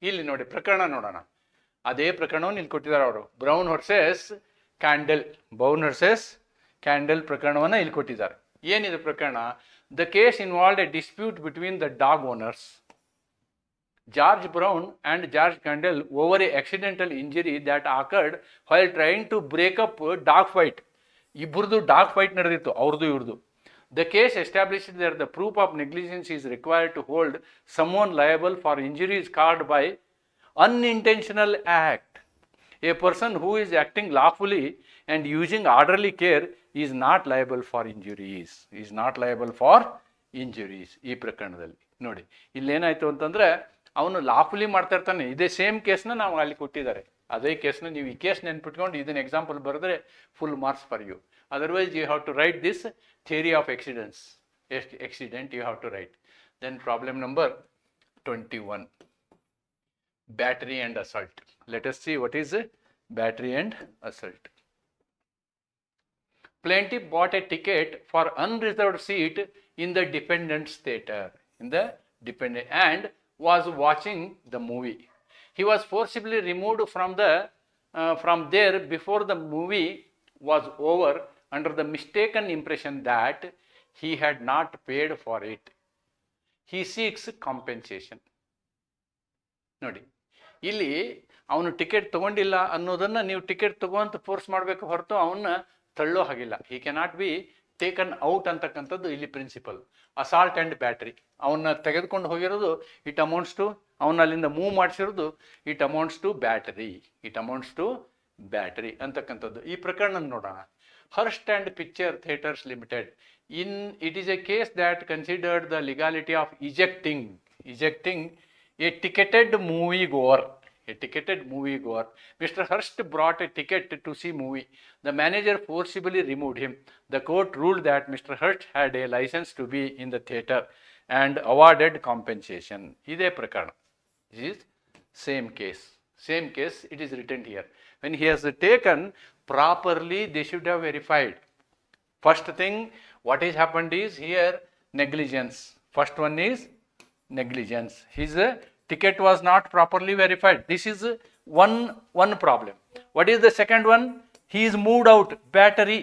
ಇಲ್ಲಿ ನೋಡಿ ಪ್ರಕರಣ ನೋಡೋಣ. ಅದೇ ಪ್ರಕರಣವನ್ನು ಇಲ್ಲಿ ಕೊಟ್ಟಿದ್ದಾರೆ ಅವರು. ಬ್ರೌನ್ ವರ್ಸಸ್ ಕ್ಯಾಂಡಲ್ ಪ್ರಕರಣವನ್ನು ಇಲ್ಲಿ ಕೊಟ್ಟಿದ್ದಾರೆ. ಏನಿದೆ ಪ್ರಕರಣ? The case involved A dispute between the dog owners George Brown and George Candle over a accidental injury that occurred while trying to break up dog fight. ಇಬ್ಬರದು ಡಾಗ್ ಫೈಟ್ ನಡೆದಿತ್ತು, ಅವ್ರದ್ದು ಇವ್ರದ್ದು. The case established that the proof of negligence is required to hold someone liable for injuries caused by unintentional act. A person who is acting lawfully and using orderly care is not liable for injuries. ಈ ಪ್ರಕರಣದಲ್ಲಿ ನೋಡಿ, ಇಲ್ಲೇನಾಯ್ತು ಅಂತಂದ್ರೆ ಅವನು ಲಾಫುಲಿ ಮಾಡ್ತಾ ಇರ್ತಾನೆ. ಇದೇ same ಕೇಸ್ನ ನಾವು ಅಲ್ಲಿ ಕೊಟ್ಟಿದ್ದಾರೆ. ಅದೇ ಕೇಸ್ನ ನೀವು ಈ ಕೇಸ್ ನೆನ್ಪಿಟ್ಕೊಂಡು ಇದನ್ನ ಎಕ್ಸಾಂಪಲ್ ಬರೆದ್ರೆ full marks for you. Otherwise you have to write this theory of accident you have to write. Then problem number 21, battery and assault. Let us see what is battery and assault. Plaintiff bought a ticket for unreserved seat in the defendant's theater and was watching the movie. He was forcibly removed from there before the movie was over under the mistaken impression that he had not paid for it. He seeks compensation. ನೋಡಿ, ಇಲ್ಲಿ ಅವನು ticket ತಗೊಂಡಿಲ್ಲ ಅನ್ನೋದನ್ನ ನೀವು ticket ತಗೋಂತ force ಮಾಡಬೇಕು ಹೊರತು ಅವನ್ನ ತಳ್ಳೋ ಹಾಗಿಲ್ಲ. He cannot be taken out ಅಂತಕ್ಕಂಥದ್ದು ಇಲ್ಲಿ ಪ್ರಿನ್ಸಿಪಲ್. ಅಸಾಲ್ಟ್ ಆ್ಯಂಡ್ ಬ್ಯಾಟ್ರಿ, ಅವನ್ನ ತೆಗೆದುಕೊಂಡು ಹೋಗಿರೋದು ಇಟ್ ಅಮೌಂಟ್ಸ್ ಟು, ಅವನ್ನ ಅಲ್ಲಿಂದ ಮೂವ್ ಮಾಡಿಸಿರೋದು ಇಟ್ ಅಮೌಂಟ್ಸ್ ಟು ಬ್ಯಾಟರಿ ಅಂತಕ್ಕಂಥದ್ದು. ಈ ಪ್ರಕರಣ ನೋಡೋಣ. Hurst and Picture Theatres Limited. It is a case that considered the legality of ejecting a ticketed movie goer. a ticketed moviegoer. Mr. Hurst brought a ticket to see movie. The manager forcibly removed him. The court ruled that Mr. Hurst had a license to be in the theater and awarded compensation. ಇದೇ ಪ್ರಕರಣ. This is same case. Same case, it is written here. When he has taken properly, they should have verified. First thing, what is happened is here negligence. First one is negligence. His ticket was not properly verified. This is one problem. What is the second one? He is moved out. Battery.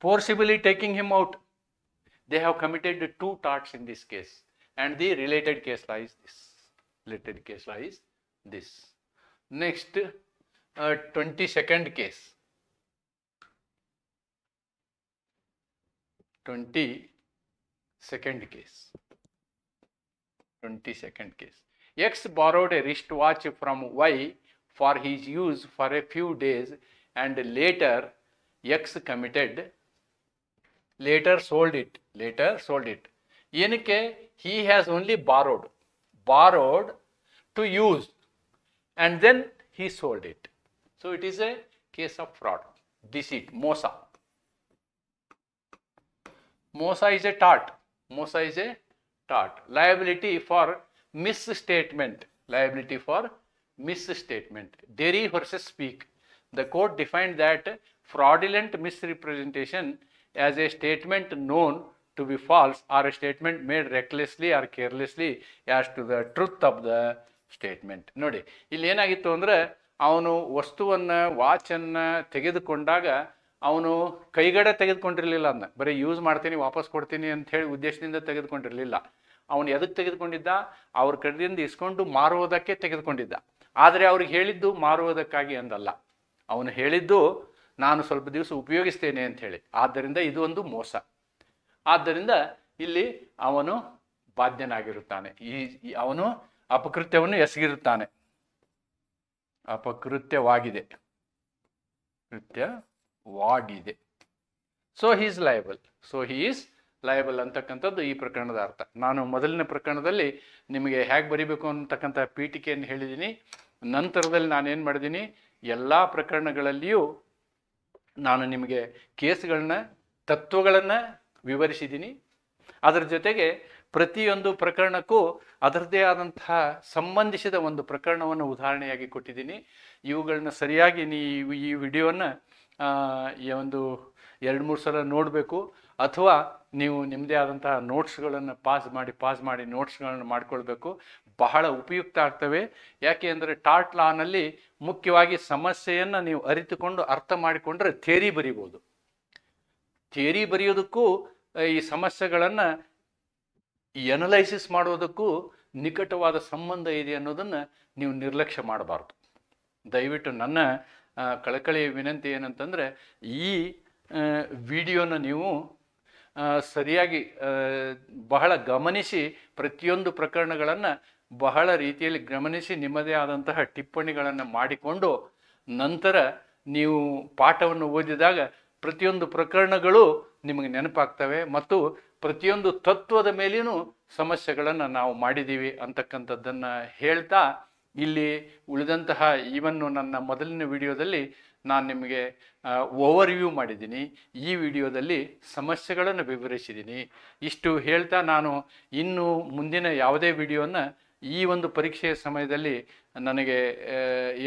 Forcibly taking him out. They have committed 2 torts in this case. And the related case law is this. Related case law is this. Next, 22nd case. 22nd case. 22nd case. X borrowed a wristwatch from Y for his use for a few days and later X sold it. ಏನಕ್ಕೆ? He has only borrowed to use and then he sold it. So it is a case of fraud, deceit, mosa. Mosa is a tort. Liability for misstatement. Derry versus Speak. The court defined that fraudulent misrepresentation as a statement known to be false or a statement made recklessly or carelessly as to the truth of the statement. ನೋಡಿ, ಇಲ್ಲಿ ಏನಾಗಿತ್ತು ಅಂದರೆ, ಅವನು ವಸ್ತುವನ್ನು ವಾಚನ್ನು ತೆಗೆದುಕೊಂಡಾಗ ಅವನು ಕೈಗಡೆ ತೆಗೆದುಕೊಂಡಿರಲಿಲ್ಲ. ಅದನ್ನ ಬರೀ ಯೂಸ್ ಮಾಡ್ತೀನಿ ವಾಪಸ್ ಕೊಡ್ತೀನಿ ಅಂತ ಹೇಳಿ ಉದ್ದೇಶದಿಂದ ತೆಗೆದುಕೊಂಡಿರಲಿಲ್ಲ. ಅವನು ಎದಕ್ಕೆ ತೆಗೆದುಕೊಂಡಿದ್ದ? ಅವ್ರ ಕಡೆಯಿಂದ ಇಸ್ಕೊಂಡು ಮಾರುವುದಕ್ಕೆ ತೆಗೆದುಕೊಂಡಿದ್ದ. ಆದರೆ ಅವ್ರಿಗೆ ಹೇಳಿದ್ದು ಮಾರುವುದಕ್ಕಾಗಿ ಅಂದಲ್ಲ. ಅವನು ಹೇಳಿದ್ದು ನಾನು ಸ್ವಲ್ಪ ದಿವಸ ಉಪಯೋಗಿಸ್ತೇನೆ ಅಂತ ಹೇಳಿ. ಆದ್ದರಿಂದ ಇದು ಒಂದು ಮೋಸ. ಆದ್ದರಿಂದ ಇಲ್ಲಿ ಅವನು ಬಾಧ್ಯನಾಗಿರುತ್ತಾನೆ. ಅವನು ಅಪಕೃತ್ಯವನ್ನು ಎಸಗಿರುತ್ತಾನೆ. ಅಪಕೃತ್ಯವಾಗಿದೆ. ಸೊ ಹಿ ಈಸ್ ಲಯಬಲ್ ಅಂತಕ್ಕಂಥದ್ದು ಈ ಪ್ರಕರಣದ ಅರ್ಥ. ನಾನು ಮೊದಲನೇ ಪ್ರಕರಣದಲ್ಲಿ ನಿಮಗೆ ಹೇಗೆ ಬರೀಬೇಕು ಅಂತಕ್ಕಂಥ ಪೀಠಿಕೆಯನ್ನು ಹೇಳಿದ್ದೀನಿ. ನಂತರದಲ್ಲಿ ನಾನೇನು ಮಾಡಿದ್ದೀನಿ, ಎಲ್ಲ ಪ್ರಕರಣಗಳಲ್ಲಿಯೂ ನಾನು ನಿಮಗೆ ಕೇಸ್ಗಳನ್ನ, ತತ್ವಗಳನ್ನು ವಿವರಿಸಿದ್ದೀನಿ. ಅದರ ಜೊತೆಗೆ ಪ್ರತಿಯೊಂದು ಪ್ರಕರಣಕ್ಕೂ ಅದರದ್ದೇ ಆದಂತಹ ಸಂಬಂಧಿಸಿದ ಒಂದು ಪ್ರಕರಣವನ್ನು ಉದಾಹರಣೆಯಾಗಿ ಕೊಟ್ಟಿದ್ದೀನಿ. ಇವುಗಳನ್ನ ಸರಿಯಾಗಿ ನೀವು ಈ ವಿಡಿಯೋನ ಒಂದು 2-3 ಸಲ ನೋಡಬೇಕು. ಅಥವಾ ನೀವು ನಿಮ್ಮದೇ ಆದಂತಹ ನೋಟ್ಸ್ಗಳನ್ನು ಪಾಸ್ ಮಾಡಿ ನೋಟ್ಸ್ಗಳನ್ನು ಮಾಡ್ಕೊಳ್ಬೇಕು. ಬಹಳ ಉಪಯುಕ್ತ ಆಗ್ತವೆ. ಯಾಕೆ ಅಂದರೆ ಟಾರ್ಟ್ ಲಾನಲ್ಲಿ ಮುಖ್ಯವಾಗಿ ಸಮಸ್ಯೆಯನ್ನು ನೀವು ಅರಿತುಕೊಂಡು ಅರ್ಥ ಮಾಡಿಕೊಂಡ್ರೆ ಥಿಯರಿ ಬರೀಬೋದು. ಥಿಯರಿ ಬರೆಯೋದಕ್ಕೂ ಈ ಸಮಸ್ಯೆಗಳನ್ನು ಎನಲೈಸಿಸ್ ಮಾಡೋದಕ್ಕೂ ನಿಕಟವಾದ ಸಂಬಂಧ ಇದೆ ಅನ್ನೋದನ್ನು ನೀವು ನಿರ್ಲಕ್ಷ್ಯ ಮಾಡಬಾರ್ದು. ದಯವಿಟ್ಟು ನನ್ನ ಕಳಕಳಿಯ ವಿನಂತಿ ಏನಂತಂದರೆ, ಈ ವಿಡಿಯೋನ ನೀವು ಸರಿಯಾಗಿ ಬಹಳ ಗಮನಿಸಿ, ಪ್ರತಿಯೊಂದು ಪ್ರಕರಣಗಳನ್ನು ಬಹಳ ರೀತಿಯಲ್ಲಿ ಗಮನಿಸಿ ನಿಮ್ಮದೇ ಆದಂತಹ ಟಿಪ್ಪಣಿಗಳನ್ನು ಮಾಡಿಕೊಂಡು ನಂತರ ನೀವು ಪಾಠವನ್ನು ಓದಿದಾಗ ಪ್ರತಿಯೊಂದು ಪ್ರಕರಣಗಳು ನಿಮಗೆ ನೆನಪಾಗ್ತವೆ ಮತ್ತು ಪ್ರತಿಯೊಂದು ತತ್ವದ ಮೇಲೇನೂ ಸಮಸ್ಯೆಗಳನ್ನು ನಾವು ಮಾಡಿದ್ದೀವಿ ಅಂತಕ್ಕಂಥದ್ದನ್ನು ಹೇಳ್ತಾ, ಇಲ್ಲಿ ಉಳಿದಂತಹ ಇವನ್ನು ನನ್ನ ಮೊದಲಿನ ವಿಡಿಯೋದಲ್ಲಿ ನಾನು ನಿಮಗೆ ಓವರ್ವ್ಯೂ ಮಾಡಿದ್ದೀನಿ. ಈ ವಿಡಿಯೋದಲ್ಲಿ ಸಮಸ್ಯೆಗಳನ್ನು ವಿವರಿಸಿದ್ದೀನಿ. ಇಷ್ಟು ಹೇಳ್ತಾ ನಾನು ಇನ್ನು ಮುಂದಿನ ಯಾವುದೇ ವಿಡಿಯೋನ ಈ ಒಂದು ಪರೀಕ್ಷೆಯ ಸಮಯದಲ್ಲಿ ನನಗೆ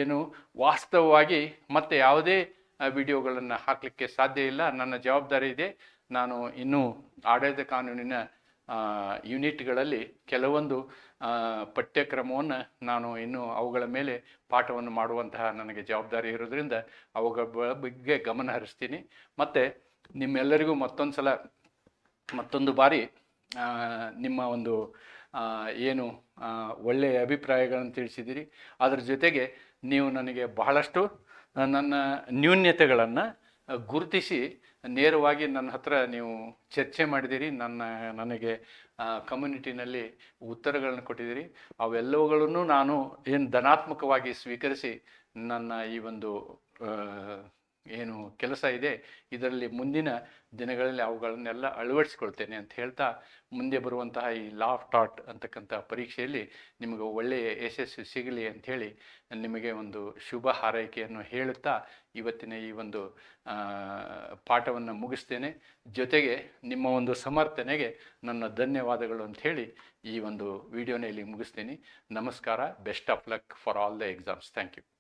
ಏನು ವಾಸ್ತವವಾಗಿ ಮತ್ತೆ ಯಾವುದೇ ವಿಡಿಯೋಗಳನ್ನು ಹಾಕಲಿಕ್ಕೆ ಸಾಧ್ಯ ಇಲ್ಲ. ನನ್ನ ಜವಾಬ್ದಾರಿ ಇದೆ. ನಾನು ಇನ್ನೂ ಆಡಳಿತ ಕಾನೂನಿನ ಯೂನಿಟ್ಗಳಲ್ಲಿ ಕೆಲವೊಂದು ಪಠ್ಯಕ್ರಮವನ್ನು ನಾನು ಇನ್ನೂ ಅವುಗಳ ಮೇಲೆ ಪಾಠವನ್ನು ಮಾಡುವಂತಹ ನನಗೆ ಜವಾಬ್ದಾರಿ ಇರೋದ್ರಿಂದ ಅವುಗಳ ಬಗ್ಗೆ ಗಮನ ಹರಿಸ್ತೀನಿ. ಮತ್ತು ನಿಮ್ಮೆಲ್ಲರಿಗೂ ಮತ್ತೊಂದು ಬಾರಿ ನಿಮ್ಮ ಒಂದು ಏನು ಒಳ್ಳೆಯ ಅಭಿಪ್ರಾಯಗಳನ್ನು ತಿಳಿಸಿದ್ದೀರಿ. ಅದರ ಜೊತೆಗೆ ನೀವು ನನಗೆ ಬಹಳಷ್ಟು ನನ್ನ ನ್ಯೂನ್ಯತೆಗಳನ್ನು ಗುರುತಿಸಿ ನೇರವಾಗಿ ನನ್ನ ಹತ್ರ ನೀವು ಚರ್ಚೆ ಮಾಡಿದ್ದೀರಿ. ನನಗೆ ಕಮ್ಯುನಿಟಿನಲ್ಲಿ ಉತ್ತರಗಳನ್ನು ಕೊಟ್ಟಿದ್ದೀರಿ. ಅವೆಲ್ಲವುಗಳನ್ನು ನಾನು ಏನು ಧನಾತ್ಮಕವಾಗಿ ಸ್ವೀಕರಿಸಿ ನನ್ನ ಈ ಒಂದು ಏನು ಕೆಲಸ ಇದೆ ಇದರಲ್ಲಿ ಮುಂದಿನ ದಿನಗಳಲ್ಲಿ ಅವುಗಳನ್ನೆಲ್ಲ ಅಳವಡಿಸ್ಕೊಳ್ತೇನೆ ಅಂತ ಹೇಳ್ತಾ, ಮುಂದೆ ಬರುವಂತಹ ಈ ಲಾ ಆಫ್ ಟಾಟ್ ಅಂತಕ್ಕಂಥ ಪರೀಕ್ಷೆಯಲ್ಲಿ ನಿಮಗೆ ಒಳ್ಳೆಯ ಯಶಸ್ಸು ಸಿಗಲಿ ಅಂಥೇಳಿ ನಿಮಗೆ ಒಂದು ಶುಭ ಹಾರೈಕೆಯನ್ನು ಹೇಳುತ್ತಾ ಇವತ್ತಿನ ಈ ಒಂದು ಪಾಠವನ್ನು ಮುಗಿಸ್ತೇನೆ. ಜೊತೆಗೆ ನಿಮ್ಮ ಒಂದು ಸಮರ್ಥನೆಗೆ ನನ್ನ ಧನ್ಯವಾದಗಳು ಅಂಥೇಳಿ ಈ ಒಂದು ವಿಡಿಯೋನ ಇಲ್ಲಿ ಮುಗಿಸ್ತೀನಿ. ನಮಸ್ಕಾರ. Best of luck for all the exams. Thank you.